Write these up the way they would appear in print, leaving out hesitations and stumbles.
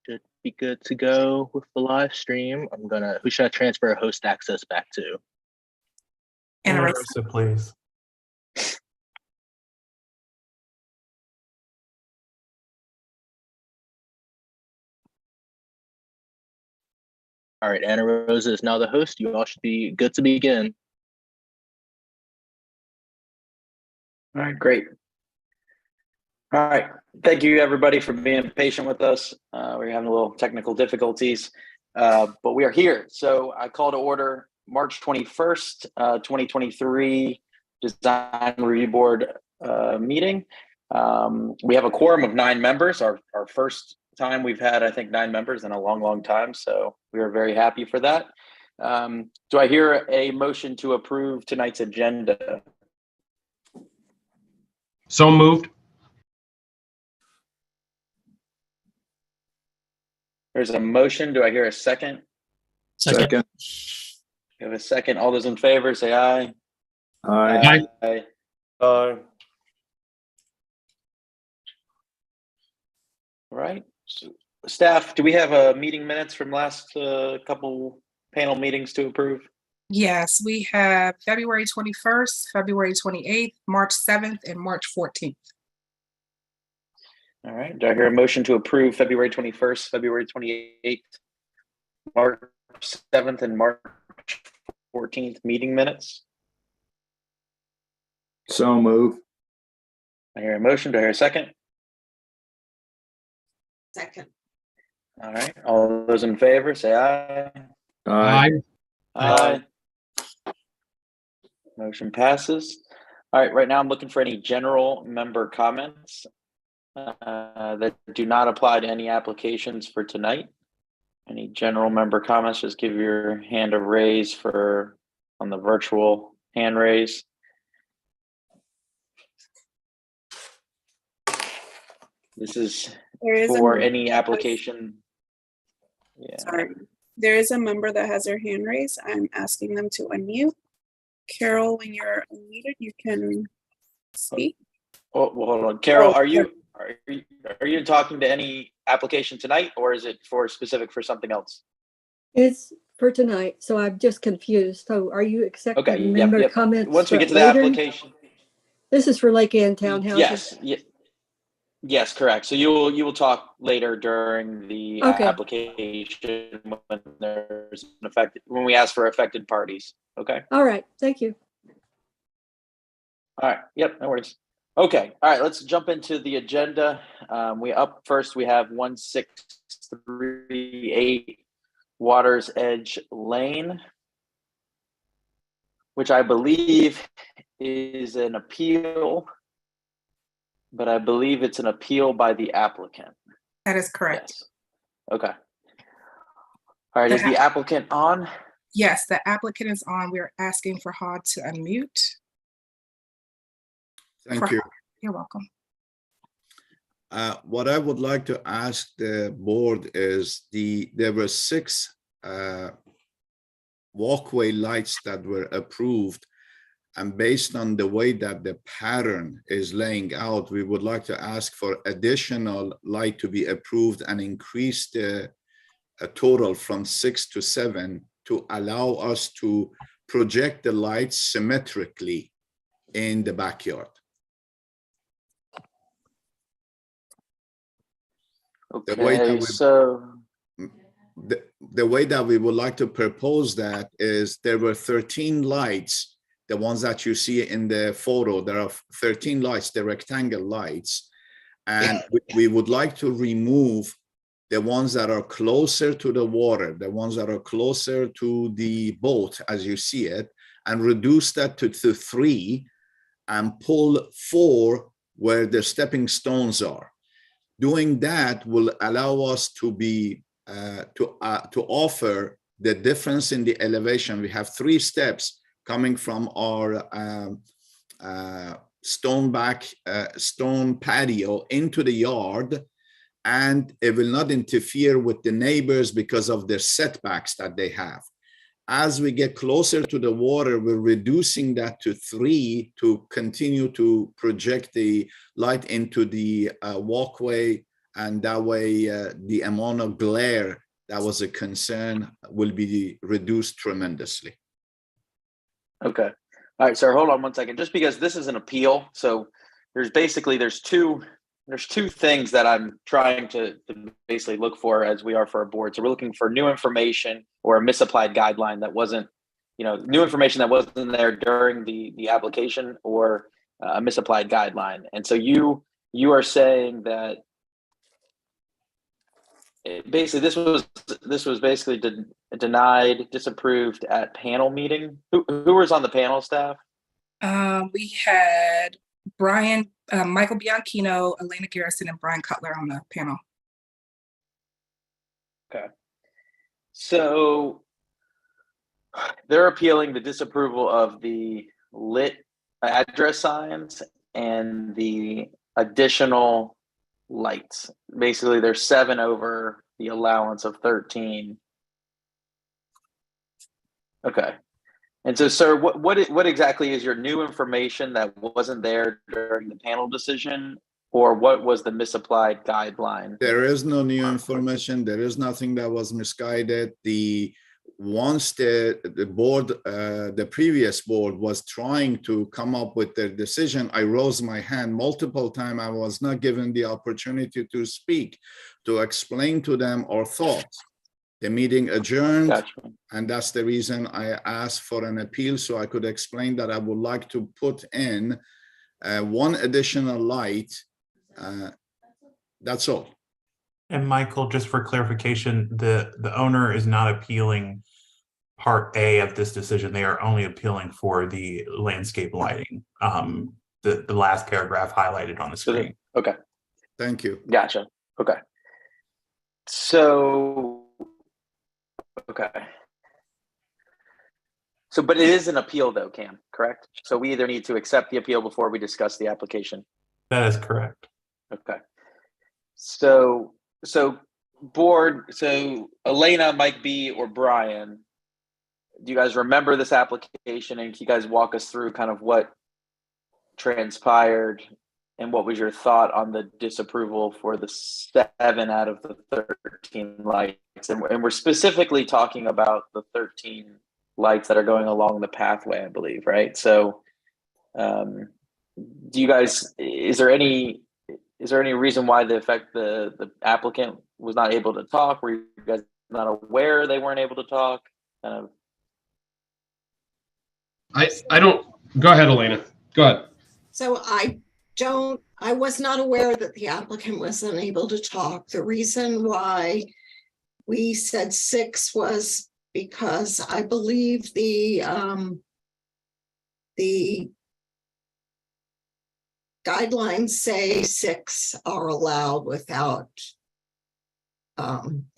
Should be good to go with the live stream. Who should I transfer host access back to? Ana Ana Rosa. Rosa, please. All right, Ana Rosa is now the host. You all should be good to begin. All right, great. All right, thank you everybody for being patient with us. We're having a little technical difficulties, but we are here. So I call to order March 21st, 2023 Design Review Board meeting. We have a quorum of 9 members, our first time we've had, I think, 9 members in a long time. So we are very happy for that. Do I hear a motion to approve tonight's agenda? So moved. There's a motion. Do I hear a second? Second. We have a second. All those in favor say aye. Aye. Aye. Aye. All right. So, staff, do we have meeting minutes from last couple panel meetings to approve? Yes, we have February 21st, February 28th, March 7th, and March 14th. All right. Do I hear a motion to approve February 21st, February 28th, March 7th, and March 14th meeting minutes? So move. I hear a motion. Do I hear a second? Second. All right. All those in favor say aye. Aye. Aye. Motion passes. All right. Right now I'm looking for any general member comments that do not apply to any applications for tonight. Any general member comments, just give your hand a raise on the virtual hand raise. This is for any application. Yeah. Sorry. There is a member that has their hand raised. I'm asking them to unmute. Carol, when you're unmuted, you can speak. Oh, well, hold on. Carol, are you talking to any application tonight, or is it specific for something else? It's for tonight, so I'm just confused. So are you accepting Okay, member yep. comments? Once we get to the later? application. This is for Lake Ann Townhouses? Yes, correct. So you will talk later during the Okay. application when we ask for affected parties. Okay. All right, thank you. All right. Yep. No worries. Okay. All right. Let's jump into the agenda. We have 1638 Waters Edge Lane, which I believe is an appeal, but I believe it's an appeal by the applicant. That is correct. Yes. Okay. All right. Is the applicant on? Yes, the applicant is on. We're asking for Hod to unmute. Thank you. You're welcome. What I would like to ask the board is there were 6 walkway lights that were approved, and based on the way that the pattern is laying out, we would like to ask for additional light to be approved and increase the total from 6 to 7 to allow us to project the lights symmetrically in the backyard. Okay, the way that we would like to propose that is there were 13 lights, the ones that you see in the photo. There are 13 lights, the rectangle lights, and we would like to remove the ones that are closer to the water, the ones that are closer to the boat as you see it, and reduce that to 3 and pull 4 where the stepping stones are. Doing that will allow us to be to offer the difference in the elevation. We have 3 steps coming from our stone patio into the yard, and it will not interfere with the neighbors because of their setbacks that they have. As we get closer to the water, we're reducing that to 3 to continue to project the light into the walkway And that way, the amount of glare that was a concern will be reduced tremendously. Okay. All right, sir, hold on one second. Just because this is an appeal, so there's two things that I'm trying to basically look for as we are for our board. So we're looking for new information or a misapplied guideline that wasn't, new information that wasn't there during the application, or a misapplied guideline. And so you are saying that basically this was basically denied, disapproved at panel meeting. Who was on the panel staff? We had Brian, Michael Bianchino, Elena Garrison, and Brian Cutler on the panel. Okay. So they're appealing the disapproval of the lit address signs and the additional lights. Basically, there's 7 over the allowance of 13. Okay. And so, sir, what exactly is your new information that wasn't there during the panel decision, or what was the misapplied guideline? There is no new information. There is nothing that was misguided. Once the board, the previous board was trying to come up with their decision, I rose my hand multiple times. I was not given the opportunity to speak, to explain to them our thoughts. The meeting adjourned, Gotcha. and that's the reason I asked for an appeal, so I could explain that I would like to put in one additional light. That's all. And Michael, just for clarification, the owner is not appealing part A of this decision. They are only appealing for the landscape lighting. The last paragraph highlighted on the screen. Okay. Thank you. Gotcha. Okay. So, okay. So, but it is an appeal though, Cam, correct? So we either need to accept the appeal before we discuss the application. That is correct. Okay. So board, so Elena, Mike B, or Brian, do you guys remember this application, and can you guys walk us through kind of what transpired and what was your thought on the disapproval for the 7 out of the 13 lights? And we're specifically talking about the 13 lights that are going along the pathway, I believe, right? So do you guys, is there any reason why the applicant was not able to talk? Were you guys not aware they weren't able to talk? I don't, go ahead, Elena. Go ahead. So I was not aware that the applicant was unable to talk. The reason why we said 6 was because I believe the guidelines say 6 are allowed without,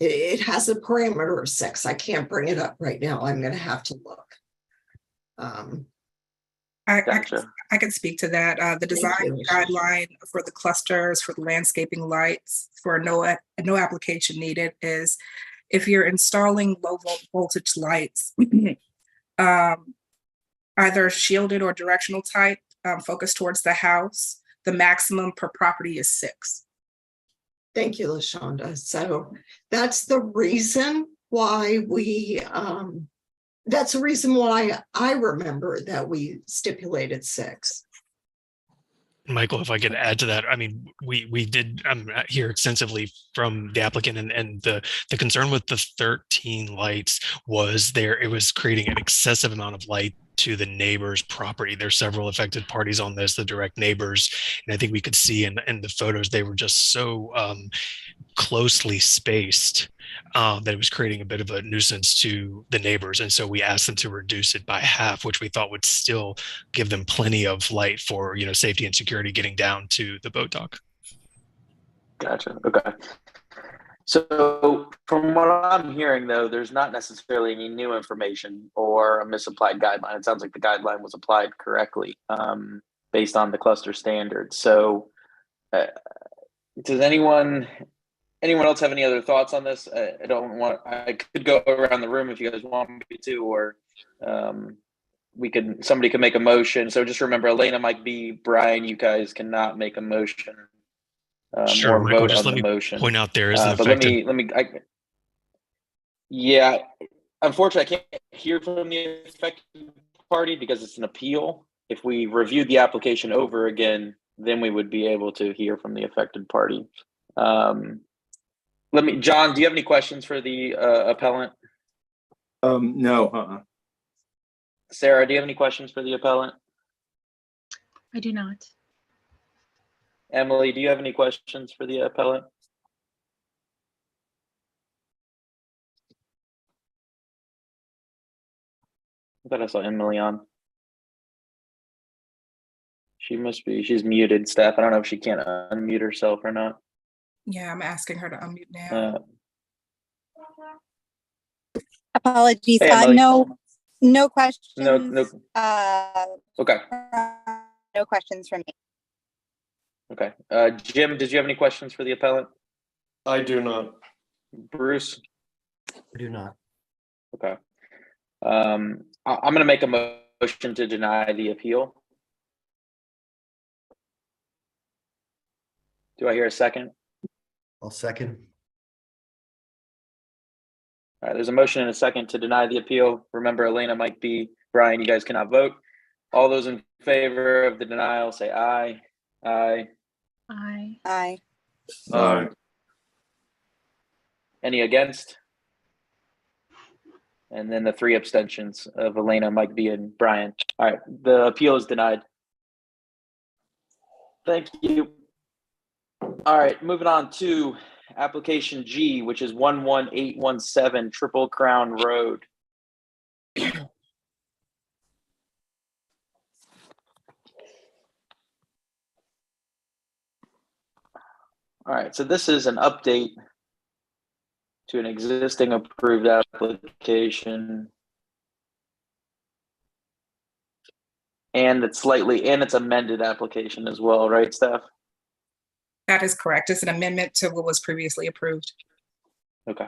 it has a parameter of 6. I can't bring it up right now. I'm going to have to look. I can speak to that. The design guideline for the clusters, for the landscaping lights, for no application needed, is if you're installing low voltage lights, either shielded or directional type, focused towards the house, the maximum per property is 6. Thank you, LaShonda. So that's the reason why that's the reason why I remember that we stipulated 6. Michael, if I could add to that, I mean, we did hear extensively from the applicant, and the concern with the 13 lights was it was creating an excessive amount of light to the neighbor's property. There's several affected parties on this, the direct neighbors, and I think we could see in the photos they were just so closely spaced that it was creating a bit of a nuisance to the neighbors. And so we asked them to reduce it by half, which we thought would still give them plenty of light for, safety and security getting down to the boat dock. Gotcha. Okay. So from what I'm hearing, though, there's not necessarily any new information or a misapplied guideline. It sounds like the guideline was applied correctly based on the cluster standards. So does anyone else have any other thoughts on this? I could go around the room if you guys want me to, or somebody could make a motion. So just remember, Elena, Mike B, Brian, you guys cannot make a motion Sure, more Michael, vote just of let the me motion. point out there is an But affected. Yeah, unfortunately, I can't hear from the affected party because it's an appeal. If we reviewed the application over again, then we would be able to hear from the affected party. John, do you have any questions for the appellant? No. Sarah, do you have any questions for the appellant? I do not. Emily, do you have any questions for the appellant? I thought I saw Emily on. She's muted, Steph. I don't know if she can't unmute herself or not. Yeah, I'm asking her to unmute now. Apologies. Hey, Emily. No questions. No. Okay. No questions from me. Okay. Jim, did you have any questions for the appellant? I do not. Bruce? I do not. Okay. I'm going to make a motion to deny the appeal. Do I hear a second? I'll second. All right, there's a motion and a second to deny the appeal. Remember, Elena, Mike B, Brian, you guys cannot vote. All those in favor of the denial say aye. Aye. Aye. Aye. Aye. Any against? And then the 3 abstentions of Elena, Mike B, and Brian. All right, the appeal is denied. Thank you. All right, moving on to application G, which is 11817 Triple Crown Road. All right, so this is an update to an existing approved application. And it's amended application as well, right, Steph? That is correct. It's an amendment to what was previously approved. Okay.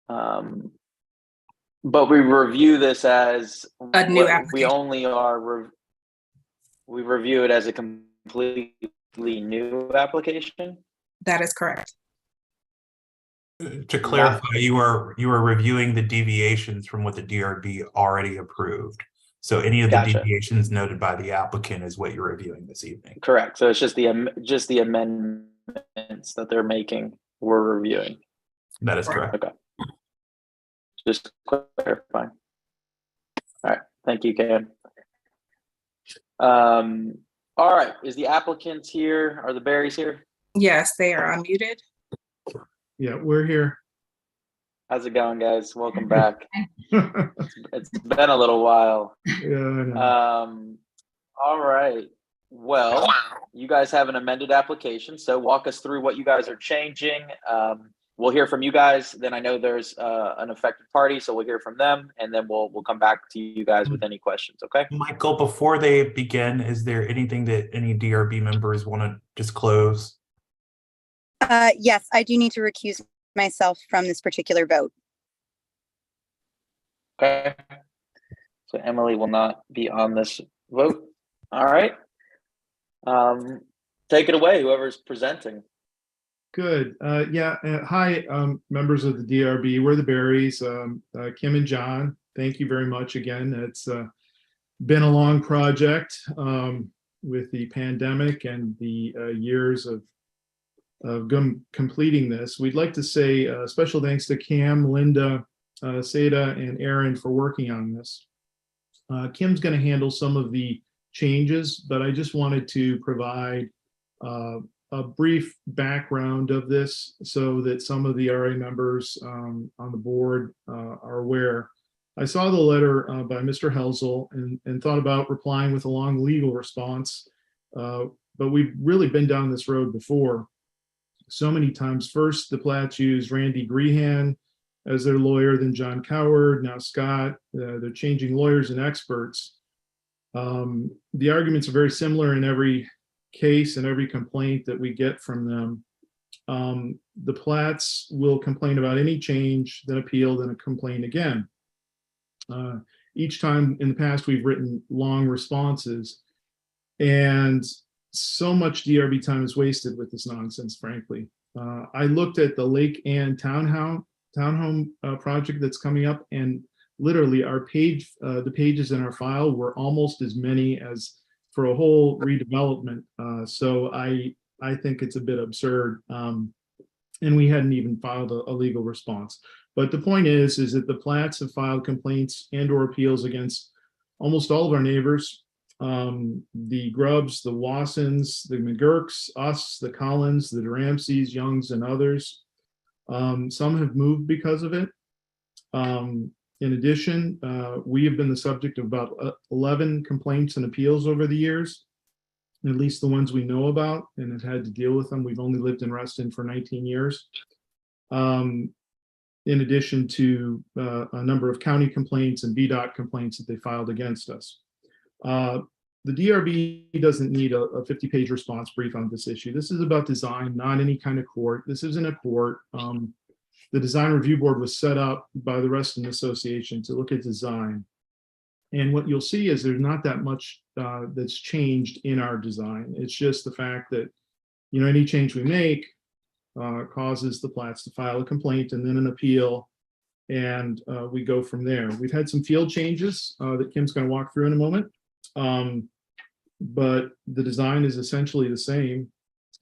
But we review this as a new application. We only we review it as a completely new application. That is correct. To clarify, you are reviewing the deviations from what the DRB already approved. So any of the deviations noted by the applicant is what you're reviewing this evening. Correct. So it's just the amendments that they're making we're reviewing. That is correct. Okay. Just clarifying. All right. Thank you, Cam. All right. Is the applicant here? Are the Berries here? Yes, they are unmuted. Yeah, we're here. How's it going, guys? Welcome back. It's been a little while. Yeah, I know. All right. Well, you guys have an amended application, so walk us through what you guys are changing. We'll hear from you guys. Then I know there's an affected party, so we'll hear from them, and then we'll come back to you guys with any questions. Okay. Michael, before they begin, is there anything that any DRB members want to disclose? Yes, I do need to recuse myself from this particular vote. Okay. So Emily will not be on this vote. All right. Take it away, whoever's presenting. Good. Hi, members of the DRB. We're the Berries, Kim and John. Thank you very much again. It's been a long project with the pandemic and the years of completing this. We'd like to say special thanks to Cam, Linda, Seda, and Aaron for working on this. Kim's going to handle some of the changes, but I just wanted to provide a brief background of this so that some of the RA members on the board are aware. I saw the letter by Mr. Helzel and thought about replying with a long legal response, but we've really been down this road before so many times. First, the Platts used Randy Grehan as their lawyer, then John Coward, now Scott. They're changing lawyers and experts. The arguments are very similar in every case and every complaint that we get from them. The Platts will complain about any change, then appeal, then complain again. Each time in the past, we've written long responses. And so much DRB time is wasted with this nonsense, frankly. I looked at the Lake Ann townhome project that's coming up, and literally our the pages in our file were almost as many as for a whole redevelopment. So I think it's a bit absurd. And we hadn't even filed a legal response. But the point is that the Platts have filed complaints and or appeals against almost all of our neighbors. The Grubbs, the Wassons, the McGurks, us, the Collins, the Ramseys, Youngs, and others. Some have moved because of it. In addition, we have been the subject of about 11 complaints and appeals over the years, at least the ones we know about, and have had to deal with them. We've only lived in Reston for 19 years. In addition to a number of county complaints and VDOT complaints that they filed against us. The DRB doesn't need a 50-page response brief on this issue. This is about design, not any kind of court. This isn't a court. The design review board was set up by the Reston Association to look at design. And what you'll see is there's not that much that's changed in our design. It's just the fact that, you know, any change we make causes the Platts to file a complaint and then an appeal, and we go from there. We've had some field changes that Kim's going to walk through in a moment, but the design is essentially the same.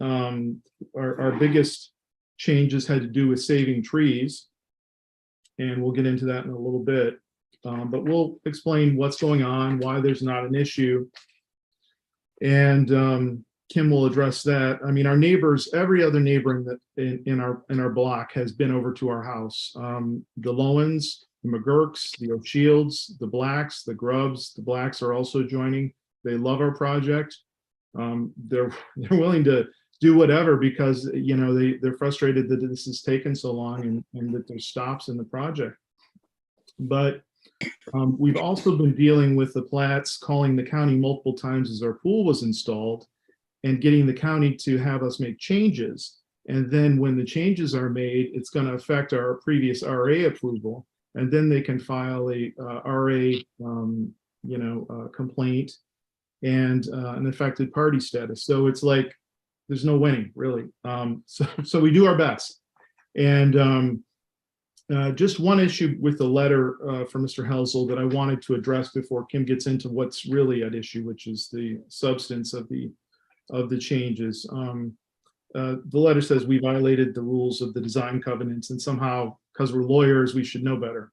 Our biggest changes had to do with saving trees, and we'll get into that in a little bit. But we'll explain what's going on, why there's not an issue, and Kim will address that. I mean, our neighbors, every other neighbor in our block has been over to our house. The Lowens, the McGurks, the O'Shields, the Blacks, the Grubbs. The Blacks are also joining. They love our project. They're willing to do whatever because, you know, they're frustrated that this has taken so long and that there's stops in the project. But we've also been dealing with the Platts calling the county multiple times as our pool was installed and getting the county to have us make changes. And then when the changes are made, it's going to affect our previous RA approval. And then they can file a RA complaint and an affected party status. So it's like, there's no winning really. So we do our best. And just one issue with the letter from Mr. Helsel that I wanted to address before Kim gets into what's really at issue, which is the substance of the changes. The letter says we violated the rules of the design covenants, and somehow, because we're lawyers, we should know better.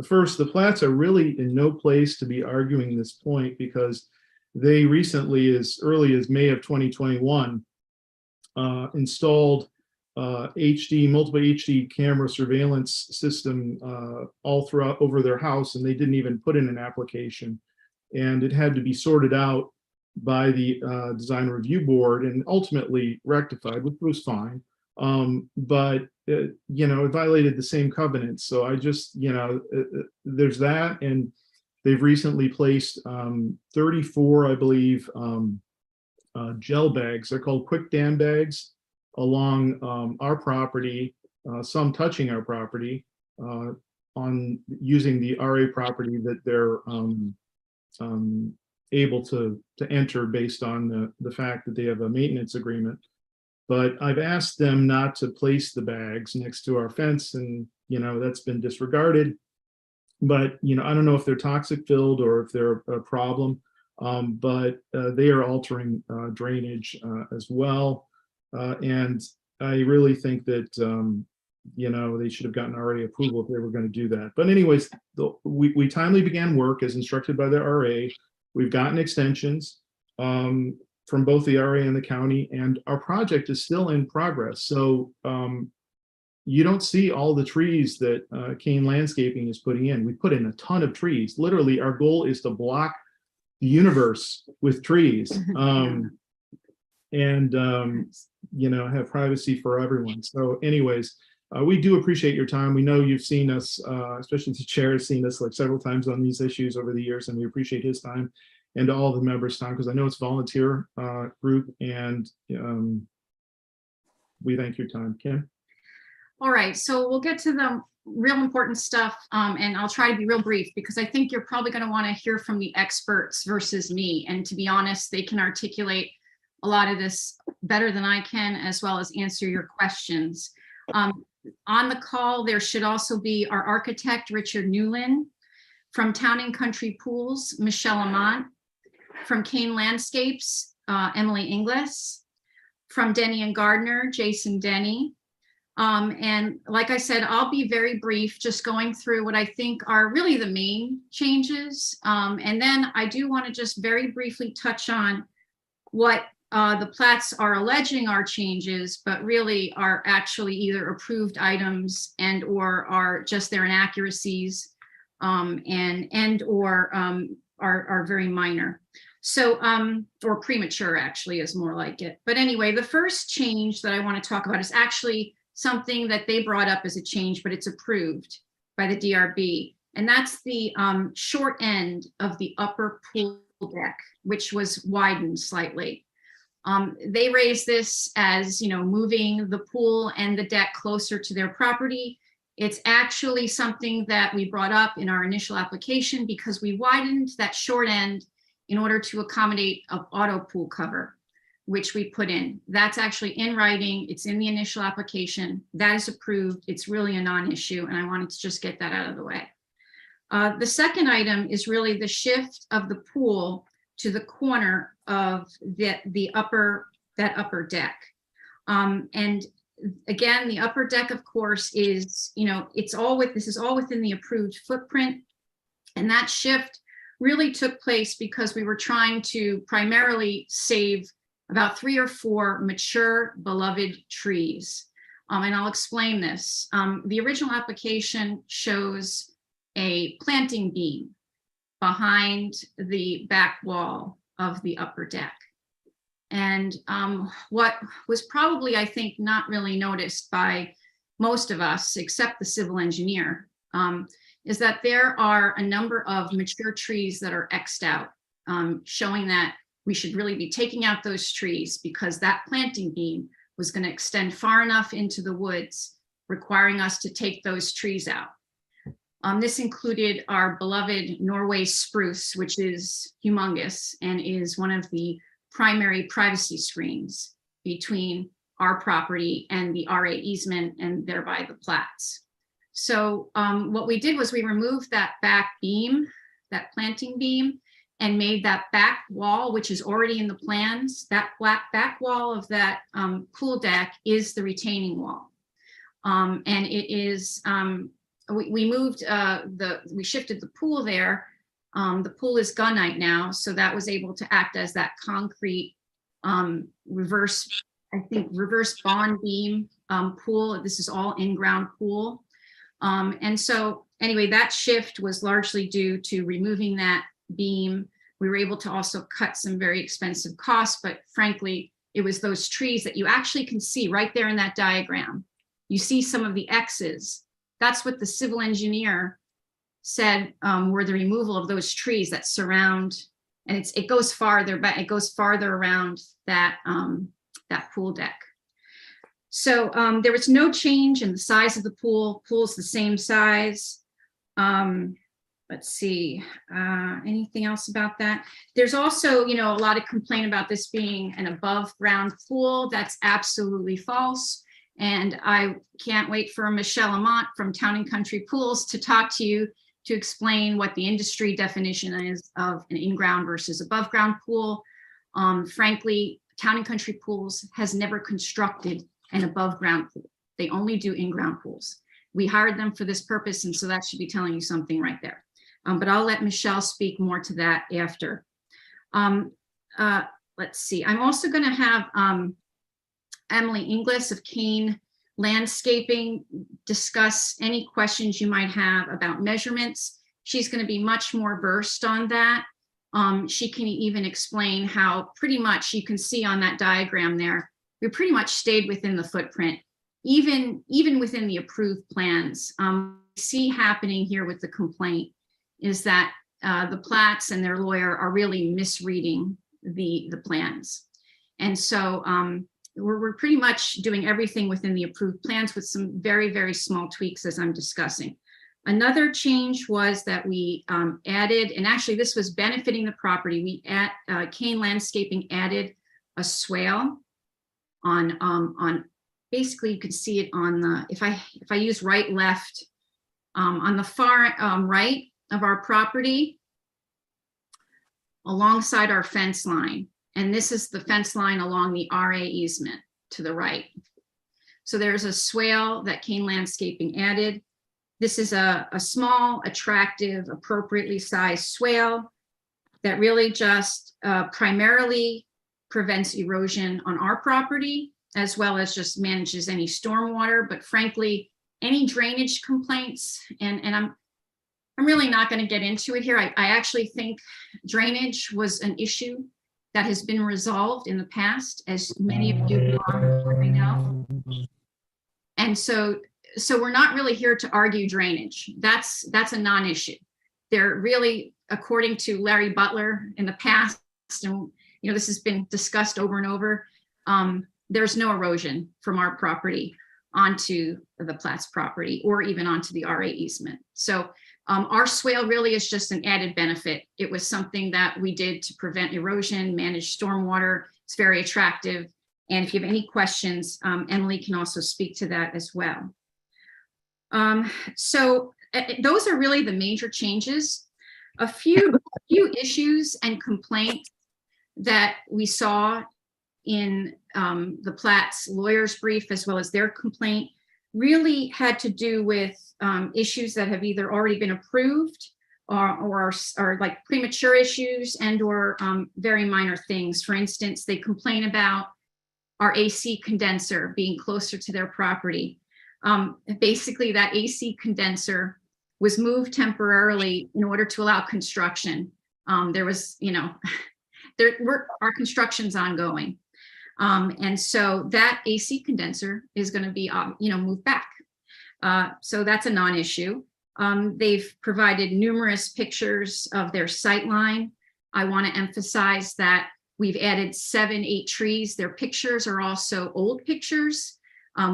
First, the Platts are really in no place to be arguing this point because they recently, as early as May of 2021, installed multiple HD camera surveillance system all throughout over their house, and they didn't even put in an application, and it had to be sorted out by the design review board and ultimately rectified, which was fine. But it violated the same covenants. So I just, there's that, and they've recently placed 34, I believe, gel bags. They're called quick dam bags along our property, some touching our property, on using the RA property that they're able to enter based on the fact that they have a maintenance agreement. But I've asked them not to place the bags next to our fence, and that's been disregarded. But I don't know if they're toxic filled or if they're a problem, but they are altering drainage as well. And I really think that they should have gotten RA approval if they were going to do that. But anyways, we timely began work as instructed by the RA. We've gotten extensions from both the RA and the county, and our project is still in progress. So you don't see all the trees that Kane Landscaping is putting in. We put in a ton of trees. Literally, our goal is to block the universe with trees and have privacy for everyone. So anyways, we do appreciate your time. We know you've seen us, especially the chair has seen us like several times on these issues over the years, and we appreciate his time and all the members' time, because I know it's volunteer group, and we thank your time. Kim? All right, so we'll get to the real important stuff, and I'll try to be real brief because I think you're probably going to want to hear from the experts versus me. And to be honest, they can articulate a lot of this better than I can, as well as answer your questions. On the call, there should also be our architect, Richard Newlin, from Town and Country Pools, Michelle Amont, from Kane Landscapes, Emily Inglis, from Denny and Gardner, Jason Denny. And like I said, I'll be very brief, just going through what I think are really the main changes. And then I do want to just very briefly touch on what the plats are alleging are changes, but really are actually either approved items and or are just their inaccuracies and or are very minor. So, or premature actually is more like it. But anyway, the first change that I want to talk about is actually something that they brought up as a change, but it's approved by the DRB. And that's the short end of the upper pool deck, which was widened slightly. They raised this as, moving the pool and the deck closer to their property. It's actually something that we brought up in our initial application because we widened that short end in order to accommodate an auto pool cover, which we put in. That's actually in writing. It's in the initial application. That is approved. It's really a non-issue, and I wanted to just get that out of the way. The second item is really the shift of the pool to the corner of the upper deck. And again, the upper deck, of course, is, this is all within the approved footprint. And that shift really took place because we were trying to primarily save about 3 or 4 mature beloved trees. And I'll explain this. The original application shows a planting beam behind the back wall of the upper deck. And what was probably, I think, not really noticed by most of us, except the civil engineer, is that there are a number of mature trees that are X'd out, showing that we should really be taking out those trees because that planting beam was going to extend far enough into the woods, requiring us to take those trees out. This included our beloved Norway spruce, which is humongous and is one of the primary privacy screens between our property and the RA easement and thereby the plats. So what we did was we removed that back beam, that planting beam, and made that back wall, which is already in the plans, that back wall of that pool deck is the retaining wall. And it is, we moved, we shifted the pool there. The pool is gunite now, so that was able to act as that concrete reverse bond beam pool. This is all in-ground pool. And so anyway, that shift was largely due to removing that beam. We were able to also cut some very expensive costs, but frankly, it was those trees that you actually can see right there in that diagram. You see some of the X's. That's what the civil engineer said were the removal of those trees that surround, and it goes farther back, it goes farther around that, that pool deck. So there was no change in the size of the pool. Pool's the same size. Let's see, anything else about that? There's also, a lot of complaint about this being an above ground pool. That's absolutely false. And I can't wait for Michelle Amont from Town and Country Pools to talk to you to explain what the industry definition is of an in-ground versus above ground pool. Frankly, Town and Country Pools has never constructed an above ground pool. They only do in-ground pools. We hired them for this purpose, and so that should be telling you something right there. But I'll let Michelle speak more to that after. Let's see, I'm also going to have Emily Inglis of Kane Landscaping discuss any questions you might have about measurements. She's going to be much more versed on that. She can even explain how pretty much you can see on that diagram there, we pretty much stayed within the footprint, even within the approved plans. See happening here with the complaint is that the plats and their lawyer are really misreading the plans. And so we're pretty much doing everything within the approved plans with some very, very small tweaks as I'm discussing. Another change was that we added, and actually this was benefiting the property, Kane Landscaping added a swale on basically you can see it on the, if I use right, left, on the far right of our property alongside our fence line. And this is the fence line along the RA easement to the right. So there's a swale that Kane Landscaping added. This is a small, attractive, appropriately sized swale that really just primarily prevents erosion on our property, as well as just manages any stormwater. But frankly, any drainage complaints, and I'm really not going to get into it here. I actually think drainage was an issue that has been resolved in the past, as many of you already know. And so we're not really here to argue drainage. That's a non-issue. They're really, according to Larry Butler in the past, and this has been discussed over and over, there's no erosion from our property onto the Platts property or even onto the RA easement. So our swale really is just an added benefit. It was something that we did to prevent erosion, manage stormwater. It's very attractive. And if you have any questions, Emily can also speak to that as well. So those are really the major changes. A few issues and complaints that we saw in the Platts lawyer's brief, as well as their complaint, really had to do with issues that have either already been approved or are like premature issues and or very minor things. For instance, they complain about our AC condenser being closer to their property. Basically, that AC condenser was moved temporarily in order to allow construction. There was, our construction's ongoing. And so that AC condenser is going to be, moved back. So that's a non-issue. They've provided numerous pictures of their sight line. I want to emphasize that we've added 7-8 trees. Their pictures are also old pictures.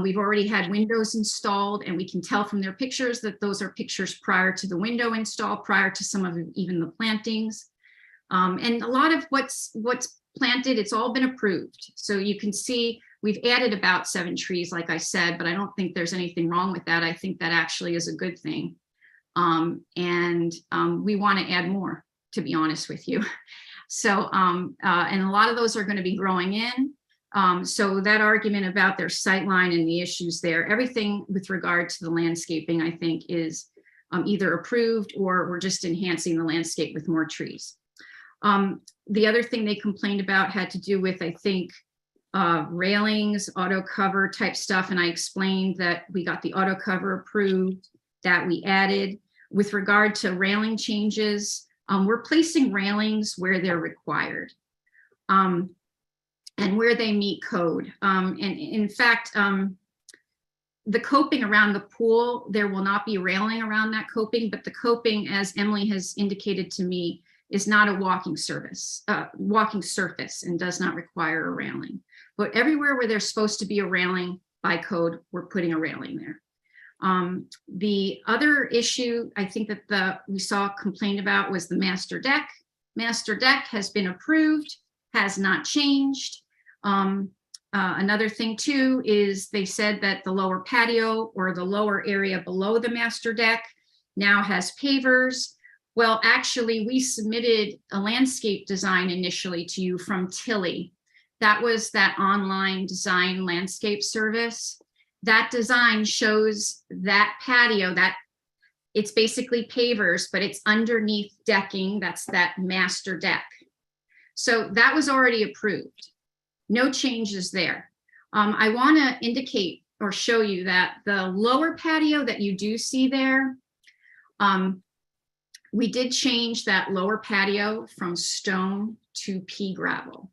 We've already had windows installed, and we can tell from their pictures that those are pictures prior to the window install, prior to some of even the plantings. And a lot of what's planted, it's all been approved. So you can see we've added about 7 trees, like I said, but I don't think there's anything wrong with that. I think that actually is a good thing. We want to add more, to be honest with you. So, and a lot of those are going to be growing in. So that argument about their sightline and the issues there, everything with regard to the landscaping, I think is either approved or we're just enhancing the landscape with more trees. The other thing they complained about had to do with, I think, railings, auto cover type stuff. And I explained that we got the auto cover approved, that we added. With regard to railing changes, we're placing railings where they're required and where they meet code. And in fact, the coping around the pool, there will not be railing around that coping, but the coping, as Emily has indicated to me, is not a walking surface and does not require a railing. But everywhere where there's supposed to be a railing by code, we're putting a railing there. The other issue I think that we saw complained about was the master deck. Master deck has been approved, has not changed. Another thing too is they said that the lower patio or the lower area below the master deck now has pavers. Well, actually, we submitted a landscape design initially to you from Tilly. That was that online design landscape service. That design shows that patio, that it's basically pavers, but it's underneath decking. That's that master deck. So that was already approved. No changes there. I want to indicate or show you that the lower patio that you do see there, we did change that lower patio from stone to pea gravel.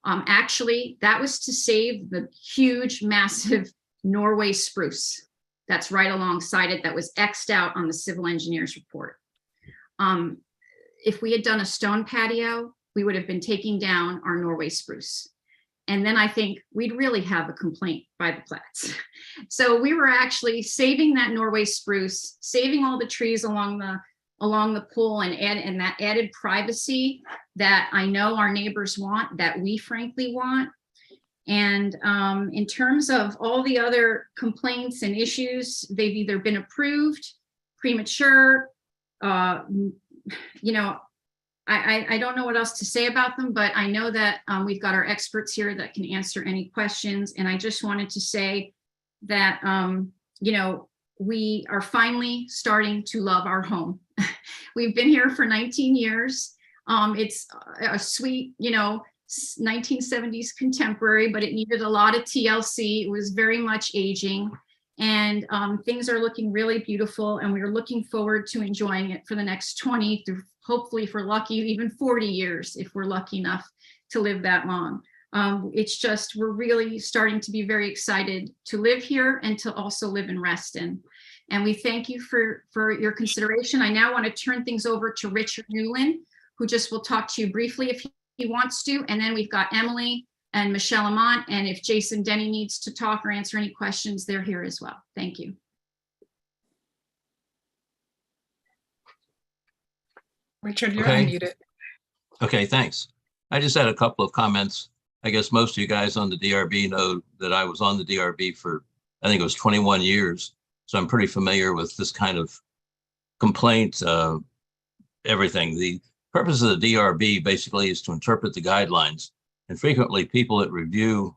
Actually, that was to save the huge, massive Norway spruce that's right alongside it that was X'd out on the civil engineer's report. If we had done a stone patio, we would have been taking down our Norway spruce. And then I think we'd really have a complaint by the Platts. So we were actually saving that Norway spruce, saving all the trees along the pool, and that added privacy that I know our neighbors want, that we frankly want. And in terms of all the other complaints and issues, they've either been approved, premature, you know, I don't know what else to say about them, but I know that we've got our experts here that can answer any questions. And I just wanted to say that, you know, we are finally starting to love our home. We've been here for 19 years. It's a sweet, you know, 1970s contemporary, but it needed a lot of TLC. It was very much aging, and things are looking really beautiful, and we're looking forward to enjoying it for the next 20 to hopefully, if we're lucky, even 40 years, if we're lucky enough to live that long. It's just, we're really starting to be very excited to live here and to also live in Reston. And we thank you for your consideration. I now want to turn things over to Richard Newland, who just will talk to you briefly if he wants to. And then we've got Emily and Michelle Amont. And if Jason Denny needs to talk or answer any questions, they're here as well. Thank you. Richard, you're Okay. unmuted. Okay, thanks. I just had a couple of comments. I guess most of you guys on the DRB know that I was on the DRB for, I think it was 21 years. So I'm pretty familiar with this kind of complaint, everything. The purpose of the DRB basically is to interpret the guidelines. And frequently people that review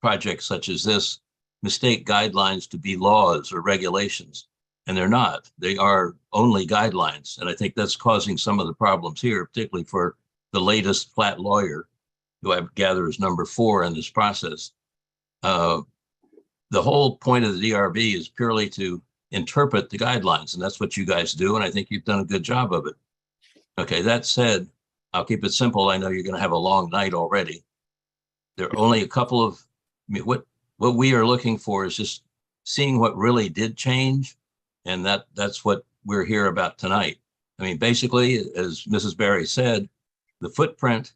projects such as this mistake guidelines to be laws or regulations. And they're not. They are only guidelines. And I think that's causing some of the problems here, particularly for the latest flat lawyer, who I gather is number 4 in this process. The whole point of the DRB is purely to interpret the guidelines, and that's what you guys do, and I think you've done a good job of it. Okay, that said, I'll keep it simple. I know you're going to have a long night already. There are only a couple of, I mean, what we are looking for is just seeing what really did change, and that's what we're here about tonight. I mean, basically, as Mrs. Berry said, the footprint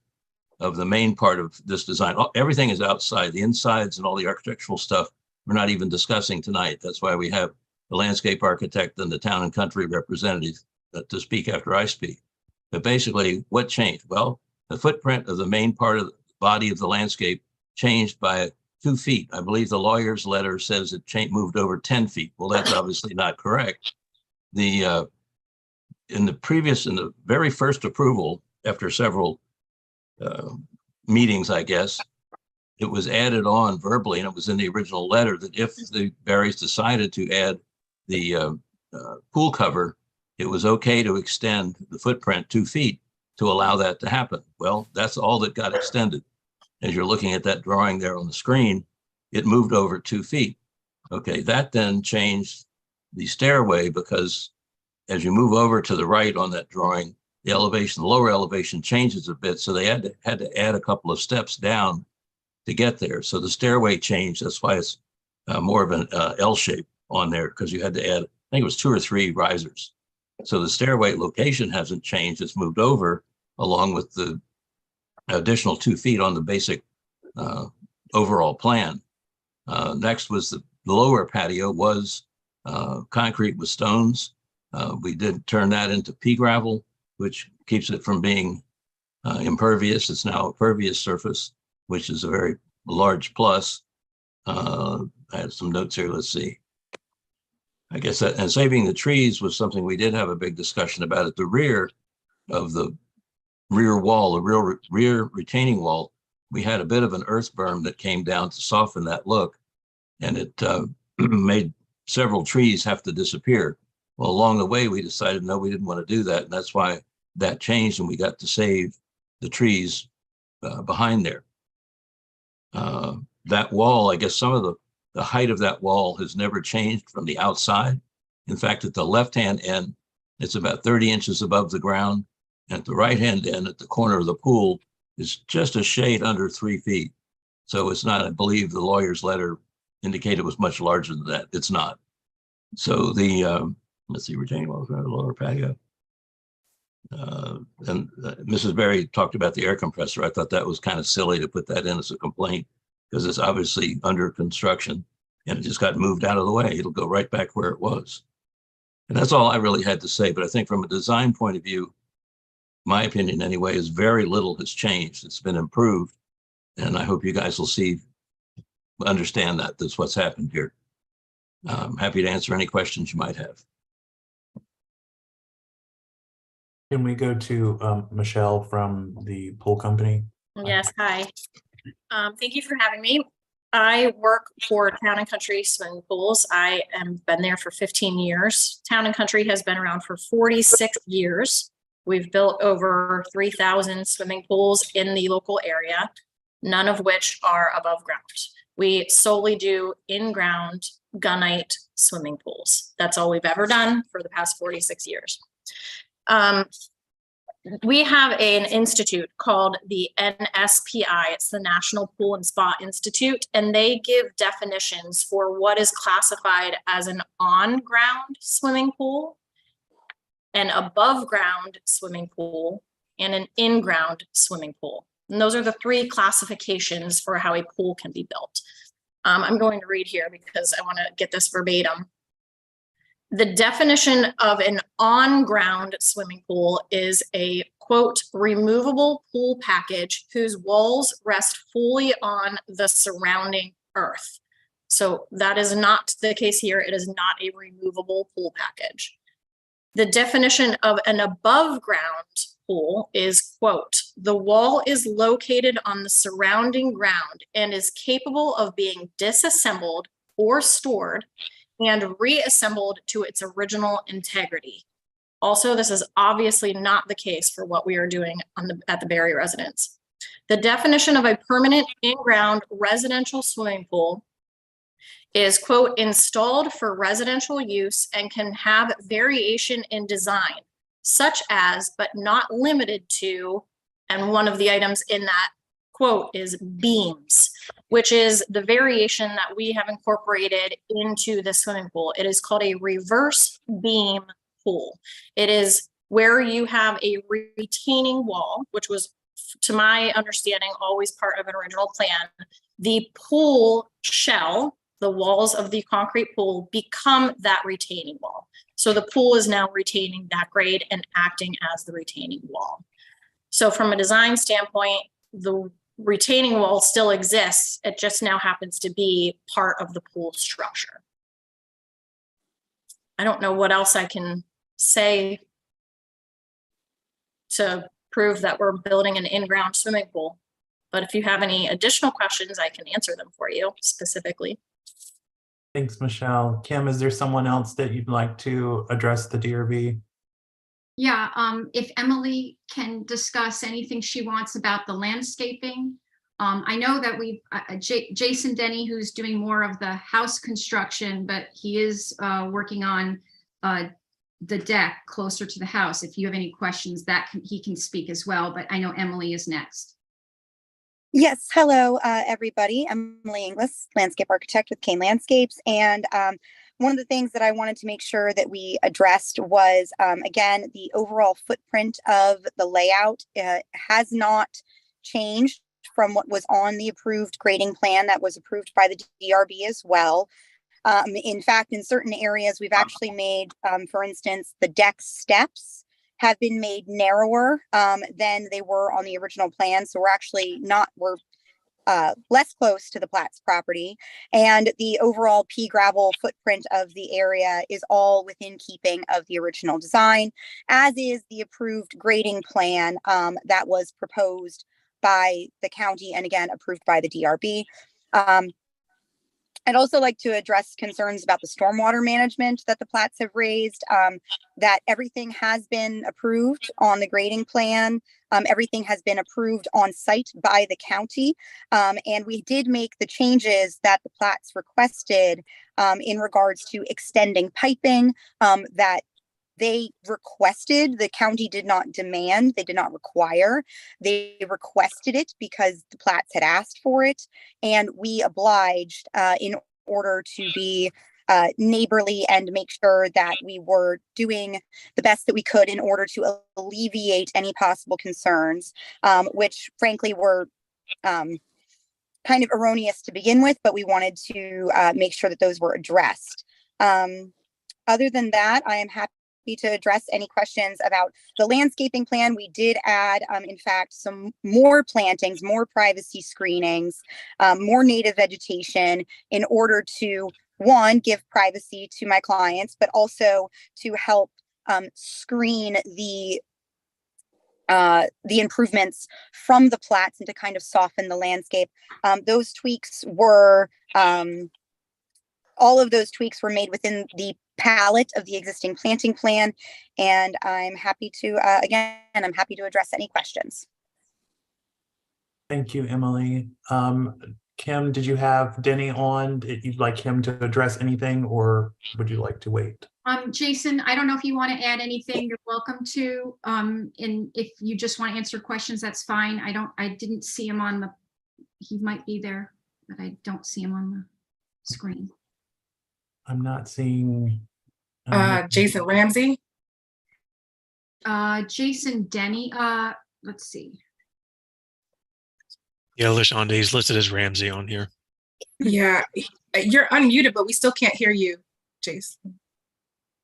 of the main part of this design, everything is outside. The insides and all the architectural stuff we're not even discussing tonight. That's why we have the landscape architect and the town and country representative to speak after I speak. But basically, what changed? Well, the footprint of the main part of the body of the landscape changed by 2 feet. I believe the lawyer's letter says it moved over 10 feet. Well, that's obviously not correct. In the very first approval, after several meetings, I guess, it was added on verbally, and it was in the original letter, that if the Berries decided to add the pool cover, it was okay to extend the footprint 2 feet to allow that to happen. Well, that's all that got extended. As you're looking at that drawing there on the screen, it moved over 2 feet. Okay, that then changed the stairway, because as you move over to the right on that drawing, the elevation, the lower elevation changes a bit. So they had to add a couple of steps down to get there. So the stairway changed. That's why it's more of an L shape on there, because you had to add, I think it was 2 or 3 risers. So the stairway location hasn't changed. It's moved over along with the additional 2 feet on the basic overall plan. Next was the lower patio was concrete with stones. We did turn that into pea gravel, which keeps it from being impervious. It's now a pervious surface, which is a very large plus. I had some notes here. Let's see. I guess that, and saving the trees was something we did have a big discussion about. At the rear of the rear wall, the rear retaining wall, we had a bit of an earth berm that came down to soften that look, and it made several trees have to disappear. Well, along the way, we decided, no, we didn't want to do that. And that's why that changed, and we got to save the trees behind there. That wall, I guess some of the height of that wall has never changed from the outside. In fact, at the left-hand end, it's about 30 inches above the ground. And at the right-hand end, at the corner of the pool, is just a shade under 3 feet. So it's not, I believe the lawyer's letter indicated it was much larger than that. It's not. So the, let's see, retaining wall, lower patio. Mrs. Berry talked about the air compressor. I thought that was kind of silly to put that in as a complaint because it's obviously under construction and it just got moved out of the way. It'll go right back where it was. And that's all I really had to say. But I think from a design point of view, my opinion anyway, is very little has changed. It's been improved. And I hope you guys will understand that that's what's happened here. I'm happy to answer any questions you might have. Can we go to Michelle from the pool company? Yes, hi. Thank you for having me. I work for Town and Country Swimming Pools. I am been there for 15 years. Town and Country has been around for 46 years. We've built over 3,000 swimming pools in the local area, none of which are above ground. We solely do in-ground gunite swimming pools. That's all we've ever done for the past 46 years. We have an institute called the NSPI. It's the National Pool and Spa Institute, and they give definitions for what is classified as an on-ground swimming pool, an above-ground swimming pool, and an in-ground swimming pool. And those are the three classifications for how a pool can be built. I'm going to read here because I want to get this verbatim. The definition of an on-ground swimming pool is a, quote, removable pool package whose walls rest fully on the surrounding earth. So that is not the case here. It is not a removable pool package. The definition of an above-ground pool is, quote, the wall is located on the surrounding ground and is capable of being disassembled or stored and reassembled to its original integrity. Also, this is obviously not the case for what we are doing at the Berry residence. The definition of a permanent in-ground residential swimming pool is, quote, installed for residential use and can have variation in design, such as, but not limited to, and one of the items in that quote is beams, which is the variation that we have incorporated into the swimming pool. It is called a reverse beam pool. It is where you have a retaining wall, which was, to my understanding, always part of an original plan. The pool shell, the walls of the concrete pool, become that retaining wall. So the pool is now retaining that grade and acting as the retaining wall. So from a design standpoint, the retaining wall still exists. It just now happens to be part of the pool structure. I don't know what else I can say to prove that we're building an in-ground swimming pool. But if you have any additional questions, I can answer them for you specifically. Thanks, Michelle. Kim, is there someone else that you'd like to address the DRB? Yeah, if Emily can discuss anything she wants about the landscaping. I know that we've, Jason Denny, who's doing more of the house construction, but he is working on the deck closer to the house. If you have any questions, he can speak as well, but I know Emily is next. Yes, hello, everybody. I'm Emily Inglis, landscape architect with Kane Landscapes. And one of the things that I wanted to make sure that we addressed was, again, the overall footprint of the layout has not changed from what was on the approved grading plan that was approved by the DRB as well. In fact, in certain areas, we've actually made, for instance, the deck steps have been made narrower than they were on the original plan. So we're less close to the Platts property, and the overall pea gravel footprint of the area is all within keeping of the original design, as is the approved grading plan that was proposed by the county and again approved by the DRB. I'd also like to address concerns about the stormwater management that the Platts have raised, that everything has been approved on the grading plan. Everything has been approved on site by the county. And we did make the changes that the Platts requested in regards to extending piping that they requested. The county did not demand, they did not require. They requested it because the Platts had asked for it, and we obliged in order to be neighborly and make sure that we were doing the best that we could in order to alleviate any possible concerns, which frankly were kind of erroneous to begin with, but we wanted to make sure that those were addressed. Other than that, I am happy to address any questions about the landscaping plan. We did add, in fact, some more plantings, more privacy screenings, more native vegetation in order to, one, give privacy to my clients, but also to help screen the improvements from the plats and to kind of soften the landscape. Those tweaks were, all of those tweaks were made within the palette of the existing planting plan. And I'm happy to, again, I'm happy to address any questions. Thank you, Emily. Kim, did you have Denny on? Did you like him to address anything, or would you like to wait? Jason, I don't know if you want to add anything, you're welcome to. And if you just want to answer questions, that's fine. I didn't see him on the, he might be there, but I don't see him on the screen. I'm not seeing. Jason Ramsey. Jason Denny, let's see. Yeah, LaShonda, he's listed as Ramsey on here. Yeah, you're unmuted, but we still can't hear you, Jason.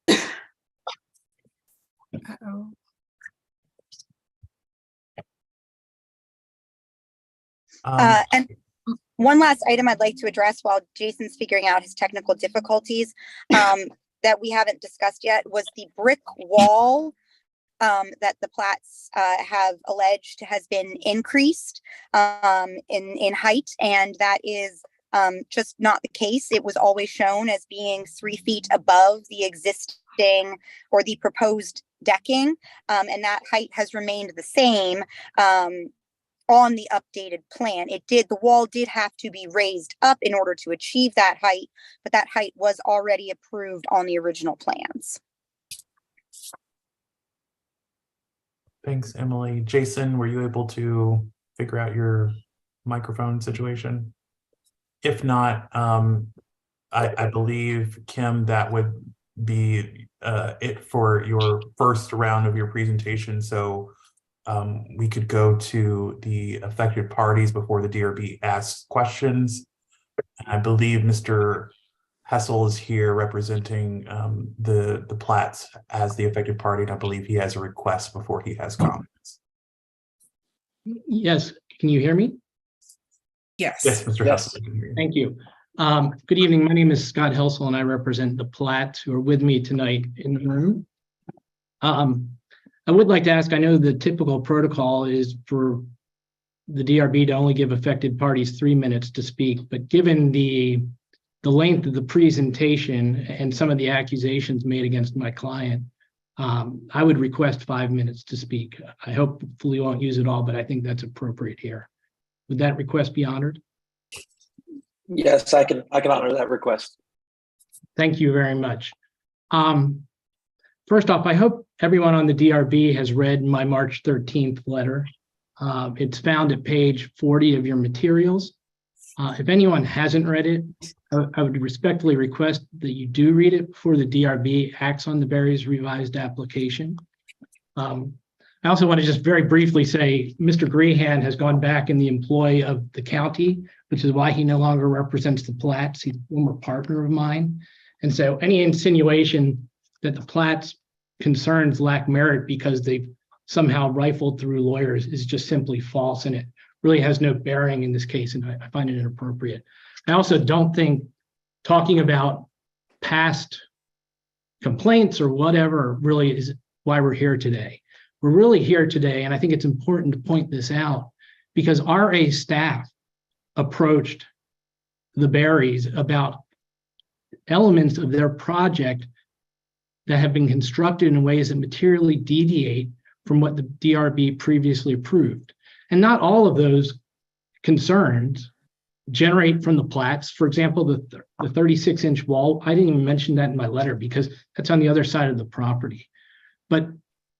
Uh-oh. And one last item I'd like to address while Jason's figuring out his technical difficulties that we haven't discussed yet was the brick wall that the plats have alleged has been increased in height, and that is just not the case. It was always shown as being 3 feet above the existing or the proposed decking, and that height has remained the same on the updated plan. The wall did have to be raised up in order to achieve that height, but that height was already approved on the original plans. Thanks, Emily. Jason, were you able to figure out your microphone situation? If not, I believe, Kim, that would be it for your first round of your presentation. So we could go to the affected parties before the DRB asks questions. I believe Mr. Hessel is here representing the plats as the affected party, and I believe he has a request before he has comments. Yes, can you hear me? Yes. Yes, Mr. Hessel, I can hear you. Thank you. Good evening. My name is Scott Helsel, and I represent the plats who are with me tonight in the room. I would like to ask, I know the typical protocol is for the DRB to only give affected parties 3 minutes to speak, but given the length of the presentation and some of the accusations made against my client, I would request 5 minutes to speak. I hopefully won't use it all, but I think that's appropriate here. Would that request be honored? Yes, I can honor that request. Thank you very much. First off, I hope everyone on the DRB has read my March 13th letter. It's found at page 40 of your materials. If anyone hasn't read it, I would respectfully request that you do read it before the DRB acts on the Barry's revised application. I also want to just very briefly say Mr. Grehan has gone back in the employ of the county, which is why he no longer represents the plats. He's a former partner of mine. And so any insinuation that the plats concerns lack merit because they've somehow rifled through lawyers is just simply false, and it really has no bearing in this case, and I find it inappropriate. I also don't think talking about past complaints or whatever really is why we're here today. We're really here today, and I think it's important to point this out, because RA staff approached the Barrys about elements of their project that have been constructed in ways that materially deviate from what the DRB previously approved. And not all of those concerns generate from the plats. For example, the 36-inch wall, I didn't even mention that in my letter because that's on the other side of the property. But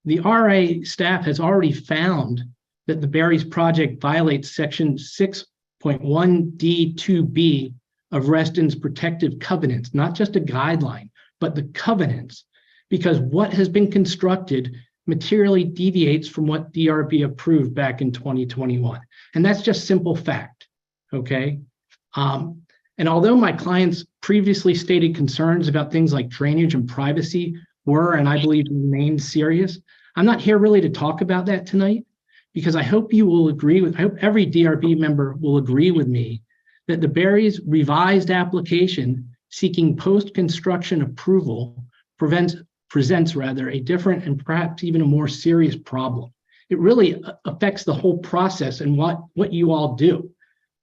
the RA staff has already found that the Barrys project violates section 6.1D2B of Reston's protective covenants, not just a guideline, but the covenants, because what has been constructed materially deviates from what DRB approved back in 2021. And that's just simple fact, okay? And although my clients previously stated concerns about things like drainage and privacy were, and I believe remain serious, I'm not here really to talk about that tonight, because I hope you will agree with, I hope every DRB member will agree with me that the Berry's revised application seeking post-construction approval presents a different and perhaps even a more serious problem. It really affects the whole process and what you all do.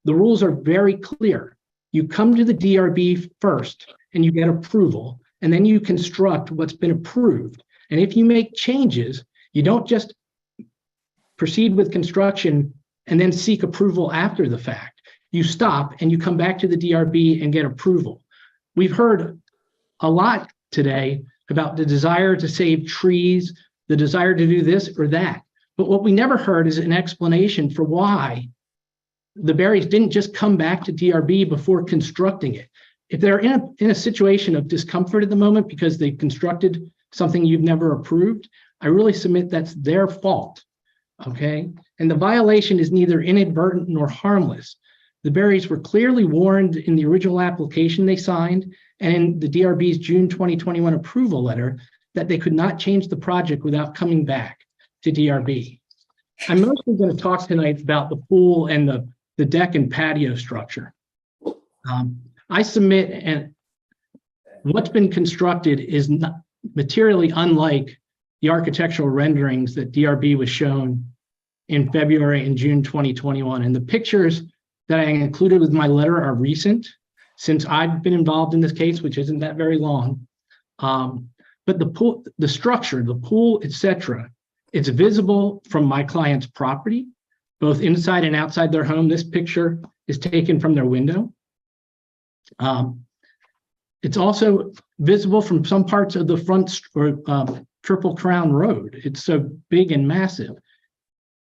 The rules are very clear. You come to the DRB first and you get approval, and then you construct what's been approved. And if you make changes, you don't just proceed with construction and then seek approval after the fact. You stop and you come back to the DRB and get approval. We've heard a lot today about the desire to save trees, the desire to do this or that. But what we never heard is an explanation for why the Berrys didn't just come back to DRB before constructing it. If they're in a situation of discomfort at the moment because they've constructed something you've never approved, I really submit that's their fault, okay? And the violation is neither inadvertent nor harmless. The Berrys were clearly warned in the original application they signed and in the DRB's June 2021 approval letter that they could not change the project without coming back to DRB. I'm mostly going to talk tonight about the pool and the deck and patio structure. I submit, and what's been constructed is not materially unlike the architectural renderings that DRB was shown in February and June 2021. And the pictures that I included with my letter are recent, since I've been involved in this case, which isn't that very long. But the pool, the structure, the pool, etc., it's visible from my client's property, both inside and outside their home. This picture is taken from their window. It's also visible from some parts of the front or Triple Crown Road. It's so big and massive.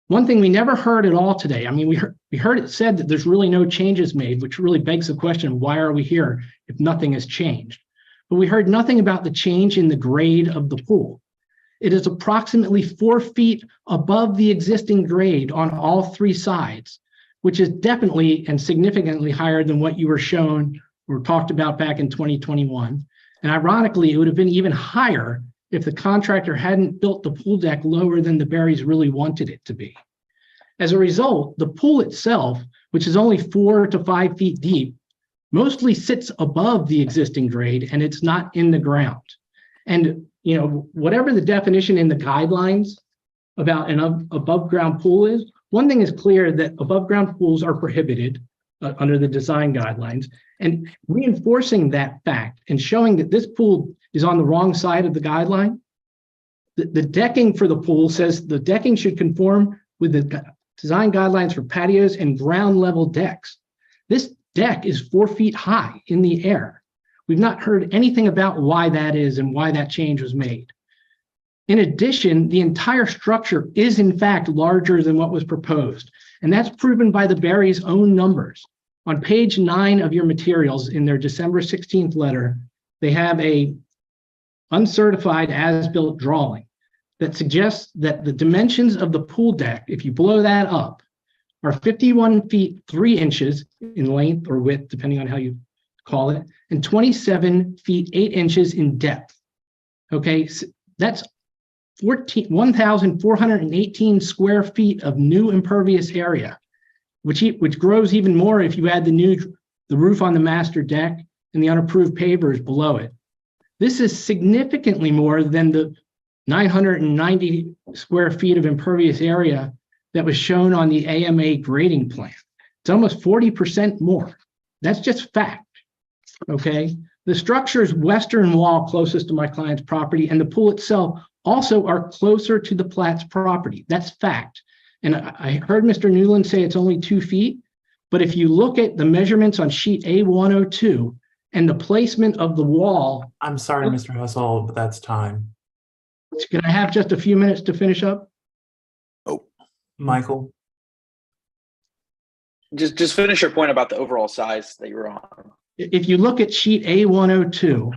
One thing we never heard at all today, I mean, we heard it said that there's really no changes made, which really begs the question, why are we here if nothing has changed? But we heard nothing about the change in the grade of the pool. It is approximately 4 feet above the existing grade on all 3 sides, which is definitely and significantly higher than what you were shown or talked about back in 2021. And ironically, it would have been even higher if the contractor hadn't built the pool deck lower than the Berrys really wanted it to be. As a result, the pool itself, which is only 4 to 5 feet deep, mostly sits above the existing grade and it's not in the ground. And you know, whatever the definition in the guidelines about an above ground pool is, one thing is clear that above ground pools are prohibited under the design guidelines, and reinforcing that fact and showing that this pool is on the wrong side of the guideline. The decking for the pool says the decking should conform with the design guidelines for patios and ground level decks. This deck is 4 feet high in the air. We've not heard anything about why that is and why that change was made. In addition, the entire structure is in fact larger than what was proposed, and that's proven by the Berrys' own numbers. On page 9 of your materials in their December 16th letter, they have a uncertified as-built drawing that suggests that the dimensions of the pool deck, if you blow that up, are 51 feet 3 inches in length or width, depending on how you call it, and 27 feet 8 inches in depth. Okay, so that's 1,418 square feet of new impervious area, which grows even more if you add the roof on the master deck and the unapproved pavers below it. This is significantly more than the 990 square feet of impervious area that was shown on the AMA grading plan. It's almost 40% more. That's just fact, okay? The structure's western wall closest to my client's property and the pool itself also are closer to the Platt's property. That's fact. And I heard Mr. Newland say it's only 2 feet, but if you look at the measurements on sheet A102 and the placement of the wall. I'm sorry, Mr. Hustle, but that's time. Can I have just a few minutes to finish up? Oh, Michael. Just finish your point about the overall size that you were on. if you look at sheet A102,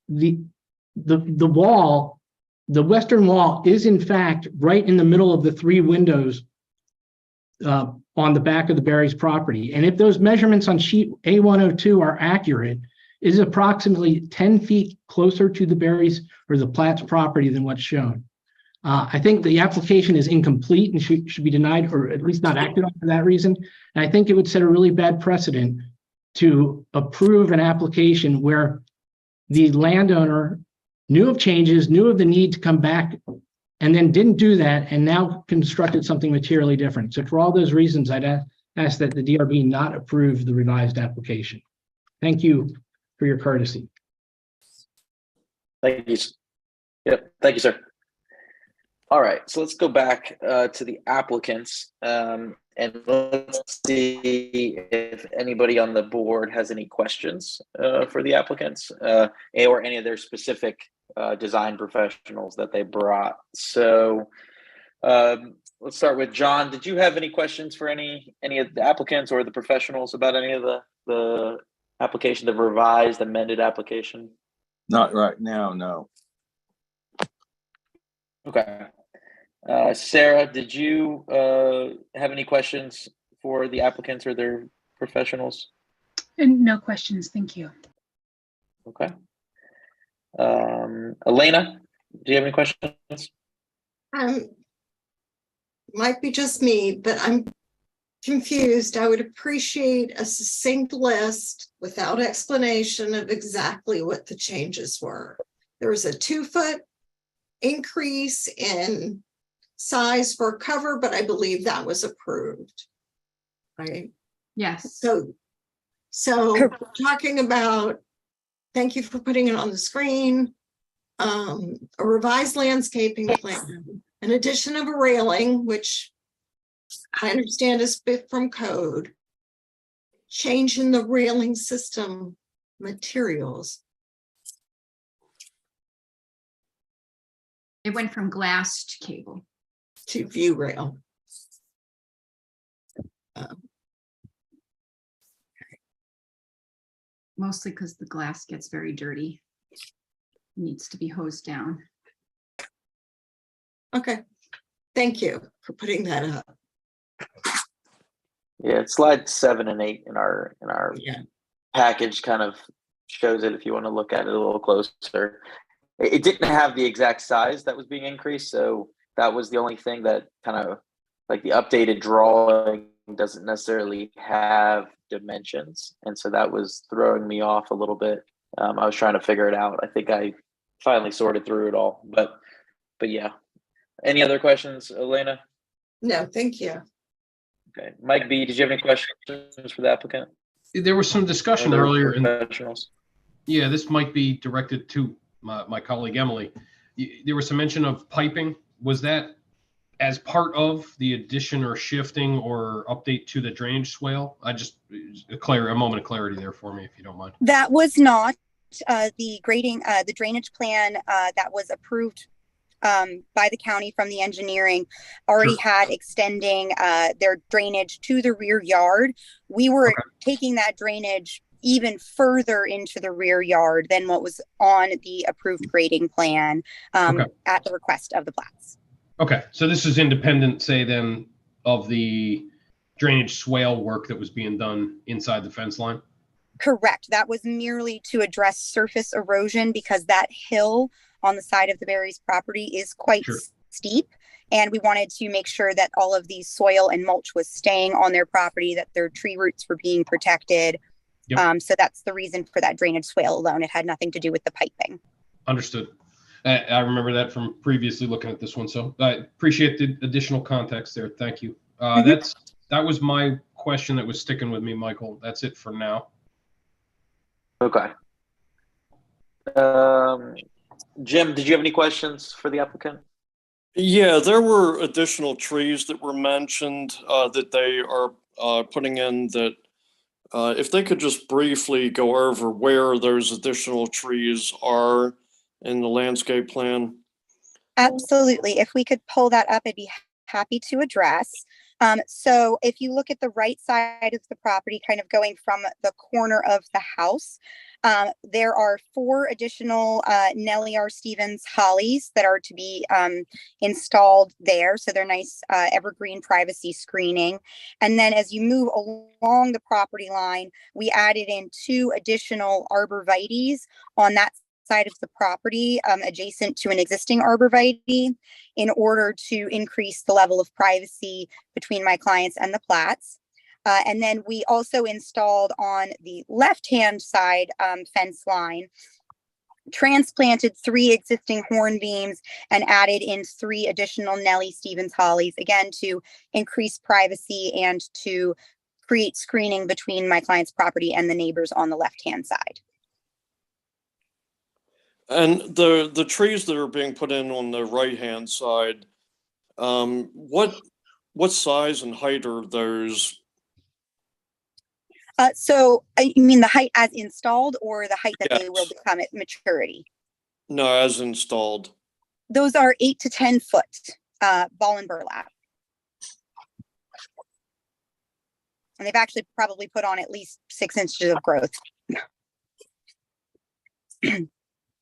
the wall, the western wall is in fact right in the middle of the 3 windows on the back of the Berry's property. And if those measurements on sheet A102 are accurate, it is approximately 10 feet closer to the Berry's or the Platt's property than what's shown. I think the application is incomplete and should be denied, or at least not acted on for that reason. And I think it would set a really bad precedent to approve an application where the landowner knew of changes, knew of the need to come back, and then didn't do that, and now constructed something materially different. So for all those reasons, I'd ask that the DRB not approve the revised application. Thank you for your courtesy. Thank you. Yep. Thank you, sir. All right. So let's go back to the applicants and let's see if anybody on the board has any questions for the applicants or any of their specific design professionals that they brought. So let's start with John. Did you have any questions for any of the applicants or the professionals about any of the application, the revised, amended application? Not right now, no. Okay. Sarah, did you have any questions for the applicants or their professionals? And no questions, thank you. Okay. Elena, do you have any questions? Might be just me, but I'm confused. I would appreciate a succinct list without explanation of exactly what the changes were. There was a 2-foot increase in size for cover, but I believe that was approved. Right? Yes. So talking about, thank you for putting it on the screen, a revised landscaping plan, an addition of a railing, which I understand is fit from code, change in the railing system materials. It went from glass to cable. To view rail. Mostly because the glass gets very dirty. Needs to be hosed down. Okay, thank you for putting that up. Yeah, slide 7 and 8 in our package kind of shows it if you want to look at it a little closer. It didn't have the exact size that was being increased, so that was the only thing that kind of like the updated drawing doesn't necessarily have dimensions. And so that was throwing me off a little bit. I was trying to figure it out. I think I finally sorted through it all, but yeah. Any other questions, Elena? No, thank you. Okay. Mike B, did you have any questions for the applicant? There was some discussion earlier. Professionals. Yeah, this might be directed to my colleague Emily. There was some mention of piping. Was that as part of the addition or shifting or update to the drainage swale? I just a moment of clarity there for me, if you don't mind. That was not the grading, the drainage plan that was approved by the county from the engineering already had extending their drainage to the rear yard. We were taking that drainage even further into the rear yard than what was on the approved grading plan at the request of the Platts. Okay, so this is independent, say, then, of the drainage swale work that was being done inside the fence line? Correct. That was merely to address surface erosion because that hill on the side of the Berry's property is quite steep. And we wanted to make sure that all of the soil and mulch was staying on their property, that their tree roots were being protected. So that's the reason for that drainage swale alone. It had nothing to do with the piping. Understood. I remember that from previously looking at this one. So I appreciate the additional context there. Thank you. That was my question that was sticking with me, Michael. That's it for now. Okay. Jim, did you have any questions for the applicant? Yeah, there were additional trees that were mentioned that they are putting in that if they could just briefly go over where those additional trees are in the landscape plan. Absolutely. If we could pull that up, I'd be happy to address. So if you look at the right side of the property, kind of going from the corner of the house, there are 4 additional Nellie R. Stevens hollies that are to be installed there. So they're nice evergreen privacy screening. And then as you move along the property line, we added in 2 additional arborvitaes on that side of the property adjacent to an existing arborvitae in order to increase the level of privacy between my clients and the plats. And then we also installed on the left-hand side fence line, transplanted 3 existing hornbeams and added in 3 additional Nellie Stevens hollies, again, to increase privacy and to create screening between my client's property and the neighbors on the left-hand side. And the trees that are being put in on the right-hand side, what size and height are those? So you mean the height as installed or the height that they will become at maturity? No, as installed. Those are 8 to 10 foot ball and burlap. And they've actually probably put on at least 6 inches of growth.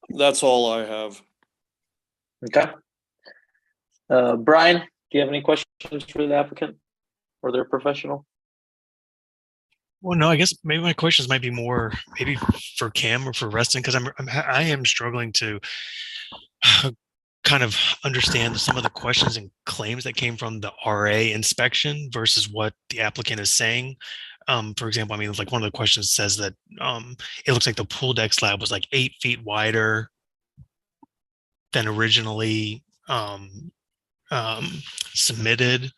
That's all I have. Okay. Brian, do you have any questions for the applicant or their professional? Well, no, I guess maybe my questions might be more maybe for Cam or for Rustin, because I am struggling to kind of understand some of the questions and claims that came from the RA inspection versus what the applicant is saying. For example, I mean, like one of the questions says that it looks like the pool deck slab was like 8 feet wider than originally submitted,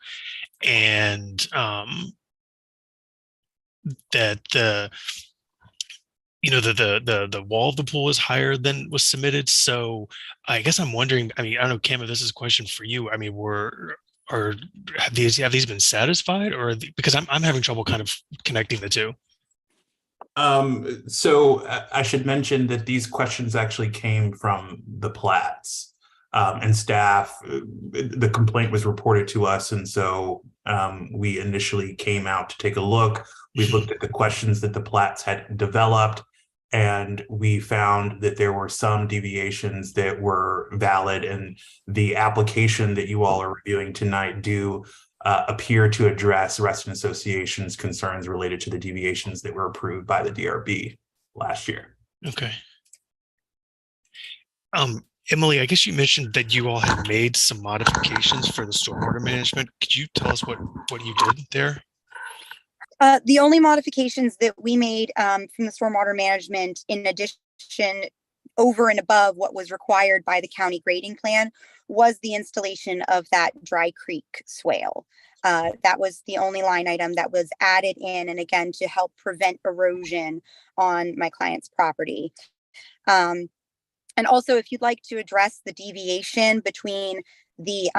and that the wall of the pool is higher than was submitted. So I guess I'm wondering, I mean, I don't know, Cam, if this is a question for you. I mean, have these been satisfied, or because I'm having trouble kind of connecting the two. So I should mention that these questions actually came from the plats and staff. The complaint was reported to us, and so we initially came out to take a look. We looked at the questions that the plats had developed, and we found that there were some deviations that were valid, and the application that you all are reviewing tonight do appear to address Resident Association's concerns related to the deviations that were approved by the DRB last year. Okay. Emily, I guess you mentioned that you all had made some modifications for the stormwater management. Could you tell us what you did there? The only modifications that we made from the stormwater management, in addition over and above what was required by the county grading plan, was the installation of that dry creek swale. That was the only line item that was added in, and again, to help prevent erosion on my client's property. And also, if you'd like to address the deviation between the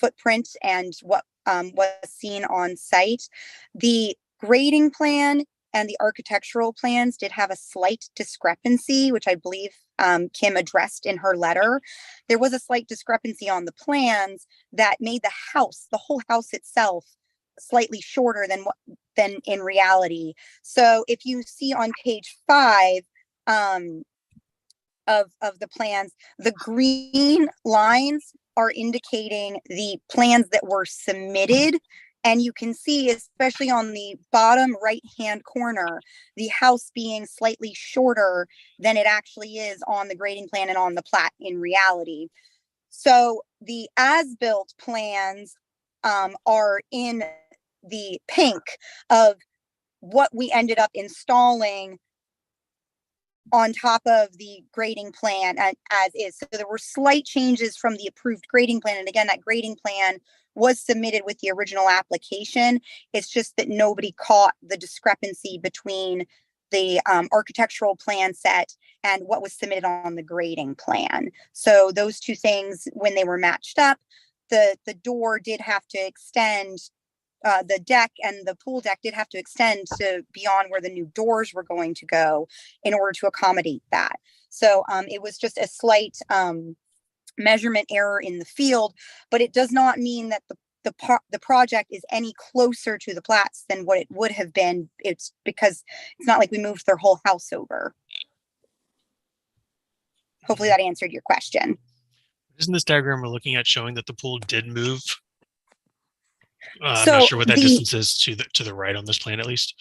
footprint and what was seen on site, the grading plan and the architectural plans did have a slight discrepancy, which I believe Kim addressed in her letter. There was a slight discrepancy on the plans that made the whole house itself, slightly shorter than in reality. So if you see on page 5 of the plans, the green lines are indicating the plans that were submitted. And you can see, especially on the bottom right-hand corner, the house being slightly shorter than it actually is on the grading plan and on the plat in reality. So the as-built plans are in the pink of what we ended up installing on top of the grading plan as is. So there were slight changes from the approved grading plan. And again, that grading plan was submitted with the original application. It's just that nobody caught the discrepancy between the architectural plan set and what was submitted on the grading plan. So those two things, when they were matched up, the door did have to extend, the deck and the pool deck did have to extend to beyond where the new doors were going to go in order to accommodate that. So it was just a slight measurement error in the field, but it does not mean that the project is any closer to the plats than what it would have been. It's because it's not like we moved their whole house over. Hopefully that answered your question. Isn't this diagram we're looking at showing that the pool did move? I'm So not sure what that the- distance is to the right on this plan, at least.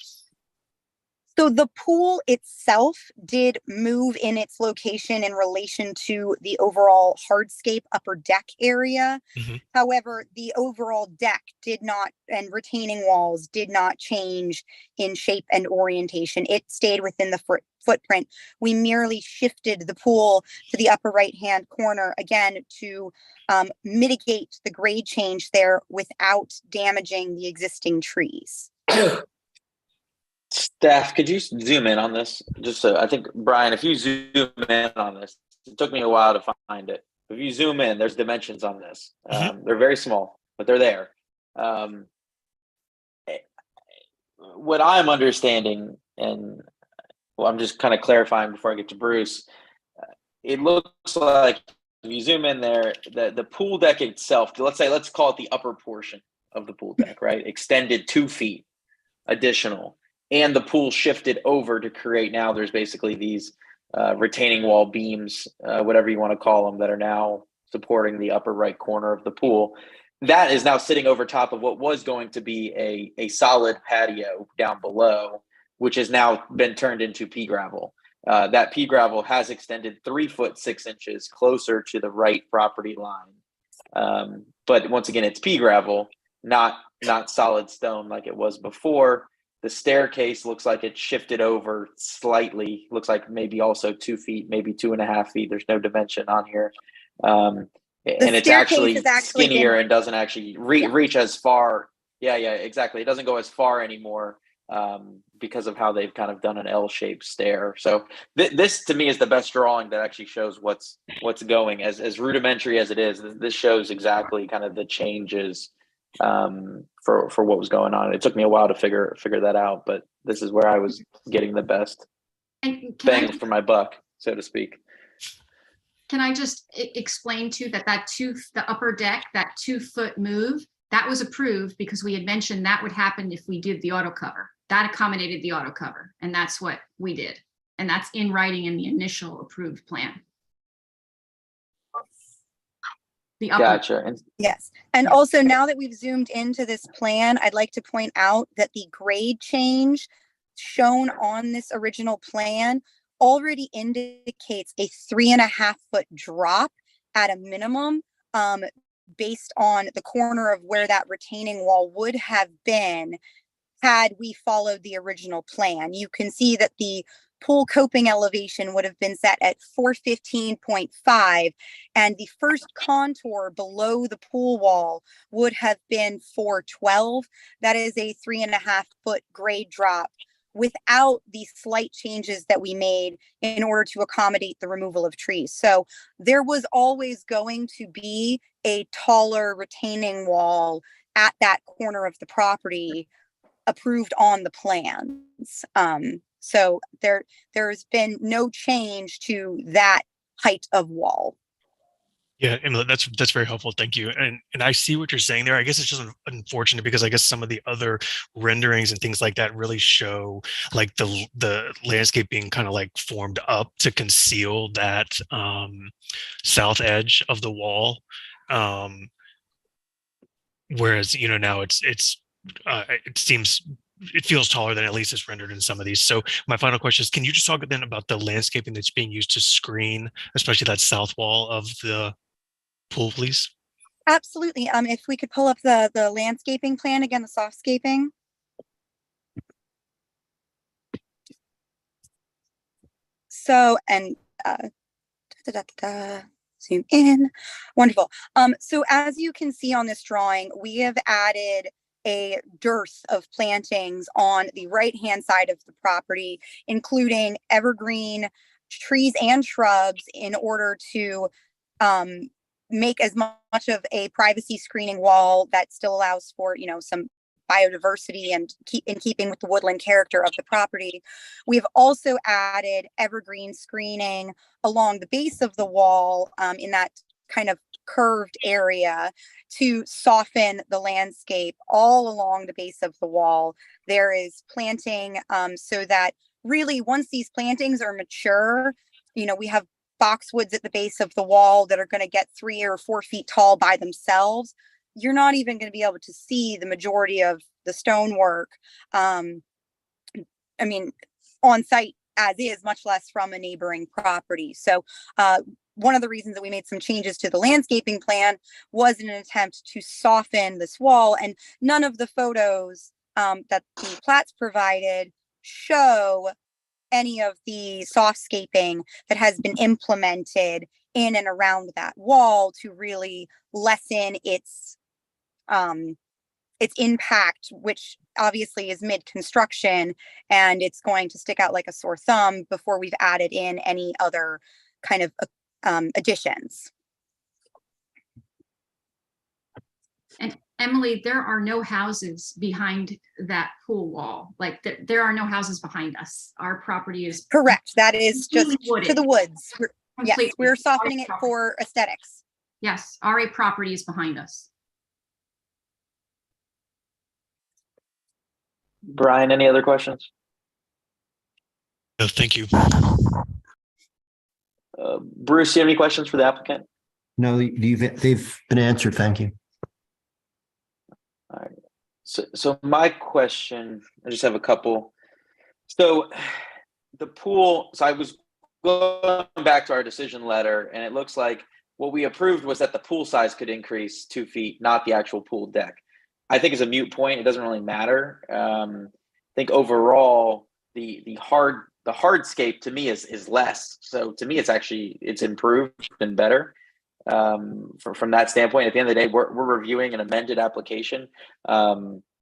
So the pool itself did move in its location in relation to the overall hardscape upper deck area. Mhm. However, the overall deck did not, and retaining walls did not change in shape and orientation. It stayed within the footprint. We merely shifted the pool to the upper right-hand corner, again, to mitigate the grade change there without damaging the existing trees. Staff, could you zoom in on this? Just so I think, Brian, if you zoom in on this, it took me a while to find it. If you zoom in, there's dimensions on this. They're very small, but they're there. What I'm understanding, and well, I'm just kind of clarifying before I get to Bruce, it looks like if you zoom in there, the pool deck itself, let's call it the upper portion of the pool deck, right? Extended 2 feet additional. And the pool shifted over to create, now there's basically these retaining wall beams, whatever you want to call them, that are now supporting the upper right corner of the pool. That is now sitting over top of what was going to be a solid patio down below, which has now been turned into pea gravel. That pea gravel has extended 3 foot 6 inches closer to the right property line. But once again, it's pea gravel, not solid stone like it was before. The staircase looks like it shifted over slightly. Looks like maybe also 2 feet, maybe 2.5 feet. There's no dimension on here. And it's actually skinnier and doesn't actually reach as far. Yeah, exactly. It doesn't go as far anymore because of how they've kind of done an L-shaped stair. So this to me is the best drawing that actually shows what's going. As rudimentary as it is, this shows exactly kind of the changes for what was going on. It took me a while to figure that out, but this is where I was getting the best bang for my buck, so to speak. Can I just explain too that the upper deck, that 2 foot move, that was approved because we had mentioned that would happen if we did the auto cover. That accommodated the auto cover, and that's what we did. And that's in writing in the initial approved plan. The upper. Gotcha. Yes. And also, now that we've zoomed into this plan, I'd like to point out that the grade change shown on this original plan already indicates a 3.5 foot drop at a minimum, based on the corner of where that retaining wall would have been had we followed the original plan. You can see that the pool coping elevation would have been set at 415.5, and the first contour below the pool wall would have been 412. That is a 3.5 foot grade drop without the slight changes that we made in order to accommodate the removal of trees. So there was always going to be a taller retaining wall at that corner of the property approved on the plans. So there's been no change to that height of wall. Yeah, Emily, that's very helpful. Thank you. And I see what you're saying there. I guess it's just unfortunate because I guess some of the other renderings and things like that really show like the landscape being kind of like formed up to conceal that south edge of the wall. Whereas, now it feels taller than at least it's rendered in some of these. So my final question is, can you just talk then about the landscaping that's being used to screen, especially that south wall of the pool, please? Absolutely. If we could pull up the landscaping plan again, the softscaping. So, and zoom in. Wonderful. So as you can see on this drawing, we have added a dearth of plantings on the right-hand side of the property, including evergreen trees and shrubs, in order to make as much of a privacy screening wall that still allows for, some biodiversity and in keeping with the woodland character of the property. We've also added evergreen screening along the base of the wall in that kind of curved area to soften the landscape all along the base of the wall. There is planting so that really once these plantings are mature, we have boxwoods at the base of the wall that are going to get 3 or 4 feet tall by themselves. You're not even going to be able to see the majority of the stonework. On site as is, much less from a neighboring property. So one of the reasons that we made some changes to the landscaping plan was in an attempt to soften this wall, and none of the photos that the plats provided show any of the softscaping that has been implemented in and around that wall to really lessen its impact, which obviously is mid-construction, and it's going to stick out like a sore thumb before we've added in any other kind of additions. And Emily, there are no houses behind that pool wall. Like there are no houses behind us. Our property is correct. That is just wooded. To the woods. Yes, Completely. we're softening it for aesthetics. Yes, RA property is behind us. Brian, any other questions? No, thank you. Bruce, do you have any questions for the applicant? No, they've been answered. Thank you. All right. So my question, I just have a couple. So the pool, so I was going back to our decision letter, and it looks like what we approved was that the pool size could increase 2 feet, not the actual pool deck. I think it's a moot point. It doesn't really matter. I think overall the hardscape to me is less. So to me, it's improved and better. From that standpoint, at the end of the day, we're reviewing an amended application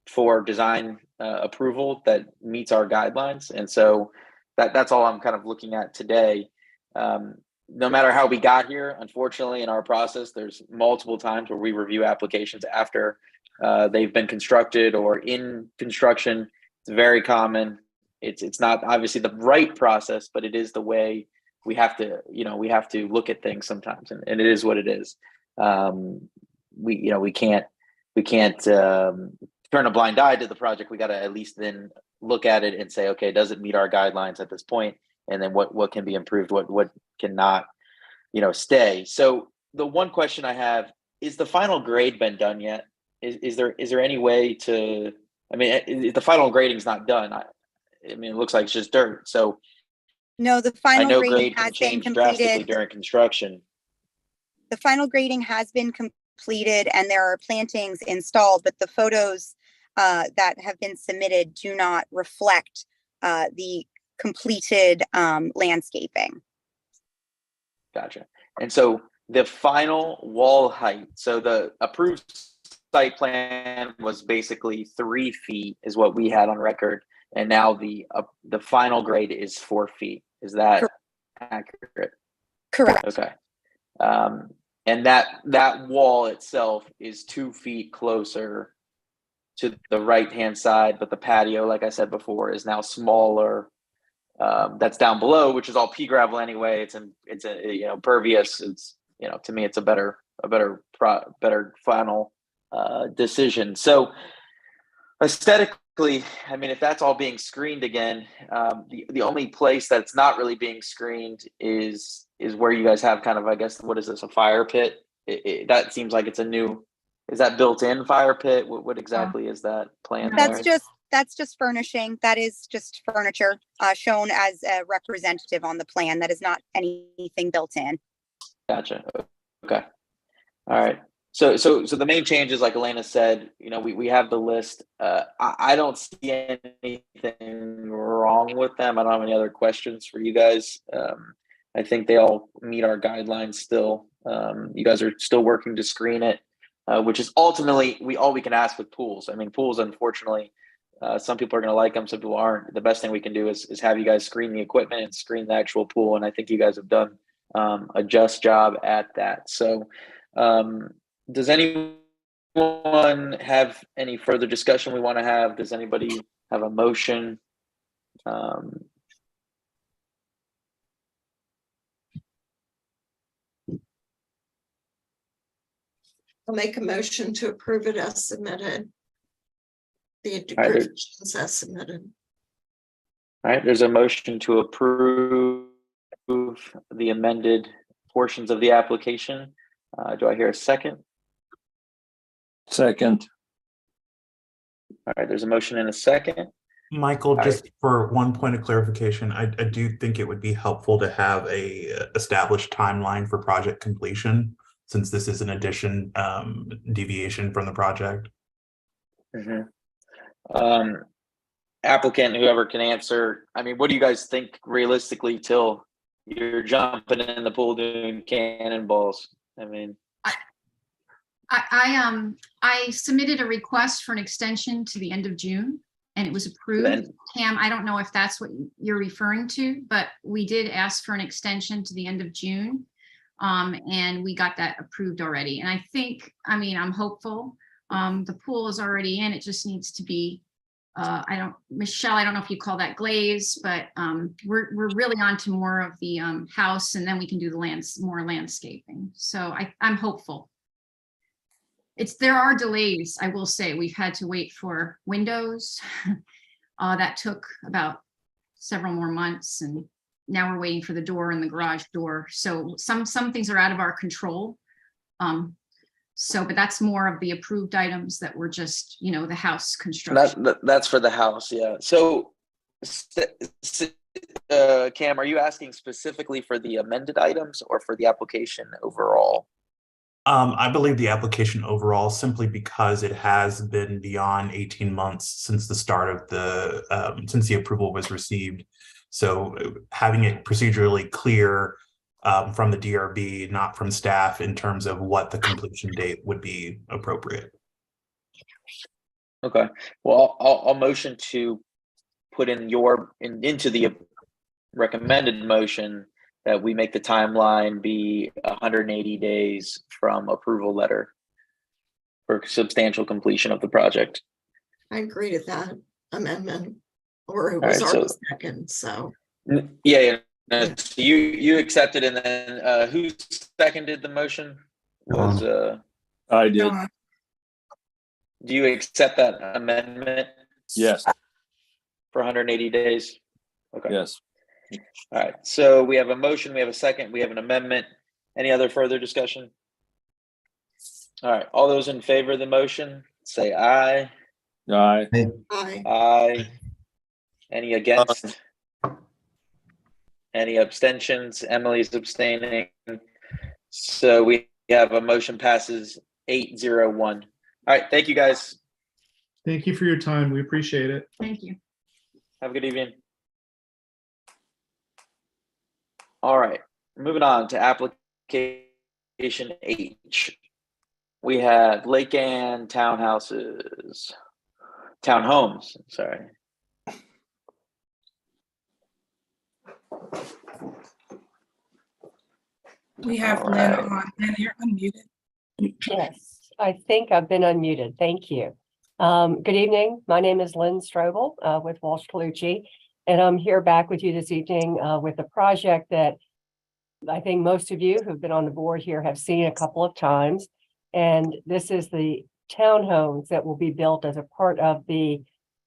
for design approval that meets our guidelines, and so that's all I'm kind of looking at today. No matter how we got here, unfortunately, in our process, there's multiple times where we review applications after they've been constructed or in construction. It's very common. It's not obviously the right process, but it is the way we have to look at things sometimes, and it is what it is. We can't turn a blind eye to the project. We got to at least then look at it and say, okay, does it meet our guidelines at this point? And then what can be improved, what cannot, stay. So the one question I have is, the final grade been done yet? Is there any way to? I mean, if the final grading's not done, it looks like it's just dirt. So no, the I final know grading grade can has been change drastically completed. during construction. The final grading has been completed, and there are plantings installed, but the photos that have been submitted do not reflect the completed landscaping. Gotcha. And so the final wall height, so the approved site plan was basically 3 feet is what we had on record. And now the final grade is 4 feet. Is that accurate? Correct. Okay. And that wall itself is 2 feet closer to the right-hand side, but the patio, like I said before, is now smaller. That's down below, which is all pea gravel anyway. It's pervious. It's, to me, it's a better final decision. So aesthetically, if that's all being screened again, the only place that's not really being screened is where you guys have kind of, I guess, what is this, a fire pit? That seems like it's is that built-in fire pit? What exactly is that plan? That's just furnishing. That is just furniture shown as a representative on the plan. That is not anything built in. Gotcha. Okay. All right. So the main changes, like Elena said, we have the list. I don't see anything wrong with them. I don't have any other questions for you guys. I think they all meet our guidelines still. You guys are still working to screen it, which is ultimately all we can ask with pools. Pools, unfortunately, some people are going to like them, some people aren't. The best thing we can do is have you guys screen the equipment and screen the actual pool, and I think you guys have done a just job at that. So does anyone have any further discussion we want to have? Does anybody have a motion? I'll make a motion to approve it as submitted. The All right, revisions as submitted. All right, there's a motion to approve the amended portions of the application. Do I hear a second? Second. All right, there's a motion and a second. Michael, just for one point of clarification, I do think it would be helpful to have a established timeline for project completion, since this is an addition, deviation from the project. Applicant, whoever can answer, I mean, what do you guys think realistically till you're jumping in the pool doing cannonballs? I mean, I submitted a request for an extension to the end of June and it was approved. Cam, I don't know if that's what you're referring to, but we did ask for an extension to the end of June. And we got that approved already. And I think, I mean, I'm hopeful. The pool is already in, it just needs to be, Michelle, I don't know if you call that glaze, but we're really on to more of the house, and then we can do the more landscaping. So I'm hopeful. There are delays, I will say. We've had to wait for windows. That took about several more months, and now we're waiting for the door and the garage door. So some things are out of our control. But that's more of the approved items that were just, the house construction. that's for the house, yeah. So, Cam, are you asking specifically for the amended items or for the application overall? I believe the application overall, simply because it has been beyond 18 months since the start of since the approval was received. So having it procedurally clear from the DRB, not from staff, in terms of what the completion date would be appropriate. Okay, well, I'll motion to put into the recommended motion that we make the timeline be 180 days from approval letter for substantial completion of the project. I agree to that amendment, or it was already second, so. Yeah. So you accepted, and then who seconded the motion? I did. Do you accept that amendment? Yes. For 180 days? Okay. Yes. All right. So we have a motion, we have a second, we have an amendment. Any other further discussion? All right. All those in favor of the motion, say aye. Aye. Aye. Aye. Any against? Any abstentions? Emily's abstaining. So we have a motion passes 8-0-1. All right. Thank you, guys. Thank you for your time. We appreciate it. Thank you. Have a good evening. All right. Moving on to application H. We have Lake Ann townhomes, sorry. We have Lynn on. Lynn, you're unmuted. Yes, I think I've been unmuted. Thank you. Good evening. My name is Lynn Strobel with Walsh Colucci, and I'm here back with you this evening with a project that I think most of you who've been on the board here have seen a couple of times. And this is the townhomes that will be built as a part of the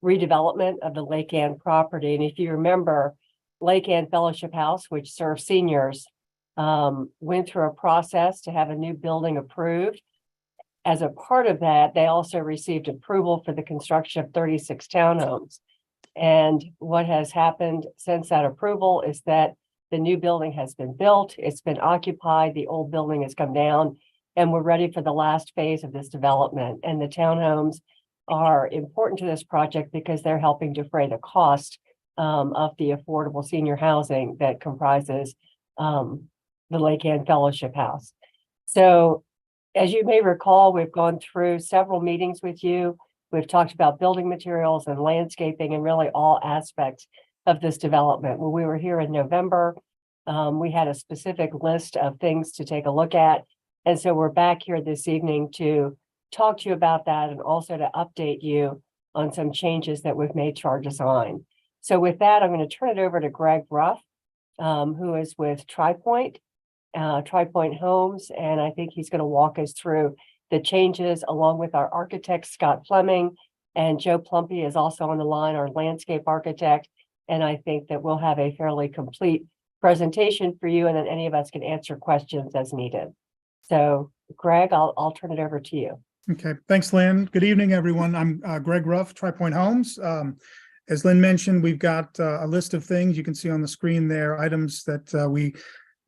redevelopment of the Lake Ann property. And if you remember, Lake Ann Fellowship House, which serves seniors, went through a process to have a new building approved. As a part of that, they also received approval for the construction of 36 townhomes. And what has happened since that approval is that the new building has been built, it's been occupied, the old building has come down, and we're ready for the last phase of this development. And the townhomes are important to this project because they're helping defray the cost of the affordable senior housing that comprises the Lake Ann Fellowship House. So as you may recall, we've gone through several meetings with you. We've talked about building materials and landscaping and really all aspects of this development. When we were here in November, we had a specific list of things to take a look at. And so we're back here this evening to talk to you about that and also to update you on some changes that we've made to our design. So with that, I'm going to turn it over to Greg Ruff, who is with TriPoint Homes. And I think he's going to walk us through the changes along with our architect, Scott Fleming, and Joe Plumpy is also on the line, our landscape architect. And I think that we'll have a fairly complete presentation for you, and then any of us can answer questions as needed. So Greg, I'll turn it over to you. Okay, thanks, Lynn. Good evening, everyone. I'm Greg Ruff, TriPoint Homes. As Lynn mentioned, we've got a list of things you can see on the screen there, items that we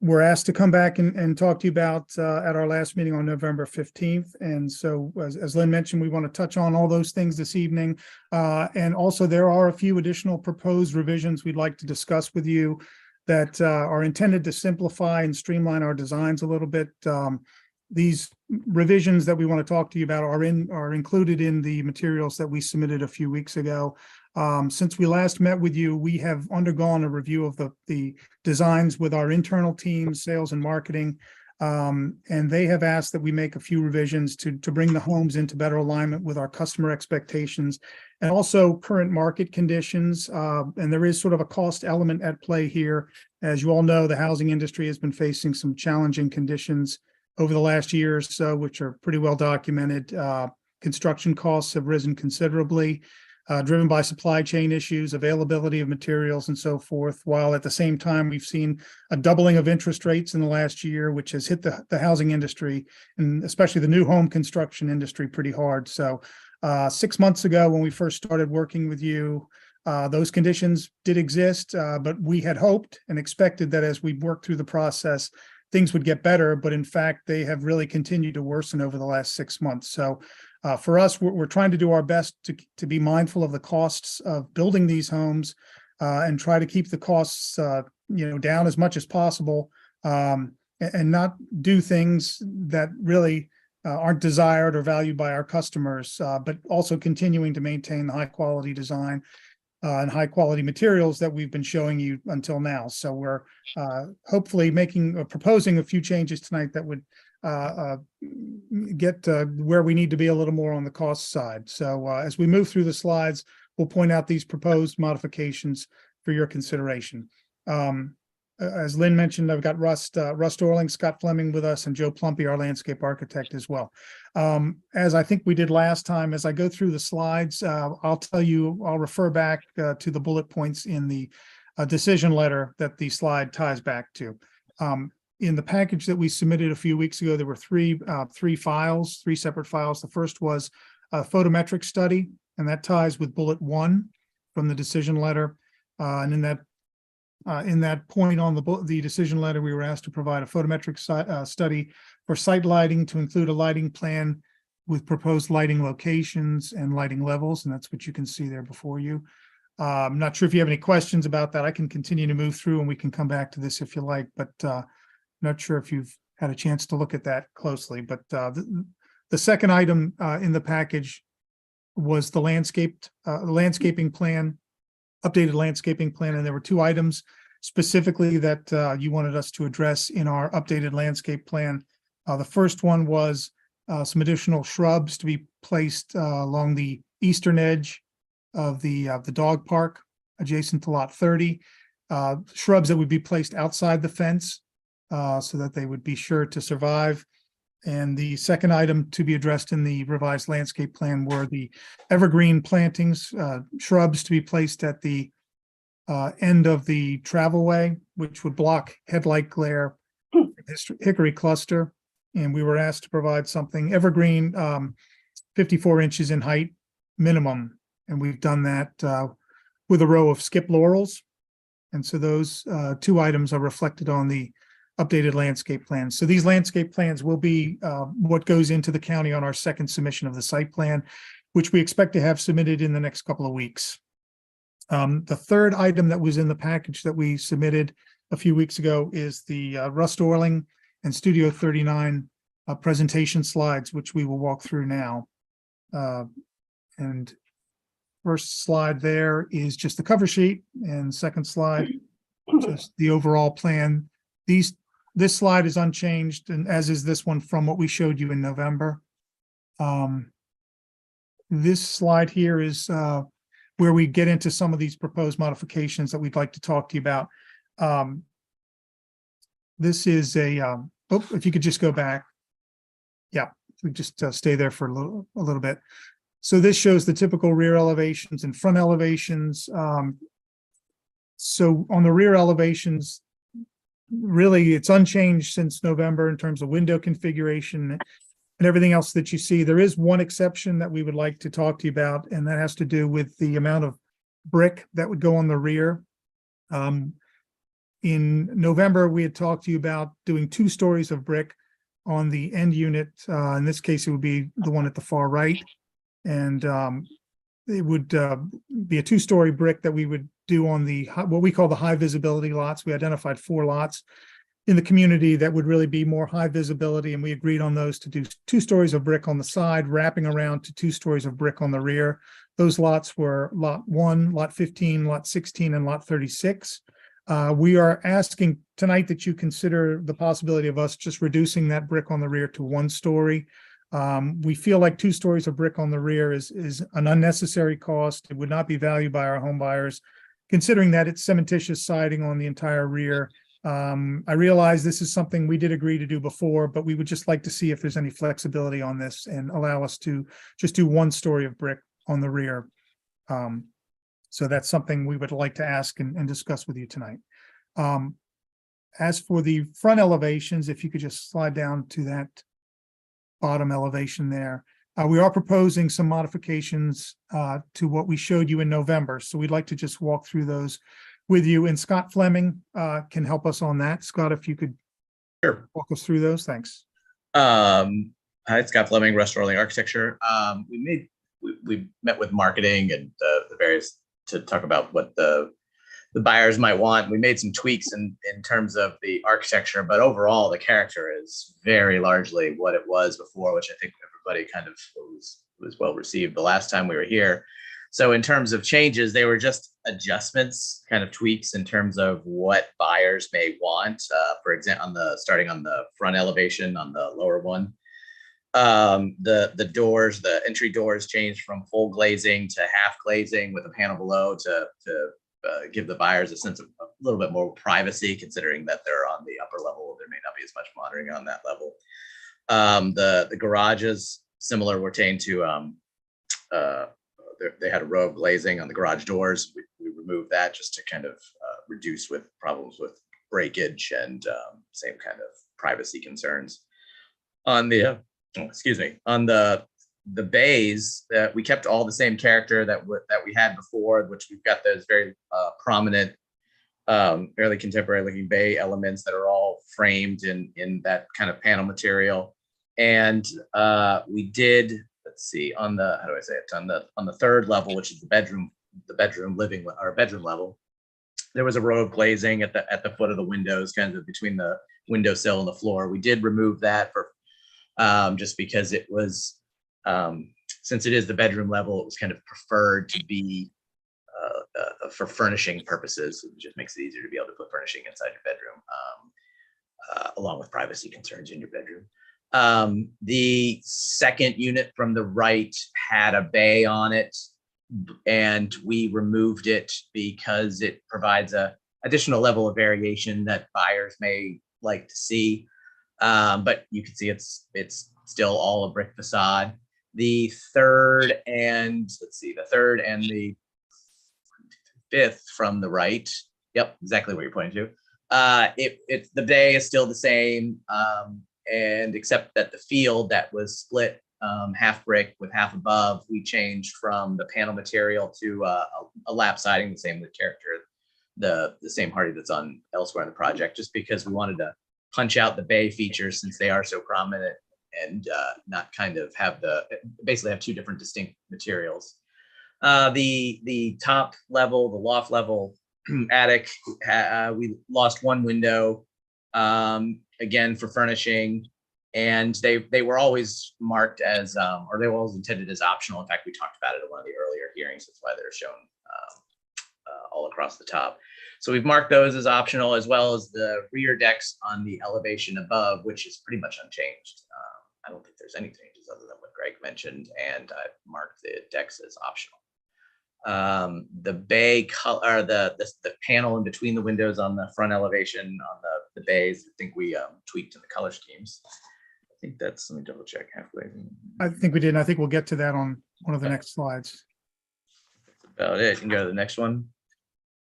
were asked to come back and talk to you about at our last meeting on November 15th. And so, as Lynn mentioned, we want to touch on all those things this evening. And also, there are a few additional proposed revisions we'd like to discuss with you that are intended to simplify and streamline our designs a little bit. These revisions that we want to talk to you about are included in the materials that we submitted a few weeks ago. Since we last met with you, we have undergone a review of the designs with our internal teams, sales and marketing, and they have asked that we make a few revisions to bring the homes into better alignment with our customer expectations and also current market conditions. And there is sort of a cost element at play here. As you all know, the housing industry has been facing some challenging conditions over the last year or so, which are pretty well documented. Construction costs have risen considerably, driven by supply chain issues, availability of materials, and so forth, while at the same time, we've seen a doubling of interest rates in the last year, which has hit the housing industry, and especially the new home construction industry, pretty hard. So 6 months ago, when we first started working with you, those conditions did exist, but we had hoped and expected that as we worked through the process, things would get better, but in fact, they have really continued to worsen over the last 6 months. So for us, we're trying to do our best to be mindful of the costs of building these homes and try to keep the costs down as much as possible and not do things that really aren't desired or valued by our customers, but also continuing to maintain the high quality design and high quality materials that we've been showing you until now. So we're hopefully proposing a few changes tonight that would get where we need to be a little more on the cost side. So as we move through the slides, we'll point out these proposed modifications for your consideration. As Lynn mentioned, I've got Rust Orling, Scott Fleming with us, and Joe Plumpy, our landscape architect as well. As I think we did last time, as I go through the slides, I'll refer back to the bullet points in the decision letter that the slide ties back to. In the package that we submitted a few weeks ago, there were three separate files. The first was a photometric study, and that ties with bullet 1 from the decision letter. And in that point on the decision letter, we were asked to provide a photometric study for site lighting to include a lighting plan with proposed lighting locations and lighting levels, and that's what you can see there before you. I'm not sure if you have any questions about that. I can continue to move through and we can come back to this if you like, but not sure if you've had a chance to look at that closely. But the second item in the package was the landscaping plan, updated landscaping plan, and there were 2 items specifically that you wanted us to address in our updated landscape plan. The first one was some additional shrubs to be placed along the eastern edge of the dog park adjacent to lot 30. Shrubs that would be placed outside the fence so that they would be sure to survive. And the second item to be addressed in the revised landscape plan were the evergreen plantings, shrubs to be placed at the end of the travelway, which would block headlight glare, hickory cluster. And we were asked to provide something evergreen, 54 inches in height minimum. And we've done that with a row of skip laurels. And so those 2 items are reflected on the updated landscape plans. So these landscape plans will be what goes into the county on our second submission of the site plan, which we expect to have submitted in the next couple of weeks. The third item that was in the package that we submitted a few weeks ago is the Rust Orling and Studio 39 presentation slides, which we will walk through now. And first slide there is just the cover sheet, and second slide, just the overall plan. This slide is unchanged, and as is this one from what we showed you in November. This slide here is where we get into some of these proposed modifications that we'd like to talk to you about. This is if you could just go back. Yeah, we just stay there for a little bit. So this shows the typical rear elevations and front elevations. So on the rear elevations, really it's unchanged since November in terms of window configuration and everything else that you see. There is one exception that we would like to talk to you about, and that has to do with the amount of brick that would go on the rear. In November, we had talked to you about doing 2 stories of brick on the end unit. In this case, it would be the one at the far right. And it would be a 2-story brick that we would do on the what we call the high visibility lots. We identified 4 lots in the community that would really be more high visibility, and we agreed on those to do 2 stories of brick on the side, wrapping around to 2 stories of brick on the rear. Those lots were Lot 1, Lot 15, Lot 16, and Lot 36. We are asking tonight that you consider the possibility of us just reducing that brick on the rear to 1 story. We feel like 2 stories of brick on the rear is an unnecessary cost. It would not be valued by our home buyers, considering that it's cementitious siding on the entire rear. I realize this is something we did agree to do before, but we would just like to see if there's any flexibility on this and allow us to just do 1 story of brick on the rear. So that's something we would like to ask and discuss with you tonight. As for the front elevations, if you could just slide down to that bottom elevation there. We are proposing some modifications to what we showed you in November. So we'd like to just walk through those with you, and Scott Fleming can help us on that. Scott, if you could walk us through those, thanks. Hi, Scott Fleming, Rest Rolling Architecture. We met with marketing and the various to talk about what the buyers might want. We made some tweaks in terms of the architecture, but overall the character is very largely what it was before, which I think everybody kind of was well received the last time we were here. So in terms of changes, they were just adjustments, kind of tweaks in terms of what buyers may want. For example, starting on the front elevation on the lower one, the doors, the entry doors changed from full glazing to half glazing with a panel below to give the buyers a sense of a little bit more privacy, considering that they're on the upper level. There may not be as much monitoring on that level. The garages, similar, were changed to they had a row of glazing on the garage doors. We removed that just to kind of reduce with problems with breakage and same kind of privacy concerns. On the on the bays, we kept all the same character that we had before, which we've got those very prominent, fairly contemporary looking bay elements that are all framed in that kind of panel material. And we did, let's see, on the, how do I say it, on the third level, which is the bedroom level, there was a row of glazing at the foot of the windows, kind of between the windowsill and the floor. We did remove that for just because it was, since it is the bedroom level, it was kind of preferred to be for furnishing purposes. It just makes it easier to be able to put furnishing inside your bedroom, along with privacy concerns in your bedroom. The second unit from the right had a bay on it, and we removed it because it provides a additional level of variation that buyers may like to see. But you can see it's still all a brick facade. The third and the fifth from the right. Yep, exactly what you're pointing to. The bay is still the same, and except that the field that was split half brick with half above, we changed from the panel material to a lap siding, the same with character, the same hardy that's on elsewhere in the project, just because we wanted to punch out the bay features since they are so prominent and not kind of basically have two different distinct materials. The top level, the loft level attic, we lost one window, again for furnishing, and they were always marked as, or they were always intended as optional. In fact, we talked about it at one of the earlier hearings. That's why they're shown all across the top. So we've marked those as optional, as well as the rear decks on the elevation above, which is pretty much unchanged. I don't think there's any changes other than what Greg mentioned, and I've marked the decks as optional. The bay color, the panel in between the windows on the front elevation on the bays, I think we tweaked in the color schemes. think that's, let me double check halfway. I think we did. And I think we'll get to that on one of the next slides. That's about it. You can go to the next one,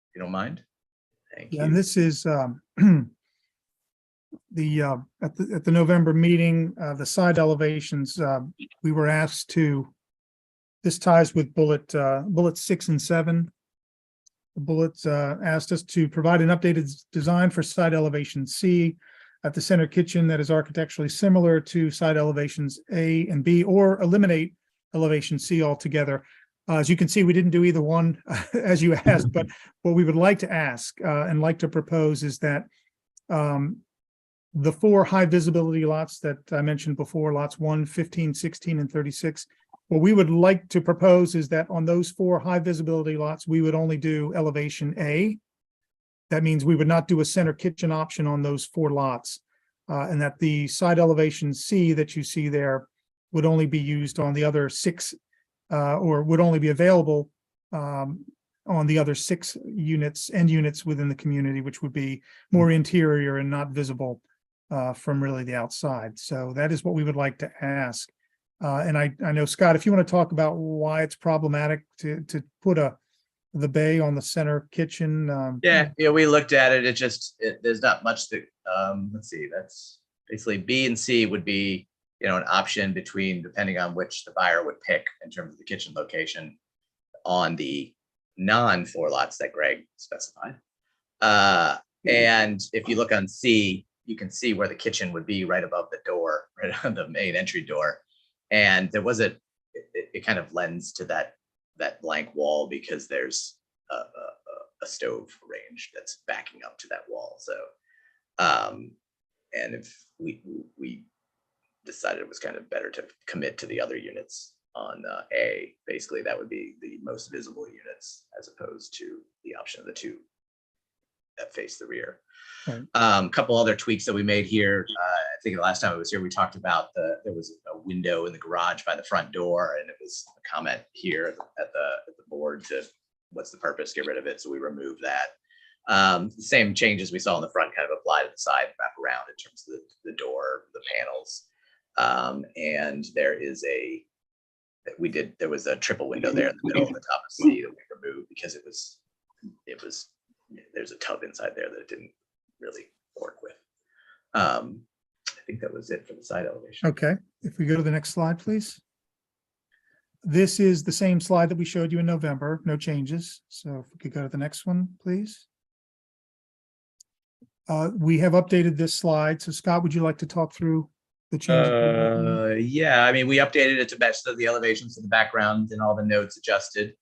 if you don't mind. Thank Yeah, you. and this is the at the November meeting, the side elevations, we were asked to, this ties with bullet 6 and 7. The bullets asked us to provide an updated design for side elevation C at the center kitchen that is architecturally similar to side elevations A and B, or eliminate elevation C altogether. As you can see, we didn't do either one as you asked, but what we would like to ask and like to propose is that the 4 high visibility lots that I mentioned before, lots 1, 15, 16, and 36, what we would like to propose is that on those 4 high visibility lots, we would only do elevation A. That means we would not do a center kitchen option on those 4 lots, and that the side elevation C that you see there would only be used on the other 6, or would only be available on the other 6 units, end units within the community, which would be more interior and not visible from really the outside. So that is what we would like to ask. And I know, Scott, if you want to talk about why it's problematic to put the bay on the center kitchen. Yeah, we looked at it. It just, there's not much that, let's see, that's basically B and C would be, an option between, depending on which the buyer would pick in terms of the kitchen location on the non-4 lots that Greg specified. And if you look on C, you can see where the kitchen would be right above the door, right on the main entry door. And there was it kind of lends to that blank wall because there's a stove range that's backing up to that wall. So, and if we decided it was kind of better to commit to the other units on A, basically that would be the most visible units as opposed to the option of the 2 that face the rear. Right. Couple other tweaks that we made here. I think the last time I was here, we talked about there was a window in the garage by the front door, and it was a comment here at the board to what's the purpose, get rid of it. So we removed that. The same changes we saw in the front kind of apply to the side, wrap around in terms of the door, the panels. And there was a triple window there in the middle of the top of C that we removed because there's a tub inside there that it didn't really work with. I think that was it for the side elevation. Okay, if we go to the next slide, please. This is the same slide that we showed you in November, no changes. So if we could go to the next one, please. We have updated this slide. So Scott, would you like to talk through the changes? Yeah, I mean, we updated it to match the elevations in the background and all the notes adjusted.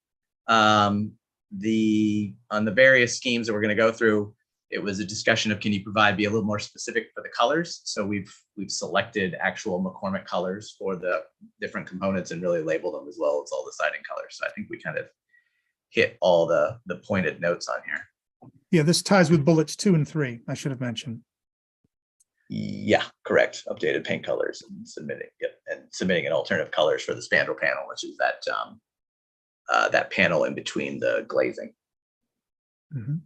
On the various schemes that we're going to go through, it was a discussion of, can you be a little more specific for the colors? So we've selected actual McCormick colors for the different components and really labeled them as well as all the siding colors. So I think we kind of hit all the pointed notes on here. Yeah, this ties with bullets 2 and 3, I should have mentioned. Yeah, correct. Updated paint colors and submitting an alternative colors for the spandrel panel, which is that panel in between the glazing. Mm-hmm.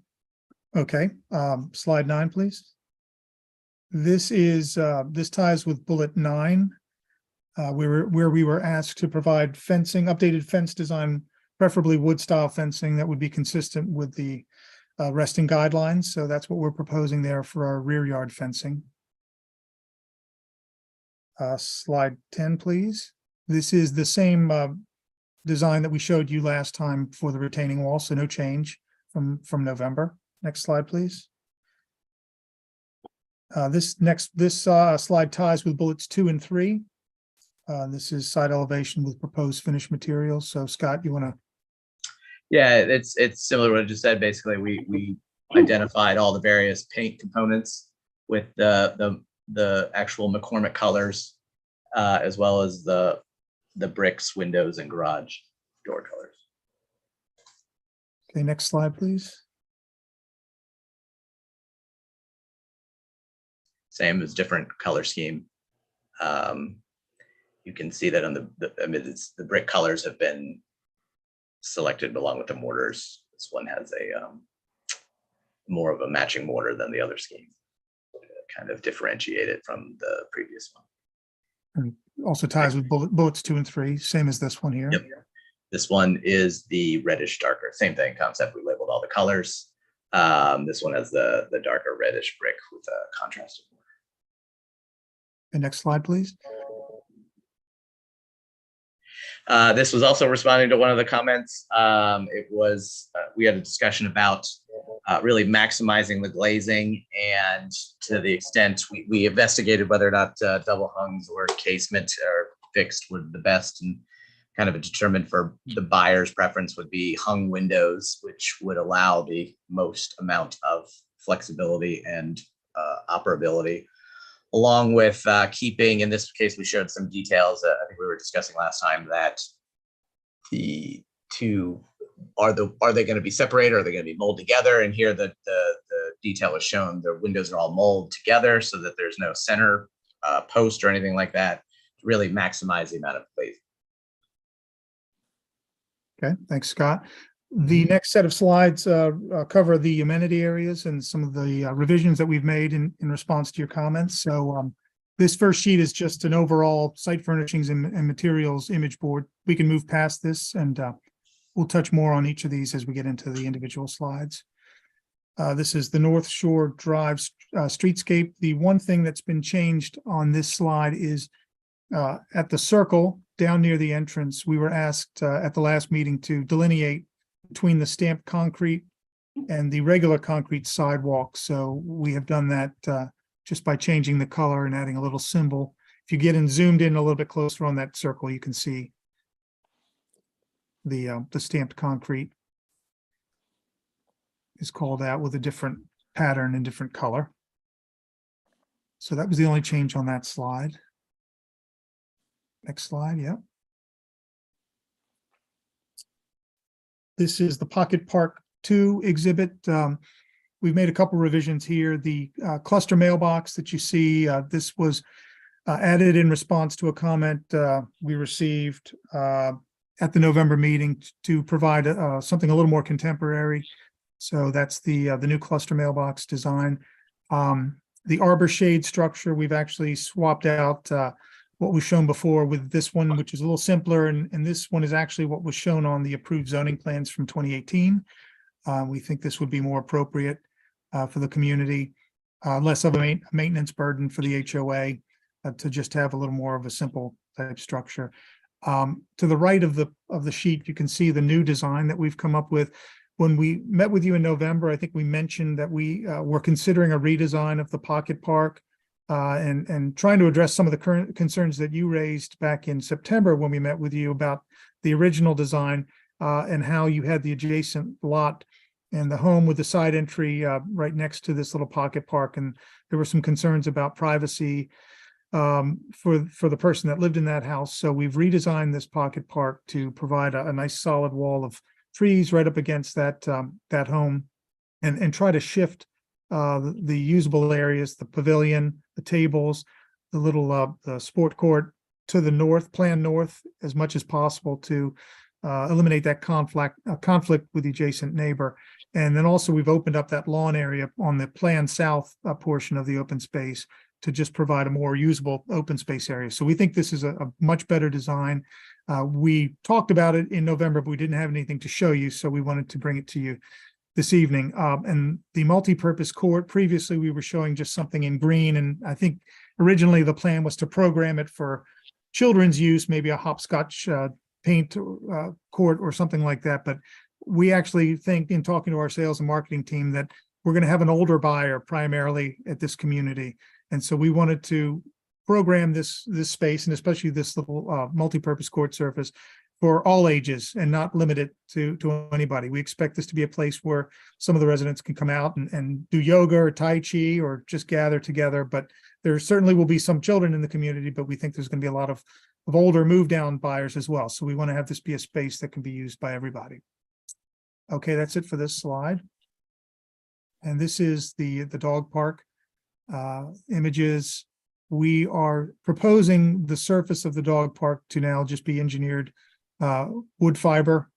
Okay, slide 9, please. This ties with bullet 9, where we were asked to provide updated fence design, preferably wood style fencing that would be consistent with the resting guidelines. So that's what we're proposing there for our rear yard fencing. Slide 10, please. This is the same design that we showed you last time for the retaining wall, so no change from November. Next slide, please. This slide ties with bullets 2 and 3. This is side elevation with proposed finished materials. So Scott, you want to? Yeah, it's similar to what I just said. Basically, we identified all the various paint components with the actual McCormick colors, as well as the bricks, windows, and garage door colors. Okay, next slide, please. Same as different color scheme. You can see that on the brick colors have been selected along with the mortars. This one has a more of a matching mortar than the other scheme, kind of differentiated from the previous one. And also ties with bullets 2 and 3, same as this one here. Yep. This one is the reddish darker, same thing concept. We labeled all the colors. This one has the darker reddish brick with a contrasted border. And next slide, please. This was also responding to one of the comments. It was, we had a discussion about really maximizing the glazing, and to the extent we investigated whether or not double hungs or casement or fixed were the best, and kind of determined for the buyer's preference would be hung windows, which would allow the most amount of flexibility and operability, along with keeping, in this case, we showed some details. I think we were discussing last time that the two, are they going to be separated? Or are they going to be molded together? And here the detail is shown, the windows are all molded together so that there's no center post or anything like that, to really maximize the amount of glazing. Okay, thanks, Scott. The next set of slides cover the amenity areas and some of the revisions that we've made in response to your comments. So this first sheet is just an overall site furnishings and materials image board. We can move past this, and we'll touch more on each of these as we get into the individual slides. This is the North Shore Drive streetscape. The one thing that's been changed on this slide is at the circle down near the entrance, we were asked at the last meeting to delineate between the stamped concrete and the regular concrete sidewalk. So we have done that just by changing the color and adding a little symbol. If you get in zoomed in a little bit closer on that circle, you can see the stamped concrete is called out with a different pattern and different color. So that was the only change on that slide. Next slide, yeah. This is the Pocket Park 2 exhibit. We've made a couple revisions here. The cluster mailbox that you see, this was added in response to a comment we received at the November meeting to provide something a little more contemporary. So that's the new cluster mailbox design. The arbor shade structure, we've actually swapped out what was shown before with this one, which is a little simpler. And this one is actually what was shown on the approved zoning plans from 2018. We think this would be more appropriate for the community, less of a maintenance burden for the HOA to just have a little more of a simple type structure. To the right of the sheet, you can see the new design that we've come up with. When we met with you in November, I think we mentioned that we were considering a redesign of the Pocket Park and trying to address some of the current concerns that you raised back in September when we met with you about the original design and how you had the adjacent lot and the home with the side entry right next to this little pocket park. And there were some concerns about privacy for the person that lived in that house. So we've redesigned this pocket park to provide a nice solid wall of trees right up against that home and try to shift the usable areas, the pavilion, the tables, the little the sport court to the north, plan north as much as possible to eliminate that conflict with the adjacent neighbor. And then also we've opened up that lawn area on the plan south portion of the open space to just provide a more usable open space area. So we think this is a much better design. We talked about it in November, but we didn't have anything to show you, so we wanted to bring it to you this evening. And the multi-purpose court, previously we were showing just something in green, and I think originally the plan was to program it for children's use, maybe a hopscotch paint court or something like that. But we actually think, in talking to our sales and marketing team, that we're going to have an older buyer primarily at this community. And so we wanted to program this space, and especially this little multi-purpose court surface, for all ages and not limit it to anybody. We expect this to be a place where some of the residents can come out and do yoga or Tai Chi or just gather together. But there certainly will be some children in the community, but we think there's going to be a lot of older move down buyers as well. So we want to have this be a space that can be used by everybody. Okay, that's it for this slide. And this is the dog park images. We are proposing the surface of the dog park to now just be engineered wood fiber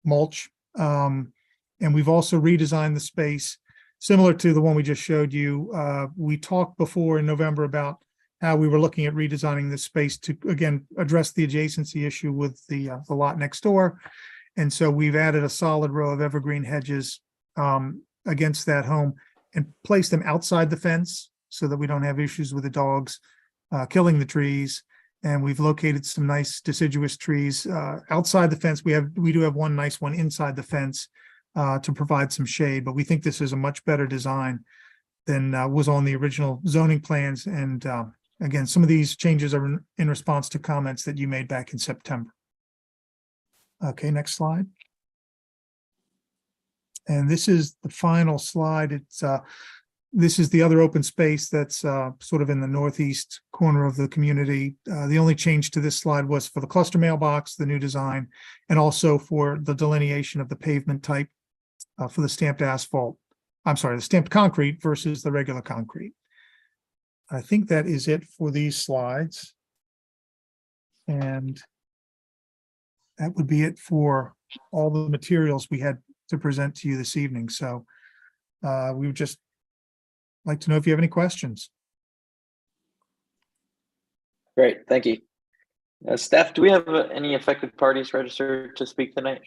mulch. And we've also redesigned the space similar to the one we just showed you. We talked before in November about how we were looking at redesigning this space to, again, address the adjacency issue with the lot next door. And so we've added a solid row of evergreen hedges against that home and placed them outside the fence so that we don't have issues with the dogs killing the trees. And we've located some nice deciduous trees outside the fence. We do have one nice one inside the fence to provide some shade, but we think this is a much better design than was on the original zoning plans. And again, some of these changes are in response to comments that you made back in September. Okay, next slide. And this is the final slide. It's this is the other open space that's sort of in the northeast corner of the community. The only change to this slide was for the cluster mailbox, the new design, and also for the delineation of the pavement type for the stamped asphalt. I'm sorry, the stamped concrete versus the regular concrete. I think that is it for these slides. And that would be it for all the materials we had to present to you this evening. So we would just like to know if you have any questions. Great, thank you. Steph, do we have any affected parties registered to speak tonight?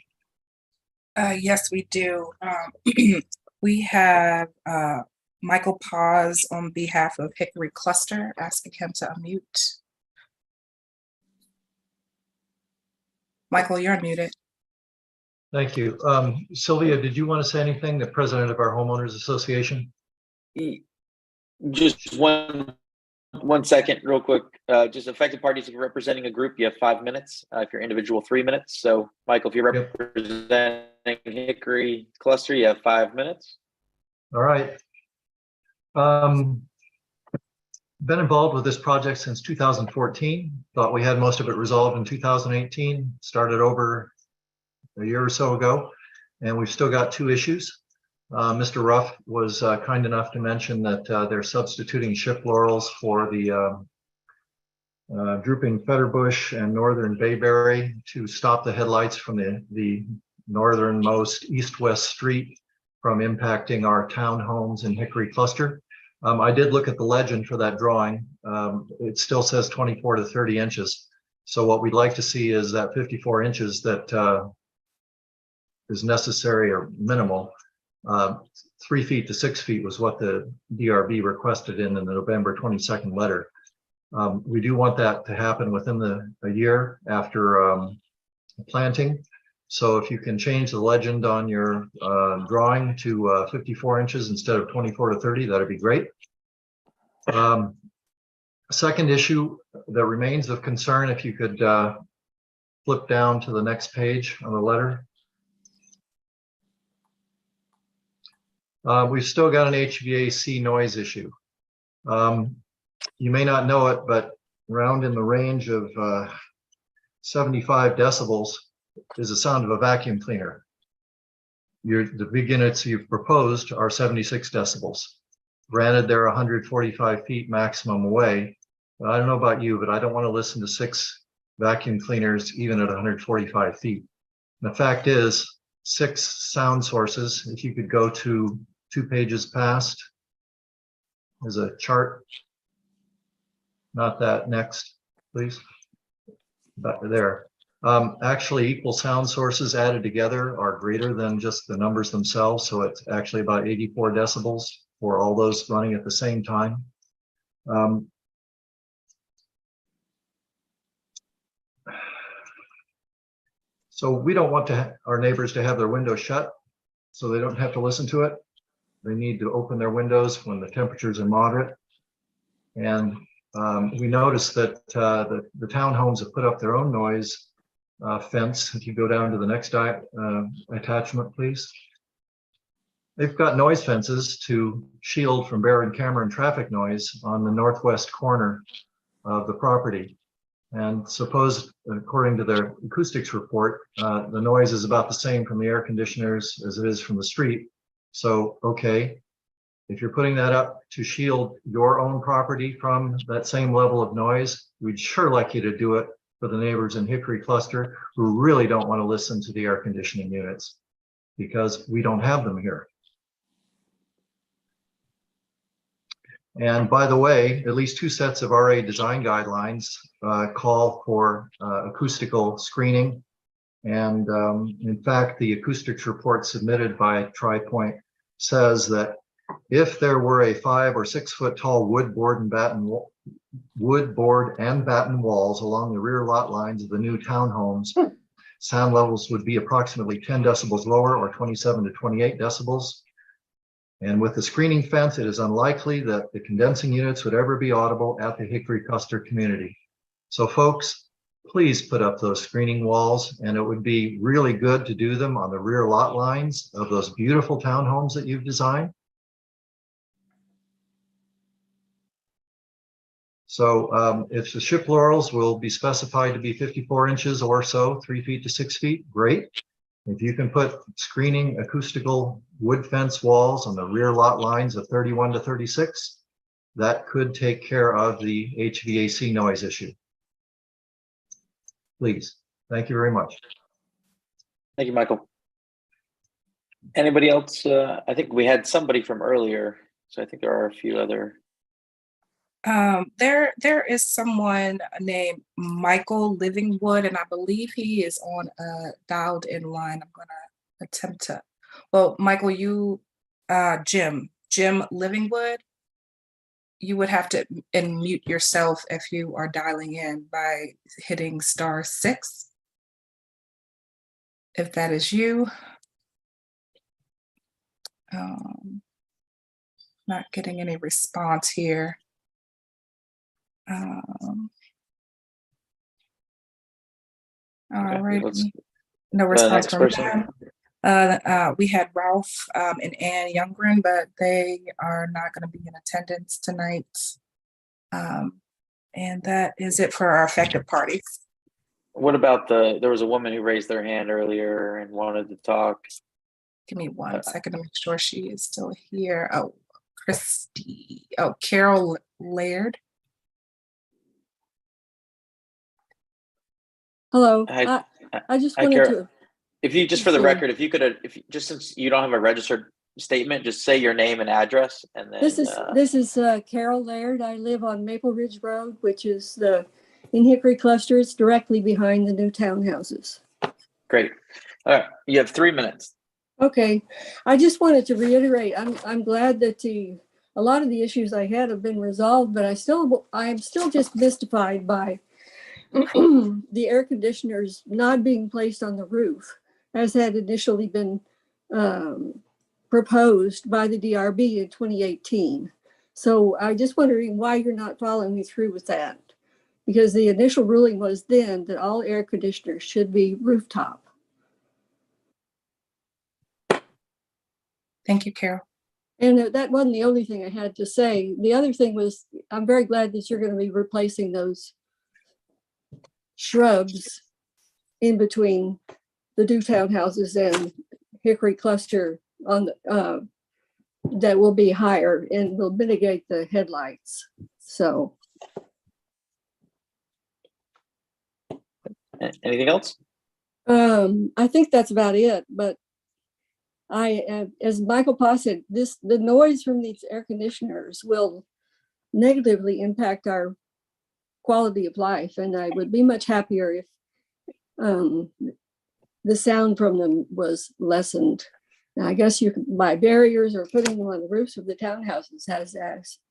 Yes, we do. We have Michael Paz on behalf of Hickory Cluster, asking him to unmute. Michael, you're unmuted. Thank you. Sylvia, did you want to say anything, the president of our homeowners association? Just one second, real quick. Just affected parties, if you're representing a group, you have 5 minutes. If you're individual, 3 minutes. So, Michael, if you're representing Hickory Cluster, you have 5 minutes. All right. Been involved with this project since 2014. Thought we had most of it resolved in 2018. Started over a year or so ago, and we've still got 2 issues. Mr. Ruff was kind enough to mention that they're substituting ship laurels for the drooping featherbush and northern bayberry to stop the headlights from the northernmost east-west street from impacting our townhomes in Hickory Cluster. I did look at the legend for that drawing. It still says 24 to 30 inches. So what we'd like to see is that 54 inches that is necessary or minimal. 3 feet to 6 feet was what the DRB requested in the November 22nd letter. We do want that to happen within a year after planting. So if you can change the legend on your drawing to 54 inches instead of 24 to 30, that'd be great. Second issue that remains of concern, if you could flip down to the next page on the letter. We've still got an HVAC noise issue. You may not know it, but around in the range of 75 decibels is the sound of a vacuum cleaner. The big units you've proposed are 76 decibels. Granted, they're 145 feet maximum away. But I don't know about you, but I don't want to listen to 6 vacuum cleaners even at 145 feet. And the fact is, 6 sound sources, if you could go to 2 pages past, there's a chart. Not that, next, please. Back to there. Actually, equal sound sources added together are greater than just the numbers themselves. So it's actually about 84 decibels for all those running at the same time. So we don't want our neighbors to have their windows shut so they don't have to listen to it. They need to open their windows when the temperatures are moderate. And we noticed that the townhomes have put up their own noise fence. If you go down to the next attachment, please. They've got noise fences to shield from Bear and Cameron traffic noise on the northwest corner of the property. And suppose, according to their acoustics report, the noise is about the same from the air conditioners as it is from the street. So, okay, if you're putting that up to shield your own property from that same level of noise, we'd sure like you to do it for the neighbors in Hickory Cluster who really don't want to listen to the air conditioning units because we don't have them here. And by the way, at least 2 sets of RA design guidelines call for acoustical screening. And in fact, the acoustics report submitted by TriPoint says that if there were a 5 or 6 foot tall wood board and batten walls along the rear lot lines of the new townhomes, sound levels would be approximately 10 decibels lower, or 27 to 28 decibels. And with the screening fence, it is unlikely that the condensing units would ever be audible at the Hickory cluster community. So folks, please put up those screening walls, and it would be really good to do them on the rear lot lines of those beautiful townhomes that you've designed. So if the ship laurels will be specified to be 54 inches or so, 3 feet to 6 feet, great. If you can put screening acoustical wood fence walls on the rear lot lines of 31 to 36, that could take care of the HVAC noise issue. Please. Thank you very much. Thank you, Michael. Anybody else? I think we had somebody from earlier, so I think there are a few other. There is someone named Michael Livingwood, and I believe he is on a dialed in line. I'm gonna attempt to, well, Michael, Jim Livingwood, you would have to unmute yourself if you are dialing in by hitting *6. If that is you. Not getting any response here. All right. No response from them. We had Ralph and Ann Youngren, but they are not going to be in attendance tonight. And that is it for our affected parties. What about there was a woman who raised their hand earlier and wanted to talk. Give me 1 second to make sure she is still here. Oh, Christy. Oh, Carol Laird. Hello. Hi. I just Hi, wanted Carol. to. If you just for the record, if you could, just since you don't have a registered statement, just say your name and address, and then This is Carol Laird. I live on Maple Ridge Road, which is in Hickory Cluster. It's directly behind the new townhouses. Great. All right, you have 3 minutes. Okay, I just wanted to reiterate. I'm glad that a lot of the issues I had have been resolved, but I am still just mystified by the air conditioners not being placed on the roof, as had initially been proposed by the DRB in 2018. So I'm just wondering why you're not following me through with that, because the initial ruling was then that all air conditioners should be rooftop. Thank you, Carol. And that wasn't the only thing I had to say. The other thing was, I'm very glad that you're going to be replacing those shrubs in between the new townhouses and Hickory Cluster on the, that will be higher and will mitigate the headlights. So. Anything else? I think that's about it, but as Michael Paas said, the noise from these air conditioners will negatively impact our quality of life, and I would be much happier if the sound from them was lessened. Now, I guess you can buy barriers or putting them on the roofs of the townhouses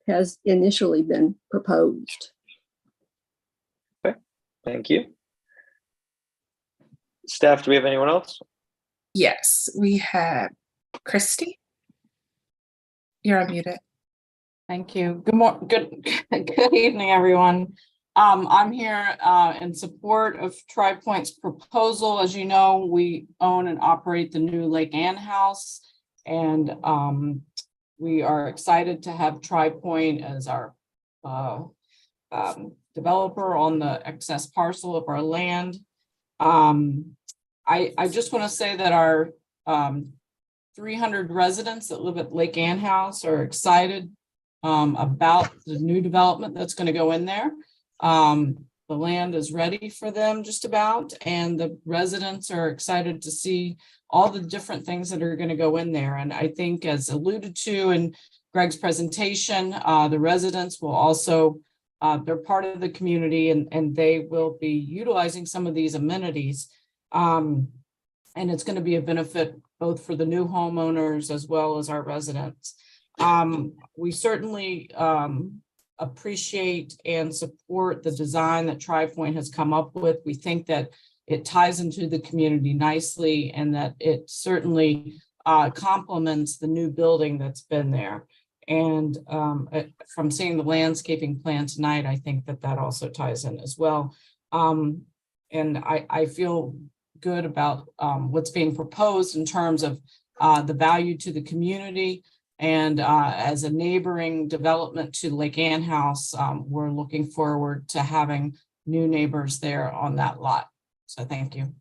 has initially been proposed. Okay, thank you. Staff, do we have anyone else? Yes, we have Christy. You're unmuted. Thank you. Good evening, everyone. I'm here in support of TriPoint's proposal. As you know, we own and operate the new Lake Ann House, and we are excited to have TriPoint as our developer on the excess parcel of our land. I just want to say that our 300 residents that live at Lake Ann House are excited about the new development that's going to go in there. The land is ready for them just about, and the residents are excited to see all the different things that are going to go in there. And I think, as alluded to and Greg's presentation. The residents will also, they're part of the community and they will be utilizing some of these amenities. And it's going to be a benefit both for the new homeowners as well as our residents. We certainly appreciate and support the design that Tri Point has come up with. We think that it ties into the community nicely and that it certainly complements the new building that's been there. And from seeing the landscaping plan tonight, I think that that also ties in as well. And I feel good about what's being proposed in terms of the value to the community. And as a neighboring development to Lake Ann House, we're looking forward to having new neighbors there on that lot. So thank you.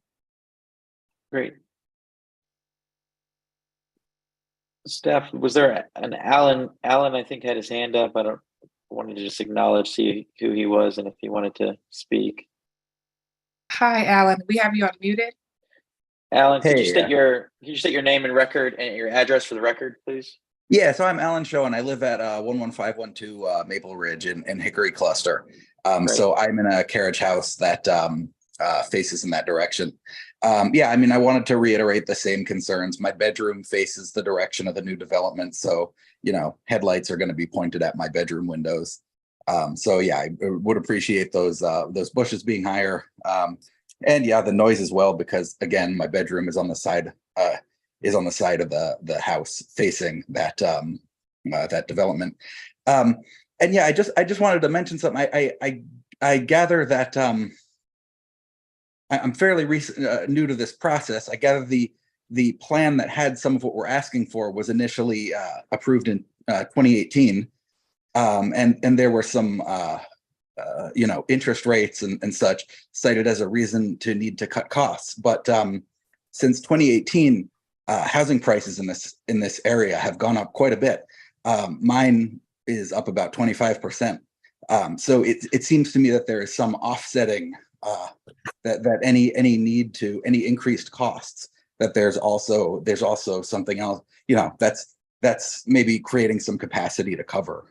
Great. Steph, was there an Alan? Alan, I think, had his hand up. I wanted to just acknowledge, see who he was and if he wanted to speak. Hi, Alan. We have you unmuted. Alan, Hey, could you state your name and record and your address for the record, please? Yeah, so I'm Alan Shaw and I live at 11512 Maple Ridge in Hickory Cluster. So I'm in a carriage house that faces in that direction. Yeah, I mean, I wanted to reiterate the same concerns. My bedroom faces the direction of the new development. So, you know, headlights are going to be pointed at my bedroom windows. So yeah, I would appreciate those bushes being higher. And yeah, the noise as well, because again, my bedroom is on the side of the house facing that that development. And yeah, I just wanted to mention something. I gather that I'm fairly recent, new to this process. I gather the plan that had some of what we're asking for was initially approved in 2018, and there were some you know, interest rates and such cited as a reason to need to cut costs. But since 2018, housing prices in this area have gone up quite a bit. Mine is up about 25%. So it seems to me that there is some offsetting that any need to any increased costs, that there's also something else, you know, that's maybe creating some capacity to cover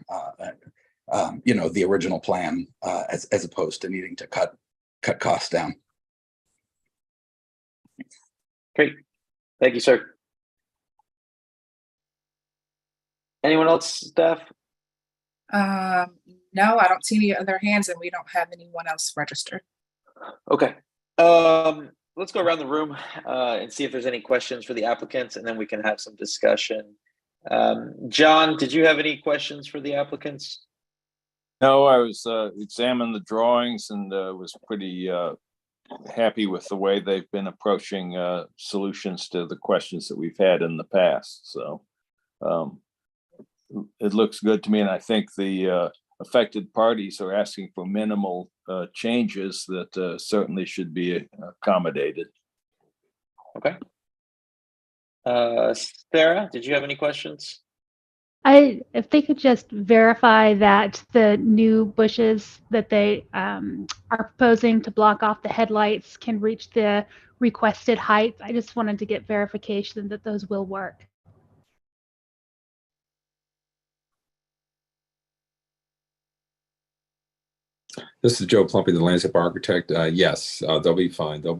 you know, the original plan as opposed to needing to cut costs down. Great. Thank you, sir. Anyone else, Steph? No, I don't see any other hands and we don't have anyone else registered. Okay. Let's go around the room and see if there's any questions for the applicants, and then we can have some discussion. John, did you have any questions for the applicants? No, I was examining the drawings and was pretty happy with the way they've been approaching solutions to the questions that we've had in the past. So it looks good to me, and I think the affected parties are asking for minimal changes that certainly should be accommodated. Okay. Sarah, did you have any questions? If they could just verify that the new bushes that they are proposing to block off the headlights can reach the requested height. I just wanted to get verification that those will work. This is Joe Plumpy, the landscape architect. Yes, they'll be fine. They'll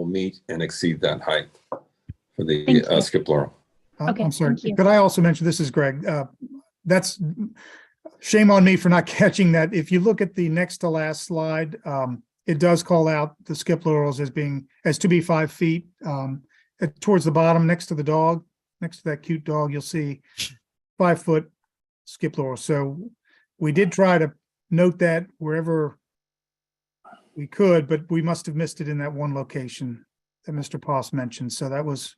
meet and exceed that height for the skip laurel. Okay, I'm sorry. thank you. Could I also mention, this is Greg. That's shame on me for not catching that. If you look at the next to last slide, it does call out the skip laurels as to be 5 feet. Towards the bottom, next to the dog, next to that cute dog, you'll see 5 foot skip laurel. So we did try to note that wherever we could, but we must have missed it in that one location that Mr. Poss mentioned. So that was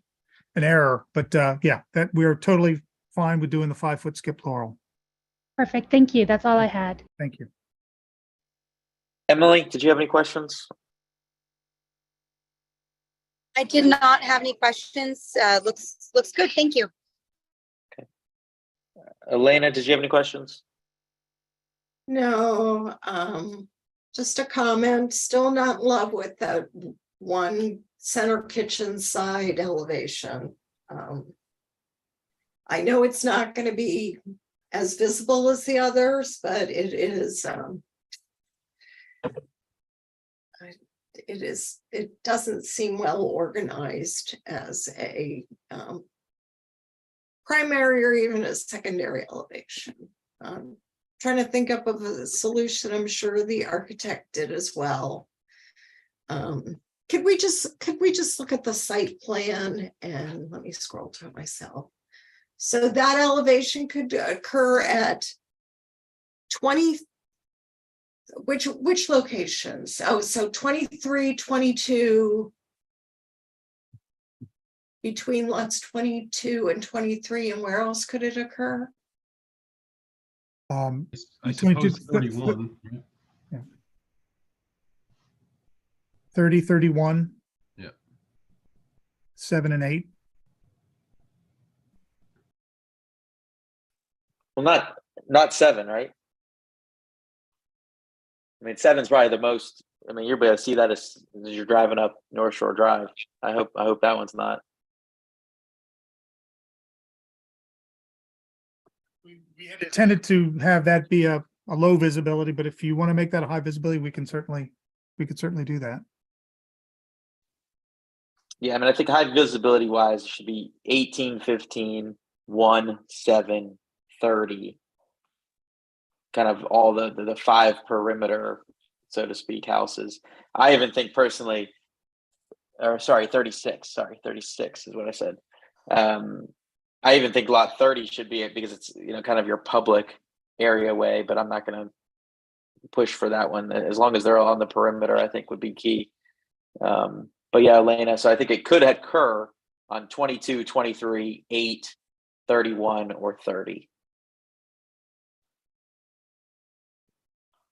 an error, but yeah, that we're totally fine with doing the 5 foot skip laurel. Perfect. Thank you. That's all I had. Thank you. Emily, did you have any questions? I did not have any questions. Looks good. Thank you. Elena, did you have any questions? No, just a comment. Still not in love with that one center kitchen side elevation. I know it's not going to be as visible as the others, but it is, it doesn't seem well organized as a primary or even a secondary elevation. Trying to think up of a solution. I'm sure the architect did as well. Could we just look at the site plan, and let me scroll to it myself. So that elevation could occur at 20, which locations? Oh, so 23, 22, between lots 22 and 23, and where else could it occur? I 22, suppose 31. Yeah. 30, 31. Yeah. 7 and 8. Well, not 7, right? I mean, 7's probably the most. I mean, you'll be able to see that as you're driving up North Shore Drive. I hope that one's not. We had intended to have that be a low visibility, but if you want to make that a high visibility, we could certainly do that. Yeah, I mean, I think high visibility wise, it should be 18, 15, 1, 7, 30. Kind of all the 5 perimeter, so to speak, houses. I even think personally, or sorry, 36. Sorry, 36 is what I said. I even think lot 30 should be it because it's, you know, kind of your public area way, but I'm not going to push for that one. As long as they're all on the perimeter, I think would be key. But yeah, Elena, so I think it could occur on 22, 23, 8, 31, or 30.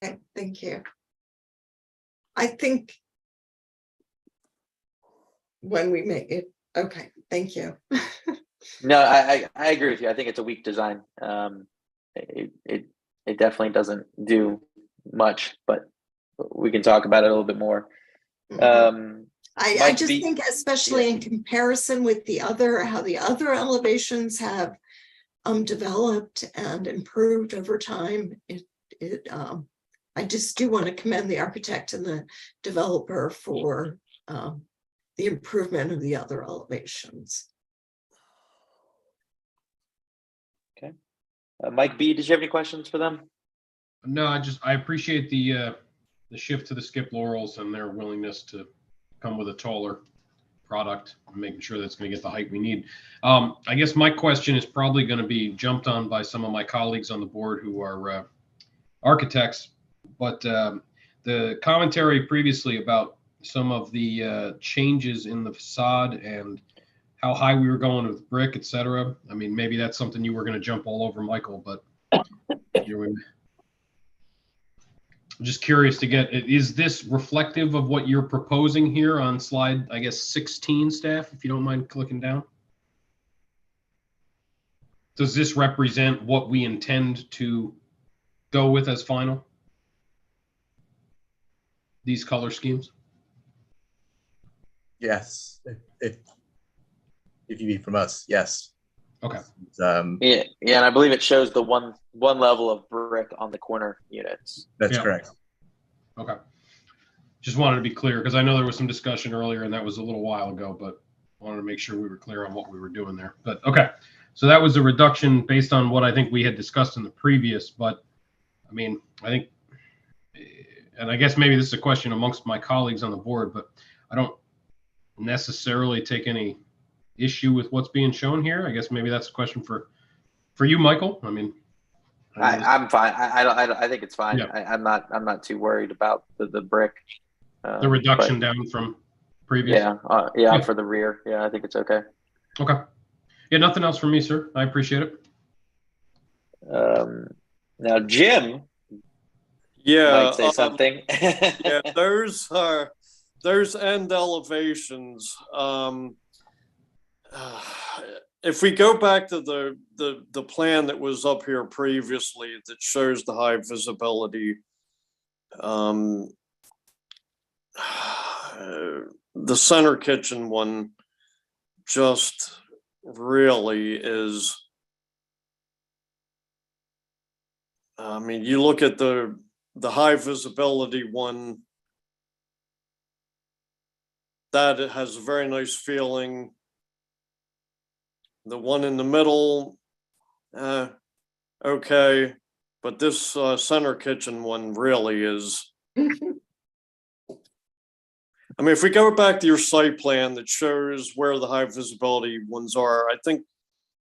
Okay, thank you. I think when we make it, okay, thank you. No, I agree with you. I think it's a weak design. It definitely doesn't do much, but we can talk about it a little bit more. I just think, especially in comparison with how the other elevations have developed and improved over time, I just do want to commend the architect and the developer for the improvement of the other elevations. Okay. Mike B, did you have any questions for them? No, I appreciate the shift to the skip laurels and their willingness to come with a taller product and making sure that's going to get the height we need. I guess my question is probably going to be jumped on by some of my colleagues on the board who are architects, but the commentary previously about some of the changes in the facade and how high we were going with brick, et cetera. I mean, maybe that's something you were going to jump all over, Michael, but I'm just curious to get, is this reflective of what you're proposing here on slide, I guess, 16, staff, if you don't mind clicking down? Does this represent what we intend to go with as final? These color schemes? Yes, if you need from us, yes. Okay. Yeah, and I believe it shows the one level of brick on the corner units. That's correct. Okay. Just wanted to be clear because I know there was some discussion earlier and that was a little while ago, but I wanted to make sure we were clear on what we were doing there. But okay, so that was a reduction based on what I think we had discussed in the previous, but I mean, I think, and I guess maybe this is a question amongst my colleagues on the board, but I don't necessarily take any issue with what's being shown here. I guess maybe that's a question for you, Michael. I mean, I'm fine. I think it's fine. Yeah. I'm not too worried about the brick. The reduction down from previous. Yeah, for the rear. Yeah, I think it's okay. Okay. Yeah, nothing else from me, sir. I appreciate it. Now, Jim. Yeah. Might say something. Yeah, there's end elevations. If we go back to the plan that was up here previously that shows the high visibility, the center kitchen one just really is I mean, you look at the high visibility one, that it has a very nice feeling. The one in the middle, okay, but this center kitchen one really is. I mean, if we go back to your site plan that shows where the high visibility ones are, I think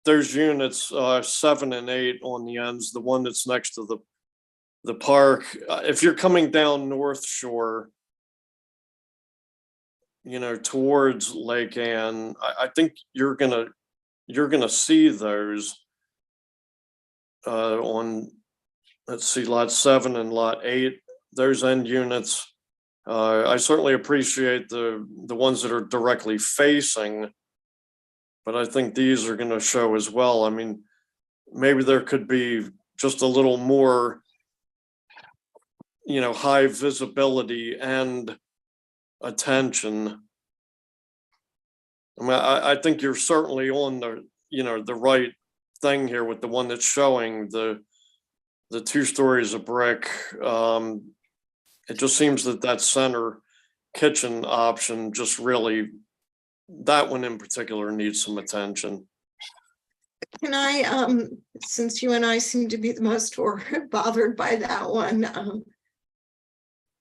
those units 7 and 8 on the ends, the one that's next to the park. If you're coming down North Shore, you know, towards Lake Anne, I think you're gonna see those on, let's see, lot 7 and lot 8, those end units. I certainly appreciate the ones that are directly facing, but I think these are going to show as well. I mean, maybe there could be just a little more, you know, high visibility and attention. I mean, I think you're certainly on the, you know, the right thing here with the one that's showing the 2 stories of brick. It just seems that center kitchen option just really, that one in particular needs some attention. Can I, since you and I seem to be the most bothered by that one,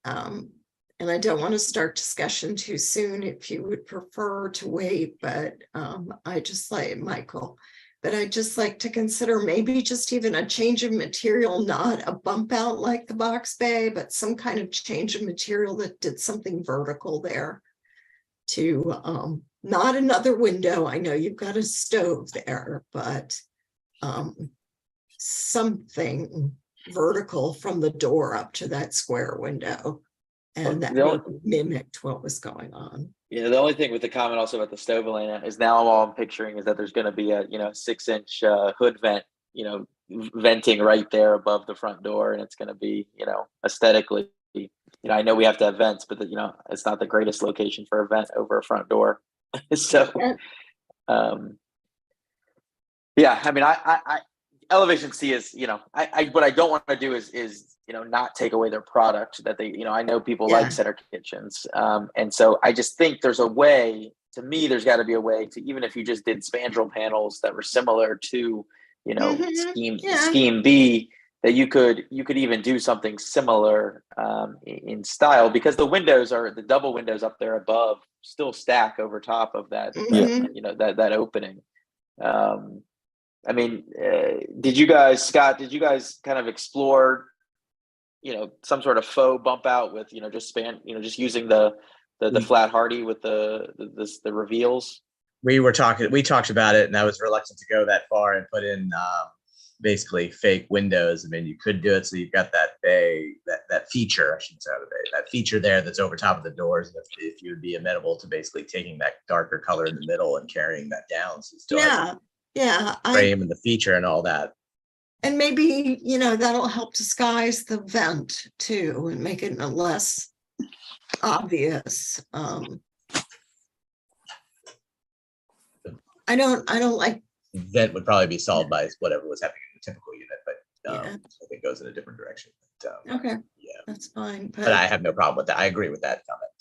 and I don't want to start discussion too soon if you would prefer to wait, but I just like Michael. But I'd just like to consider maybe just even a change of material, not a bump out like the box bay, but some kind of change of material that did something vertical there to not another window. I know you've got a stove there, but something vertical from the door up to that square window. And that mimicked what was going on. Yeah, the only thing with the comment also about the stove, Elena, is now all I'm picturing is that there's going to be a 6-inch hood vent, venting right there above the front door, and it's going to be, aesthetically, I know we have to have vents, but it's not the greatest location for a vent over a front door. So, yeah, I mean, I elevation C is, what I don't want to do is not take away their product that they, I know people like center kitchens. And so I just think there's a way, to me, there's got to be a way to, even if you just did spandrel panels that were similar to, scheme B, that you could even do something similar in style, because the windows are, the double windows up there above still stack over top of that, that opening. I mean, Scott, did you guys kind of explore, some sort of faux bump out with, just using the flat hardy with the reveals? We talked about it, and I was reluctant to go that far and put in basically fake windows. I mean, you could do it so you've got that bay, that feature, I shouldn't say the bay, that feature there that's over top of the doors. If you would be amenable to basically taking that darker color in the middle and carrying that down, so you still have the frame and the feature and all that. And maybe, that'll help disguise the vent too and make it less obvious. I don't like. Vent would probably be solved by whatever was happening in the typical unit, but I think it goes in a different direction. But, okay, that's fine. But I have no problem with that. I agree with that comment.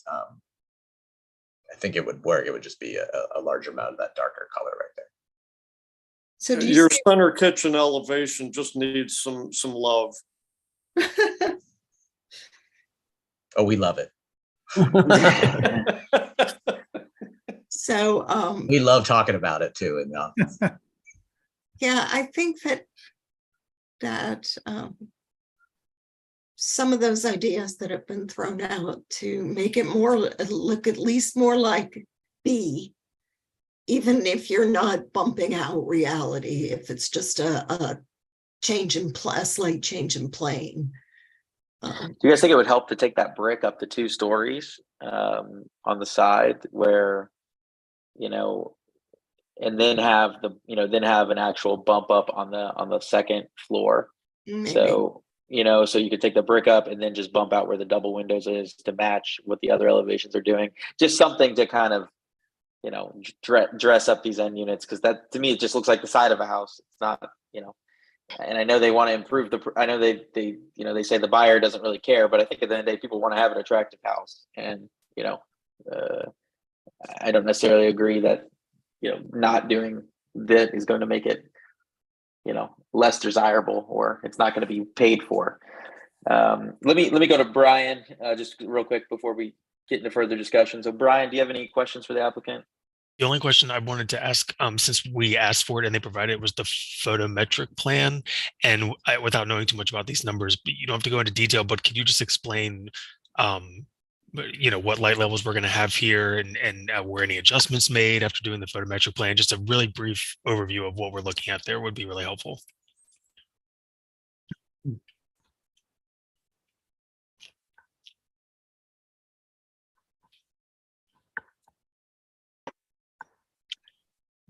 I think it would work. It would just be a larger amount of that darker color right there. So your center kitchen elevation just needs some love. Oh, we love it. So we love talking about it too in the office. Yeah, I think that some of those ideas that have been thrown out to make it look at least more like B, even if you're not bumping out reality, if it's just a slight change in plane. Do you guys think it would help to take that brick up to 2 stories on the side where, and then have an actual bump up on the second floor? Maybe. So, so you could take the brick up and then just bump out where the double windows is to match what the other elevations are doing. Just something to kind of, dress up these end units, because that, to me, it just looks like the side of a house. It's not, And I know they want to improve I know they say the buyer doesn't really care, but I think at the end of the day, people want to have an attractive house. And, I don't necessarily agree that, not doing that is going to make it, less desirable, or it's not going to be paid for. Let me go to Brian, just real quick before we get into further discussion. So Brian, do you have any questions for the applicant? The only question I wanted to ask, since we asked for it and they provided it, was the photometric plan. And without knowing too much about these numbers, but you don't have to go into detail, but could you just explain, what light levels we're going to have here, and were any adjustments made after doing the photometric plan? Just a really brief overview of what we're looking at there would be really helpful.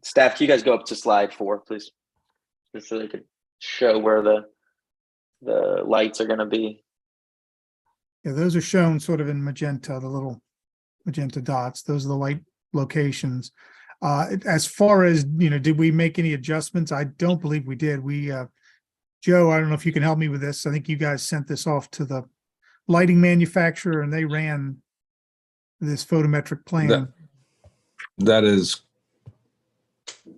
Staff, can you guys go up to slide 4, please? Just so they could show where the lights are going to be. Yeah, those are shown sort of in magenta, the little magenta dots. Those are the light locations. As far as, did we make any adjustments? I don't believe we did. Joe, I don't know if you can help me with this. I think you guys sent this off to the lighting manufacturer and they ran this photometric plan. That is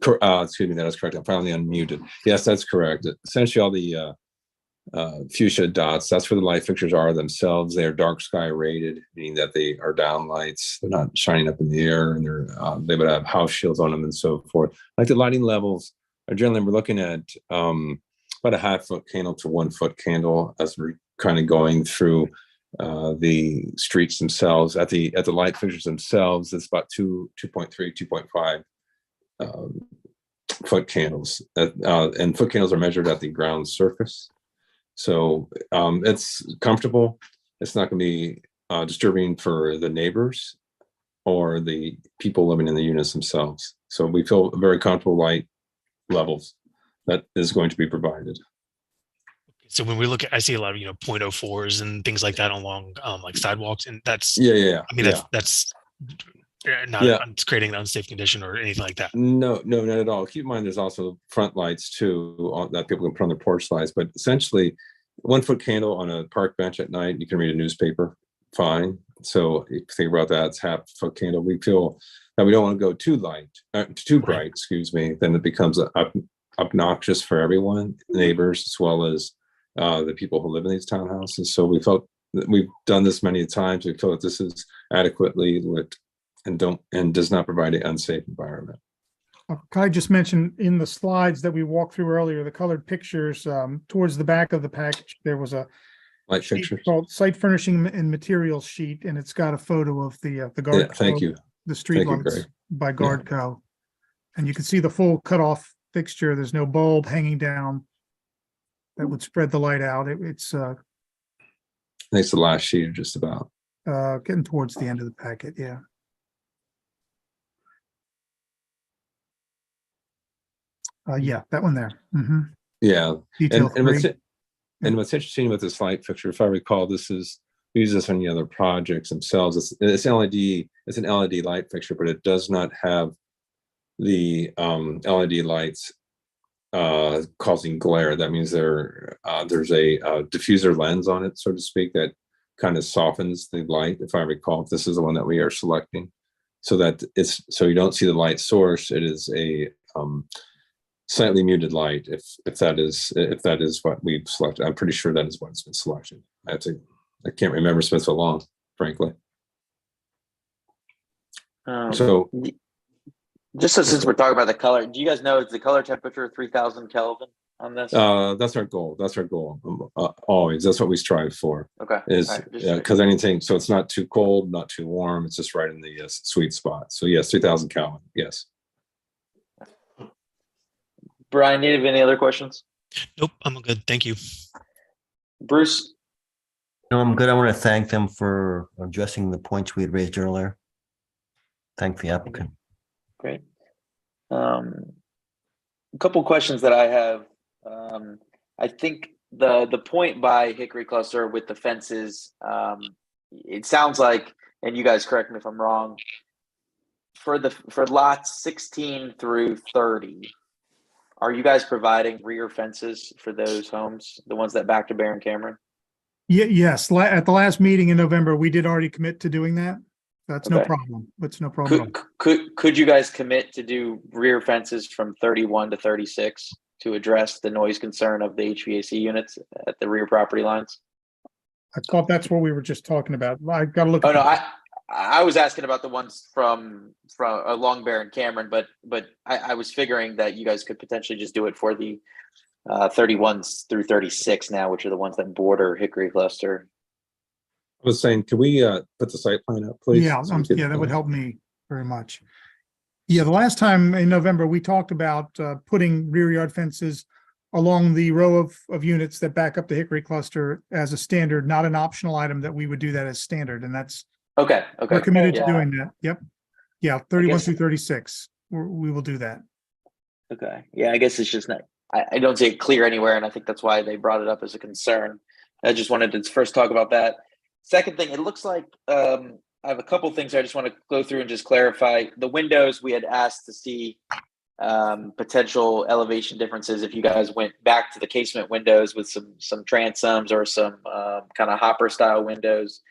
excuse me, that is correct. I'm finally unmuted. Yes, that's correct. Essentially, all the fuchsia dots, that's where the light fixtures are themselves. They are dark sky rated, meaning that they are down lights. They're not shining up in the air, and they would have house shields on them and so forth. Like the lighting levels are generally, we're looking at about a half-foot candle to 1 foot candle as we're kind of going through the streets themselves. At the light fixtures themselves, it's about 2.3, 2.5 foot candles, and foot candles are measured at the ground surface. So it's comfortable. It's not going to be disturbing for the neighbors or the people living in the units themselves. So we feel very comfortable light levels that is going to be provided. So when we look at, I see a lot of, 0.04s and things like that along like sidewalks, and that's, yeah. I mean, that's not creating an unsafe condition or anything like that. No, not at all. Keep in mind, there's also front lights too that people can put on their porch lights, but essentially 1 foot candle on a park bench at night, you can read a newspaper, fine. So if you think about that, it's half foot candle. We feel that we don't want to go too bright, excuse me, then it becomes obnoxious for everyone, neighbors, as well as the people who live in these townhouses. So we felt that we've done this many times. We feel that this is adequately lit and does not provide an unsafe environment. Can I just mention in the slides that we walked through earlier, the colored pictures, towards the back of the package, there was a light sheet fixtures called Site Furnishing and Materials sheet, and it's got a photo of the Guardco, thank you. the street Thank you, lights Greg. by Guardco. And you can see the full cutoff fixture. There's no bulb hanging down that would spread the light out. It's I think it's the last sheet, just about. getting towards the end of the packet, yeah. Yeah, that one there. Mhm. Yeah, Detail and what's three. what's interesting with this light fixture, if I recall, we use this on the other projects themselves. It's LED. It's an LED light fixture, but it does not have the LED lights causing glare. That means there's a diffuser lens on it, so to speak, that kind of softens the light. If I recall, if this is the one that we are selecting, so that so you don't see the light source. It is a slightly muted light. If that is what we've selected, I'm pretty sure that is what's been selected. I can't remember. It's been so long, frankly. So just since we're talking about the color, do you guys know is the color temperature 3000 Kelvin on this? that's our goal. That's our goal. Always. That's what we strive for. Okay. Is All right, because anything, so it's not too cold, not too warm. It's just right in the sweet spot. So yes, 3000 Kelvin. Yes. Brian, do you have any other questions? Nope, I'm good. Thank you. Bruce? No, I'm good. I want to thank them for addressing the points we had raised earlier. Thank the applicant. Great. A couple questions that I have. I think the point by Hickory Cluster with the fences, it sounds like, and you guys correct me if I'm wrong, for lots 16 through 30, Are you guys providing rear fences for those homes, the ones that back to Barron Cameron? Yes, at the last meeting in November, we did already commit to doing that. That's no Okay. problem. That's no problem. at all. Could you guys commit to do rear fences from 31 to 36 to address the noise concern of the HVAC units at the rear property lines? I thought that's what we were just talking about. I gotta look. Oh at no, the- I was asking about the ones from along Barron Cameron, but I was figuring that you guys could potentially just do it for the 31s through 36 now, which are the ones that border Hickory Cluster. I was saying, could we put the site plan up, please? Yeah, So we could, yeah, that would help me very much. Yeah, the last time in November, we talked about putting rear yard fences along the row of units that back up the Hickory Cluster as a standard, not an optional item, that we would do that as standard, and that's, Okay. we're committed to Yeah. doing that. Yep. Yeah, 31 guess- through 36, we will do that. Okay. Yeah, I guess it's just not, I don't see it clear anywhere, and I think that's why they brought it up as a concern. I just wanted to first talk about that. Second thing, it looks like I have a couple things I just want to go through and just clarify. The windows, we had asked to see potential elevation differences if you guys went back to the casement windows with some transoms or some kind of hopper style windows.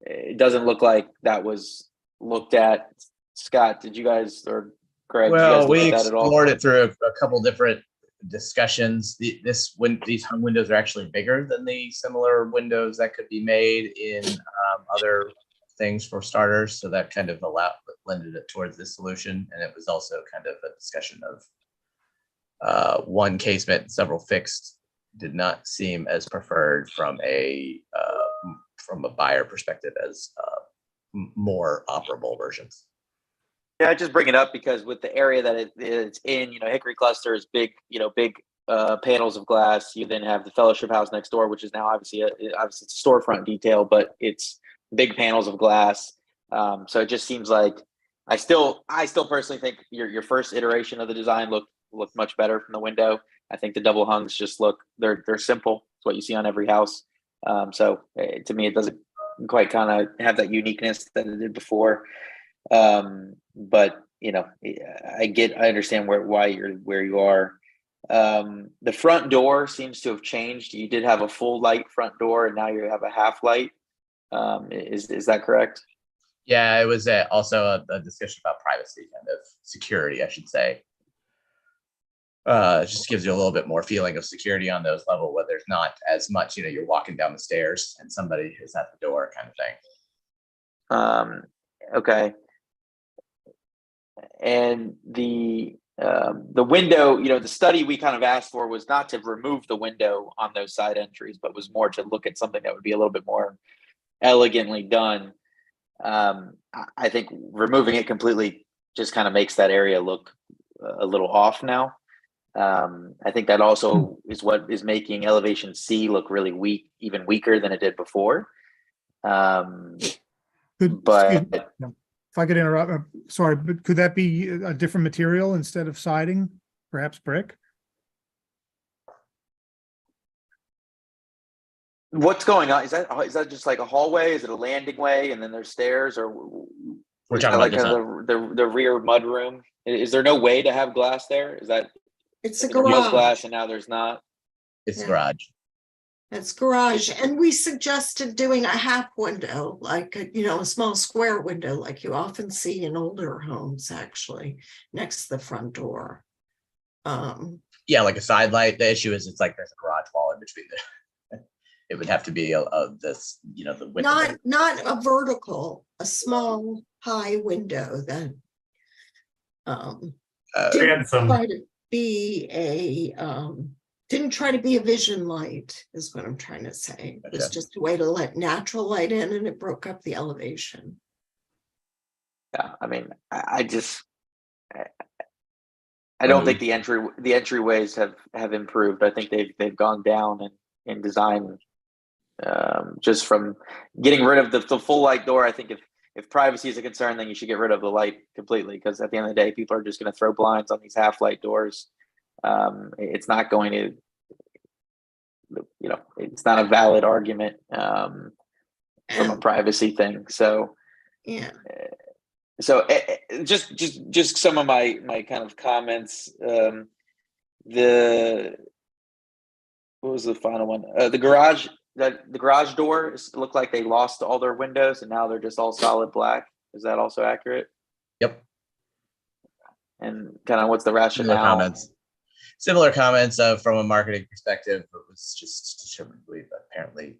It doesn't look like that was looked at. Scott, did you guys, or Greg, did you guys Well, look we at that at all? explored it through a couple different discussions. These hung windows are actually bigger than the similar windows that could be made in other things for starters. So that kind of blended it towards this solution. And it was also kind of a discussion of one casement and several fixed did not seem as preferred from a buyer perspective as more operable versions. Yeah, I just bring it up because with the area that it's in, Hickory Cluster is big, big panels of glass. You then have the Fellowship House next door, which is now obviously it's a storefront detail, but it's big panels of glass. So it just seems like I still personally think your first iteration of the design looked much better from the window. I think the double hungs just they're simple. It's what you see on every house. So to me, it doesn't quite kind of have that uniqueness that it did before. But I understand why you're where you are. The front door seems to have changed. You did have a full light front door, and now you have a half light. Is that correct? Yeah, it was also a discussion about privacy, kind of security, I should say. It just gives you a little bit more feeling of security on those level where there's not as much, you're walking down the stairs and somebody is at the door kind of thing. Okay. And the window, the study we kind of asked for was not to remove the window on those side entries, but was more to look at something that would be a little bit more elegantly done. I think removing it completely just kind of makes that area look a little off now. I think that also is what is making elevation C look really weak, even weaker than it did before. If I could interrupt, sorry, but could that be a different material instead of siding, perhaps brick? What's going on? Is that just like a hallway? Is it a landing way and then there's stairs, or we're talking like about the rear mud room? Is there no way to have glass there? Is that It's a there was garage. glass and now there's not? It's Yeah. garage. It's garage, and we suggested doing a half window, like a small square window, like you often see in older homes, actually, next to the front door. Yeah, like a side light. The issue is it's like there's a garage wall in between it would have to be the window. Not a vertical, a small high window that didn't try to be a vision light, is what I'm trying to say. It was Okay. just a way to let natural light in, and it broke up the elevation. Yeah, I mean, I don't think the entryways have improved. I think they've gone down in design, just from getting rid of the full light door. I think if privacy is a concern, then you should get rid of the light completely, because at the end of the day, people are just going to throw blinds on these half light doors. It's not going to, it's not a valid argument from a privacy thing. So yeah. So just some of my kind of comments. What was the final one? The garage door looked like they lost all their windows and now they're just all solid black. Is that also accurate? Yep. And kind of what's the rationale? Similar comments from a marketing perspective. It was just apparently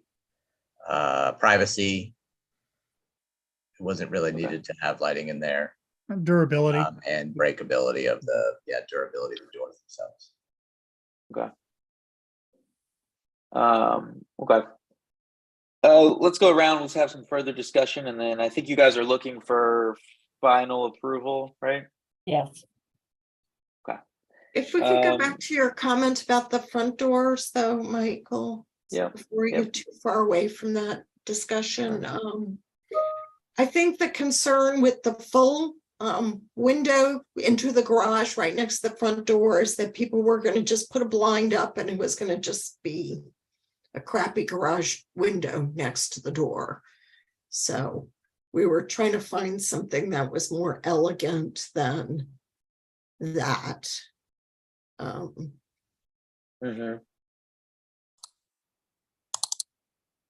privacy. It wasn't really needed to have lighting in there. Durability. And breakability of the durability of the doors themselves. Okay. Okay. Let's go around. Let's have some further discussion, and then I think you guys are looking for final approval, right? Yes. Okay. If we could go back to your comment about the front doors, though, Michael. Yeah. Before you get too far away from that discussion, I think the concern with the full window into the garage right next to the front door is that people were going to just put a blind up and it was going to just be a crappy garage window next to the door. So we were trying to find something that was more elegant than that.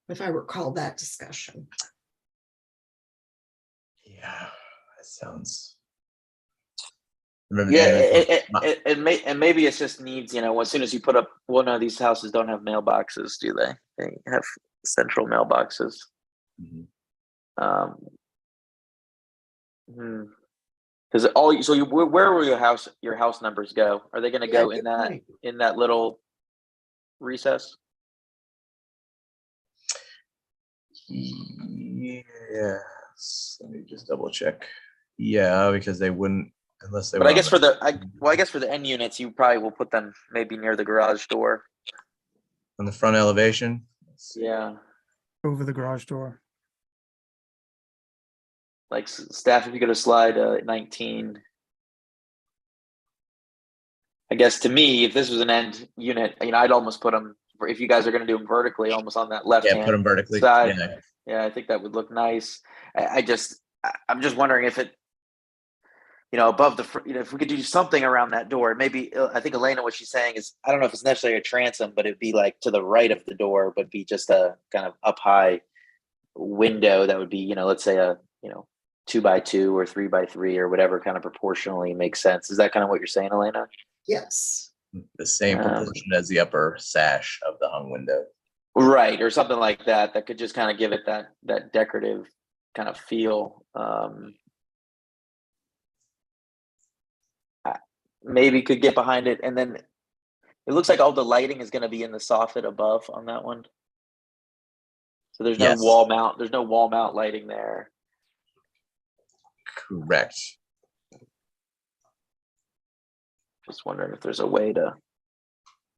If I recall that discussion. Yeah, that sounds. And maybe it just needs, as soon as you put up, well, no, these houses don't have mailboxes, do they? They have central mailboxes. Because where will your house numbers go? Are they going to go in that little recess? Yes. Let me just double check. Yeah, because they wouldn't unless they. But I guess for the end units, you probably will put them maybe near the garage door. On the front elevation. Yeah. Over the garage door. Like staff, if you go to slide 19. I guess to me, if this was an end unit, I'd almost put them. If you guys are going to do them vertically, almost on that left hand put them vertically side. Yeah, I think that would look nice. I'm just wondering if it, above the, if we could do something around that door. Maybe I think Elena, what she's saying is, I don't know if it's necessarily a transom, but it'd be like to the right of the door, but be just a kind of up high window that would be, let's say a 2x2 or 3x3 or whatever kind of proportionally makes sense. Is that kind of what you're saying, Elena? Yes. The same proportion as the upper sash of the hung window. Right, or something like that. That could just kind of give it that decorative kind of feel. Maybe could get behind it, and then it looks like all the lighting is going to be in the soffit above on that one. So there's no wall mount. There's no wall mount lighting there. Correct. Just wondering if there's a way to.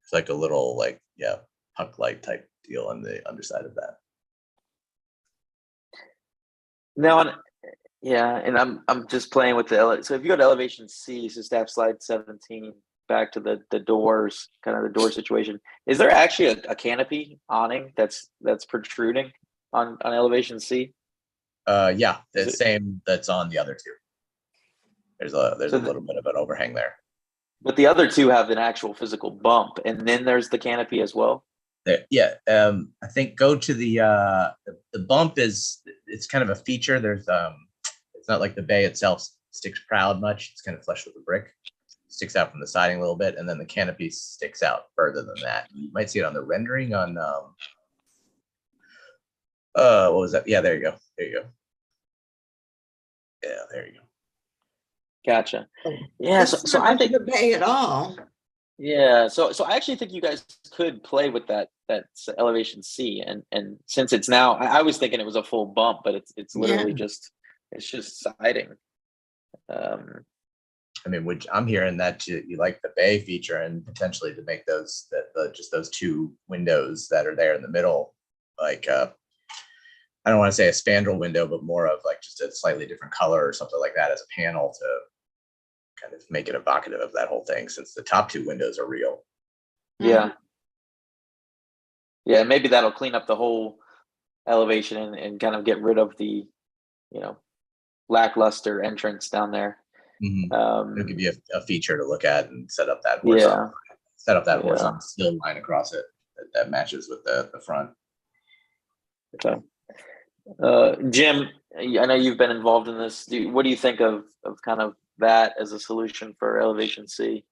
It's like a little puck light type deal on the underside of that. No, and I'm just playing with the so if you go to elevation C, so staff slide 17, back to the doors, kind of the door situation. Is there actually a canopy awning that's protruding on elevation C? Yeah, the same that's on the other two. There's a little bit of an overhang there. But the other two have an actual physical bump, and then there's the canopy as well. Yeah, I think go to the bump it's kind of a feature. There's it's not like the bay itself sticks proud much. It's kind of flush with the brick, sticks out from the siding a little bit, and then the canopy sticks out further than that. You might see it on the rendering on what was that? Yeah, there you go. Yeah, there you go. Gotcha. Yeah, so I think the bay at all. Yeah, so I actually think you guys could play with that elevation C, and since it's now, I was thinking it was a full bump, but it's literally just siding. I'm hearing that you like the bay feature and potentially to make those just those two windows that are there in the middle, like I don't want to say a spandrel window, but more of like just a slightly different color or something like that as a panel to kind of make it evocative of that whole thing, since the top two windows are real. Yeah. Yeah, maybe that'll clean up the whole elevation and kind of get rid of the, lackluster entrance down there. It'll give you a feature to look at and set up that. set up that Yeah. horizontal still line across it that matches with the front. Okay. Jim, I know you've been involved in this. What do you think of kind of that as a solution for elevation C?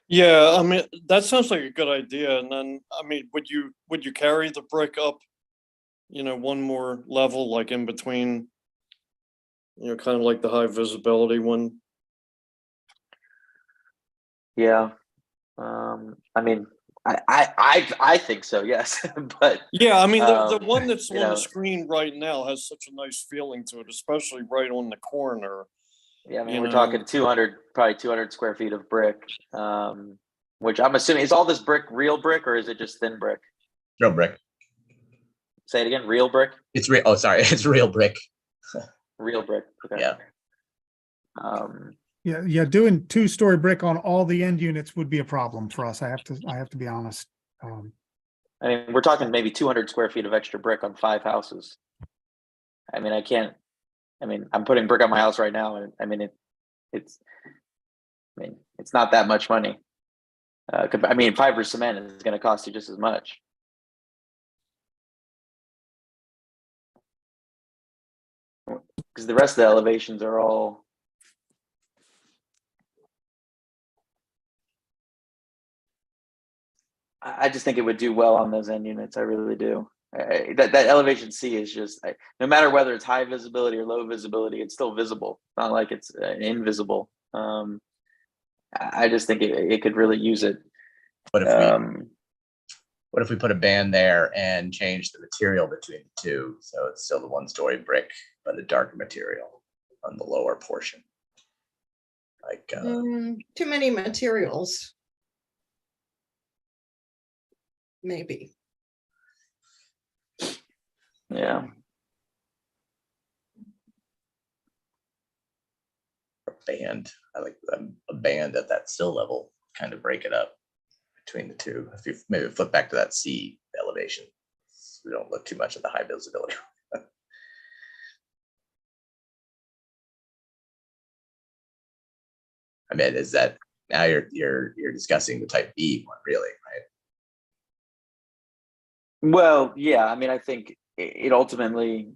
Yeah, I mean, that sounds like a good idea. And then, I mean, would you carry the brick up, one more level, like in between, kind of like the high visibility one? Yeah. I mean, I think so, yes. But yeah, I mean, the one that's you on know, the screen right now has such a nice feeling to it, especially right on the corner. yeah, I mean, we're talking probably 200 square feet of brick, which I'm assuming, is all this brick real brick or is it just thin brick? Real brick. Say it again, real brick? It's real. Oh, sorry, it's real brick. Real brick. Okay. Yeah. Yeah, doing 2-story brick on all the end units would be a problem for us. I have to be honest. I mean, we're talking maybe 200 square feet of extra brick on 5 houses. I mean, I'm putting brick on my house right now, and I mean, it's not that much money. I mean, fiber cement is going to cost you just as much. Because the rest of the elevations are all. I just think it would do well on those end units. I really do. That elevation C is just, no matter whether it's high visibility or low visibility, it's still visible. It's not like it's invisible. I just think it could really use it. What if we put a band there and change the material between the two, so it's still the 1-story brick but a darker material on the lower portion? Like too many materials. Maybe. Yeah. A band. I like a band at that still level, kind of break it up between the two. If you maybe flip back to that C elevation, so we don't look too much at the high visibility. I mean, is that now you're discussing the type B one, really, right? Well, yeah. I mean, I think it ultimately.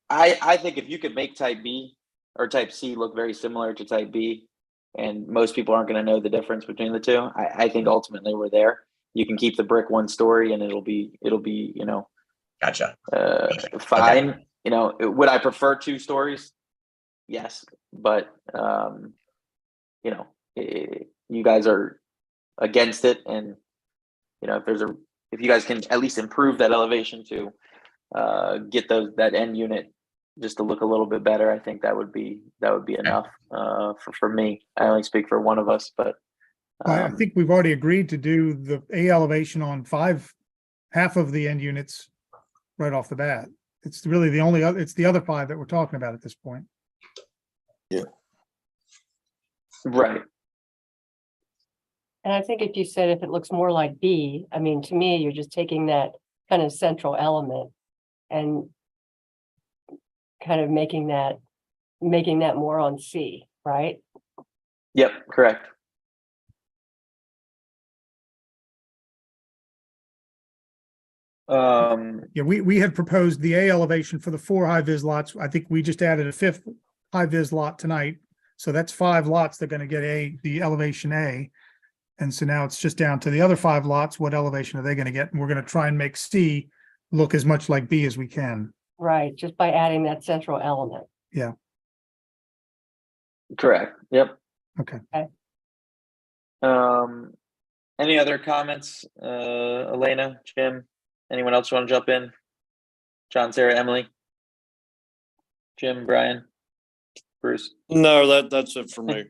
I think if you could make type B or type C look very similar to type B, and most people aren't going to know the difference between the two, I think ultimately we're there. You can keep the brick 1-story, and it'll be Gotcha. Fine. Okay. Would I prefer 2 stories? Yes, but you guys are against it, and if you guys can at least improve that elevation to get that end unit just to look a little bit better, I think that would be enough for me. I only speak for one of us, but I think we've already agreed to do the A elevation on half of the end units right off the bat. It's really it's the other 5 that we're talking about at this point. Yeah. Right. And I think if you said if it looks more like B, I mean, to me, you're just taking that kind of central element and kind of making that more on C, right? Yep, correct. Yeah, we had proposed the A elevation for the 4 high vis lots. I think we just added a 5th high vis lot tonight. So that's 5 lots that are going to get the elevation A. And so now it's just down to the other 5 lots. What elevation are they going to get? And we're going to try and make C look as much like B as we can. Right, just by adding that central element. Yeah. Correct. Yep. Okay. Any other comments, Elena, Jim? Anyone else want to jump in? John, Sarah, Emily, Jim, Brian, Bruce? No, that's it for me.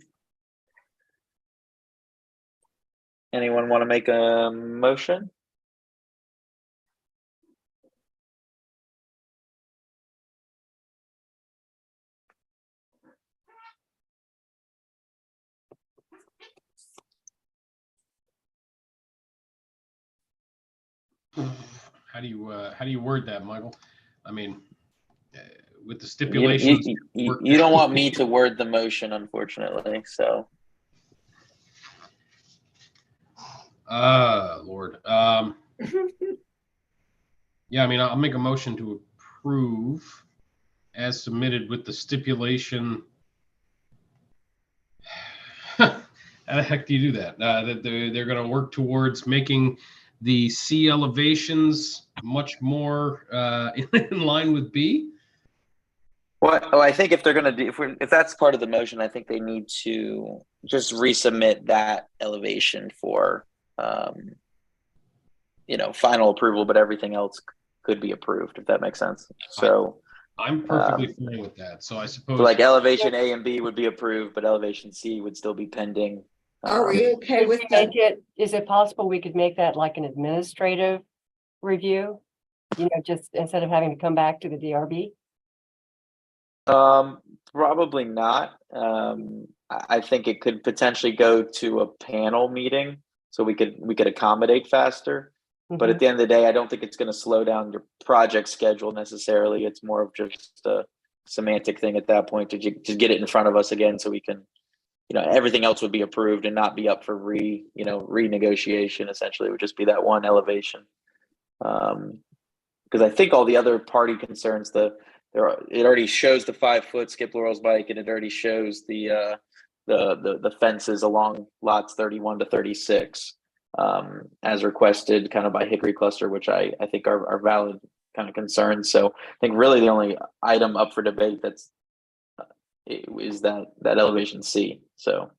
Anyone want to make a motion? How do you word that, Michael? I mean, with the stipulations. You don't want me to word the motion, unfortunately. So Lord. Yeah, I mean, I'll make a motion to approve as submitted with the stipulation. How the heck do you do that? That they're going to work towards making the C elevations much more in line with B? Well, I think if they're going to do, if that's part of the motion, I think they need to just resubmit that elevation for, final approval, but everything else could be approved, if that makes sense. So I'm perfectly fine with that. So I suppose like elevation A and B would be approved, but elevation C would still be pending. Are we okay with that? Is it possible we could make that like an administrative review? Just instead of having to come back to the DRB? Probably not. I think it could potentially go to a panel meeting, so we could accommodate faster. But at the end of the day, I don't think it's going to slow down your project schedule necessarily. It's more of just a semantic thing at that point to get it in front of us again, so we can, everything else would be approved and not be up for renegotiation. Essentially, it would just be that one elevation. Because I think all the other party concerns, it already shows the 5-foot Skip Laurel's bike, and it already shows the fences along lots 31 to 36. As requested kind of by Hickory Cluster, which I think are valid kind of concerns. So I think really the only item up for debate is that elevation C. So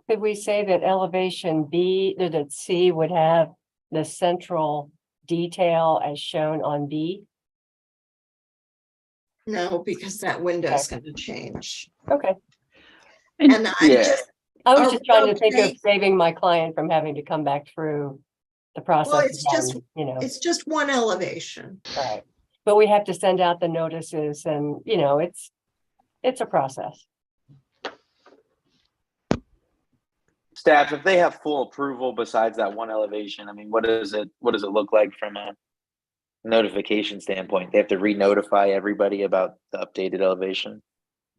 could we say that elevation B, that C would have the central detail as shown on B? No, because that window is going to change. Okay. And I was just trying to think of saving my client from having to come back through the process. Well, it's just one elevation. Right. But we have to send out the notices and, it's a process. staff, if they have full approval besides that one elevation, I mean, what does it look like from a notification standpoint? They have to re-notify everybody about the updated elevation?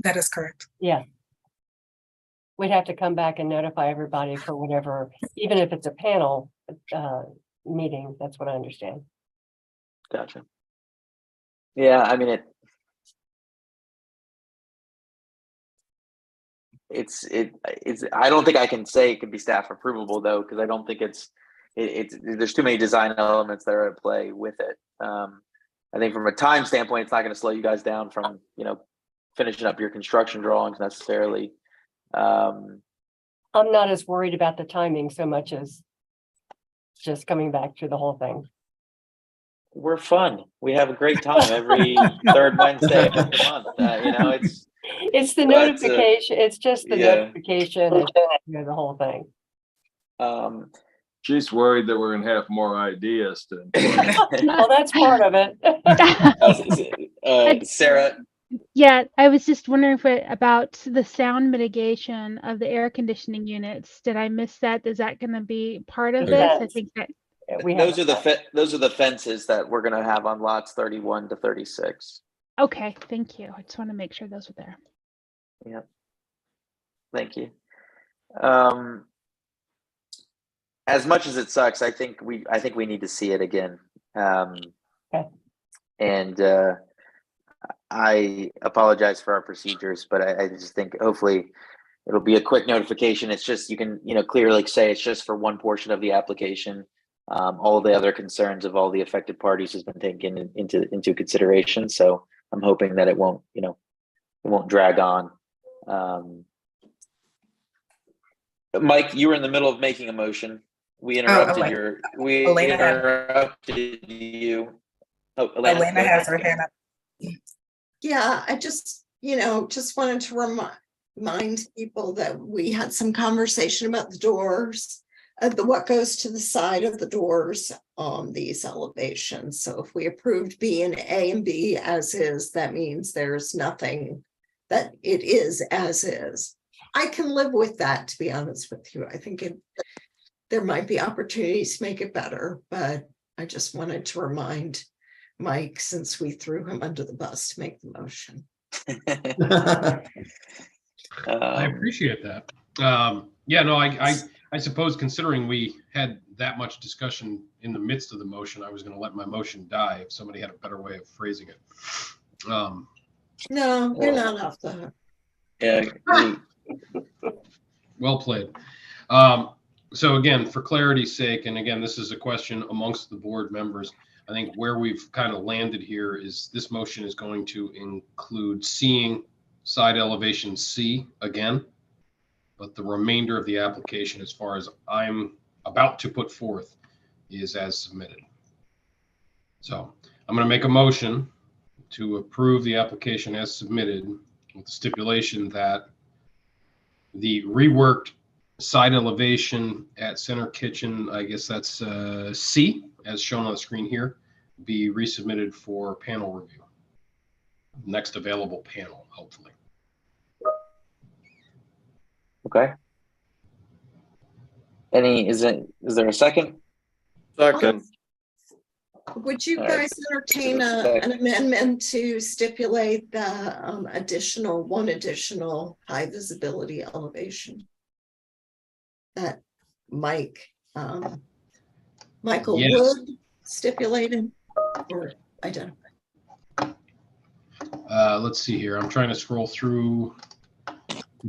That is correct. Yeah. We'd have to come back and notify everybody for whatever, even if it's a panel meeting. That's what I understand. Gotcha. Yeah, I mean, it's I don't think I can say it could be staff approvable though, because I don't think it's there's too many design elements that are at play with it. I think from a time standpoint, it's not going to slow you guys down from, finishing up your construction drawings necessarily. I'm not as worried about the timing so much as just coming back to the whole thing. We're fun. We have a great time every third Wednesday of the month. It's the notification. It's just the notification and the whole thing. She's worried that we're gonna have more ideas to. Well, that's part of it. Sarah. Yeah, I was just wondering about the sound mitigation of the air conditioning units. Did I miss that? Is that going to be part of this? I think that Those are the fences that we're going to have on lots 31 to 36. Okay, thank you. I just want to make sure those were there. Yeah. Thank you. As much as it sucks, I think we need to see it again. Okay. And I apologize for our procedures, but I just think hopefully it'll be a quick notification. It's just, you can, clearly say it's just for one portion of the application. All the other concerns of all the affected parties has been taken into consideration. So I'm hoping that it won't drag on. Mike, you were in the middle of making a motion. We interrupted you. Oh, Elena has her hand up. Yeah, I just wanted to remind people that we had some conversation about the doors, what goes to the side of the doors on these elevations. So if we approved B and A and B as is, that means there's nothing, that it is as is. I can live with that, to be honest with you. I think there might be opportunities to make it better, but I just wanted to remind Mike, since we threw him under the bus, to make the motion. I appreciate that. I suppose considering we had that much discussion in the midst of the motion, I was going to let my motion die if somebody had a better way of phrasing it. No, you're not off the hook. Yeah. Well played. So again, for clarity's sake, and again, this is a question amongst the board members, I think where we've kind of landed here is this motion is going to include seeing side elevation C again, but the remainder of the application, as far as I'm about to put forth, is as submitted. So I'm going to make a motion to approve the application as submitted with the stipulation that the reworked side elevation at Center Kitchen, I guess that's C, as shown on the screen here, be resubmitted for panel review. Next available panel, hopefully. Okay. Is there a second? Second. Would you All right. guys entertain an amendment to stipulate the one additional high visibility elevation that Michael Yes. Wood stipulated or identified? Let's see here. I'm trying to scroll through.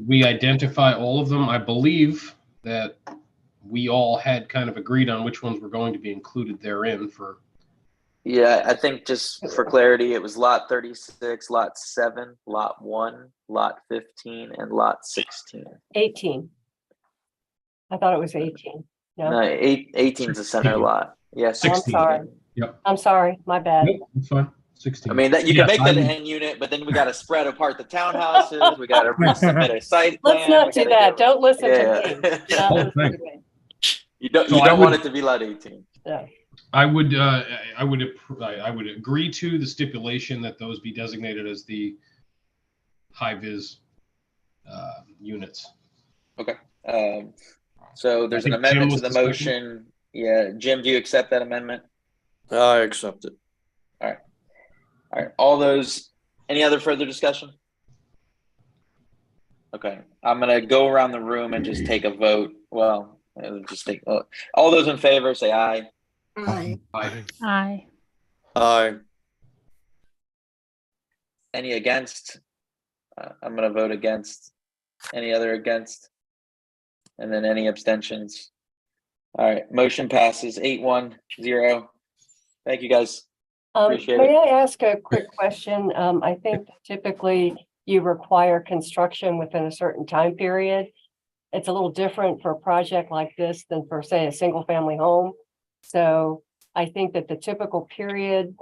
We identify all of them. I believe that we all had kind of agreed on which ones were going to be included therein for. Yeah, I think just for clarity, it was lot 36, lot 7, lot 1, lot 15, and lot 16. 18. I thought it was 18. No, No, 18 is a center lot. Yes. I'm sorry. Yep. I'm sorry. My bad. Nope, that's fine. 16. I mean, that you Yes, can make that I an would- end unit, but then we got to spread apart the townhouses. We got to resubmit a site plan. Let's not we do gotta that. Don't listen Yeah. to me. Do not listen to me. You don't. So You I don't want would- it to be lot 18. Yeah. I would agree to the stipulation that those be designated as the high vis units. Okay. So there's an I think Jim amendment to was the the second. motion. Yeah, Jim, do you accept that amendment? I accept it. All right. All right. All those. Any other further discussion? Okay. I'm gonna go around the room and just take a vote. Well, just take all those in favor. Say aye. Aye. Aye. Aye. Aye. Any against? I'm going to vote against. Any other against? And then any abstentions? All right, motion passes 8-1-0. Thank you, guys. Appreciate May it. I ask a quick question? I think typically you require construction within a certain time period. It's a little different for a project like this than for, say, a single family home. So I think that the typical period,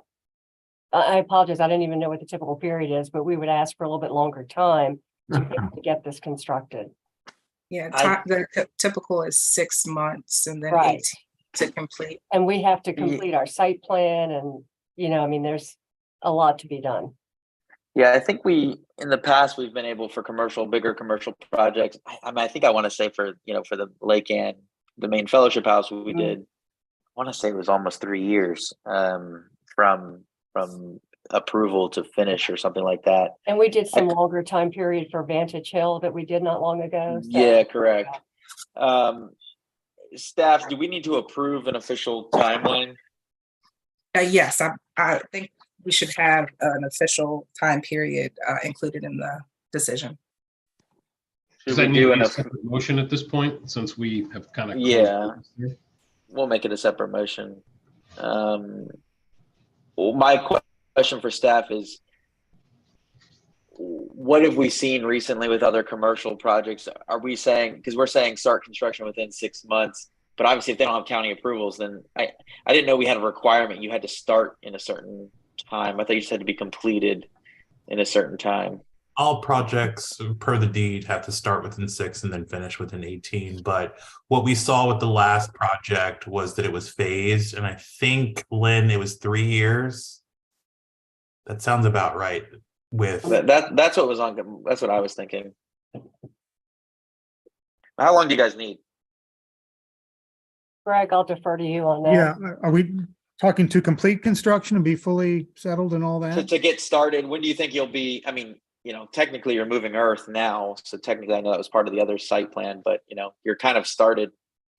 I apologize, I didn't even know what the typical period is, but we would ask for a little bit longer time to get this constructed. Yeah, I- the typical is 6 months and then Right. 18 to complete. And we have to complete our site plan and, I mean, there's a lot to be done. Yeah, I think in the past, we've been able for bigger commercial projects. I mean, I think I want to say for the Lake Ann, the main fellowship house we did, I want to say it was almost 3 years from approval to finish or something like that. And we did some longer time period for Vantage Hill that we did not long ago. so- Yeah, correct. Staff, do we need to approve an official timeline? Yes, I think we should have an official time period included in the decision. Does Should that we need do to an be a of- separate motion at this point, since we have kind of? Yeah. We'll make it a separate motion. My question for staff is, what have we seen recently with other commercial projects? Are we saying, because we're saying start construction within 6 months, but obviously if they don't have county approvals, then I didn't know we had a requirement. You had to start in a certain time. I thought you just had to be completed in a certain time. All projects per the deed have to start within 6 and then finish within 18. But what we saw with the last project was that it was phased. And I think, Lynn, it was 3 years. That sounds about right with. That's what was on. That's what I was thinking. How long do you guys need? Greg, I'll defer to you on that. Yeah, are we talking to complete construction and be fully settled and all that? To get started, when do you think you'll be? I mean, technically you're moving earth now, so technically I know that was part of the other site plan, but you're kind of started.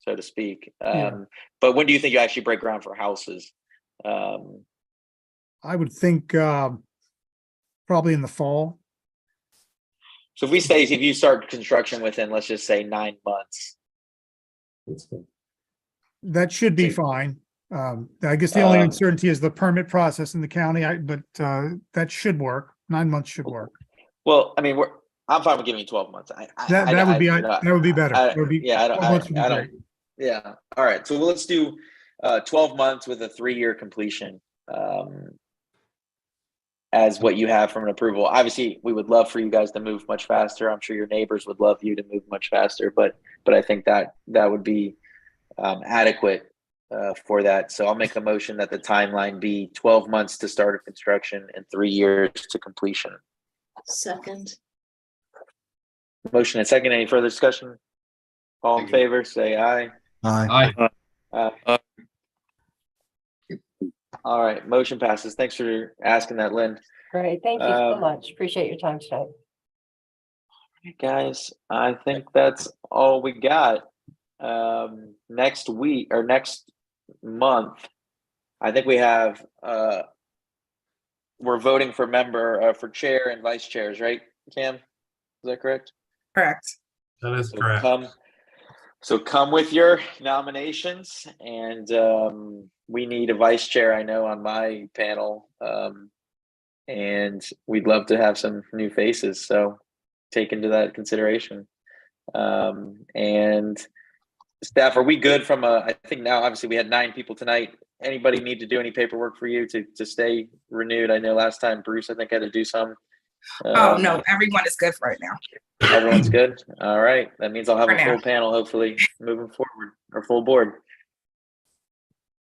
so to speak. Yeah. But when do you think you actually break ground for houses? I would think probably in the fall. So if you start construction within, let's just say 9 months. That should be fine. I guess the only uncertainty is the permit process in the county, but that should work. 9 months should work. Well, I mean, I'm fine with giving you 12 months. That would be better. That would be, Yeah, 12 months would be great. Yeah. All right. So let's do 12 months with a 3-year completion as what you have from an approval. Obviously, we would love for you guys to move much faster. I'm sure your neighbors would love you to move much faster, but I think that would be adequate for that. So I'll make a motion that the timeline be 12 months to start of construction and 3 years to completion. Second. Motion and second. Any further discussion? All in favor, say aye. Aye. All right, motion passes. Thanks for asking that, Lynn. Great. Thank you so much. Appreciate your time tonight. Guys, I think that's all we got. Next week or next month, I think we have we're voting for for chair and vice chairs, right, Cam? Is that correct? Correct. That is correct. Come with your nominations, and we need a vice chair, I know, on my panel, and we'd love to have some new faces, so take into that consideration. And staff, are we good from I think now, obviously, we had 9 people tonight. Anybody need to do any paperwork for you to stay renewed? I know last time Bruce, I think, had to do some. Oh, no, everyone is good for right now. Everyone's good. All right. That means I'll have For a now. full panel, hopefully, moving forward, or full board.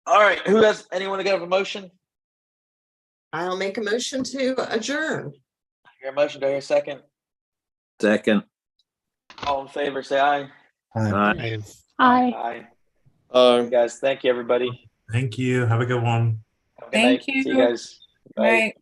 All right. Anyone got a motion? I'll make a motion to adjourn. Your motion, do I hear a second? Second. All in favor, say aye. Aye. Aye. Aye. Guys, thank you, everybody. Thank you. Have a good one. Have a good Thank night. See you. you guys. Right.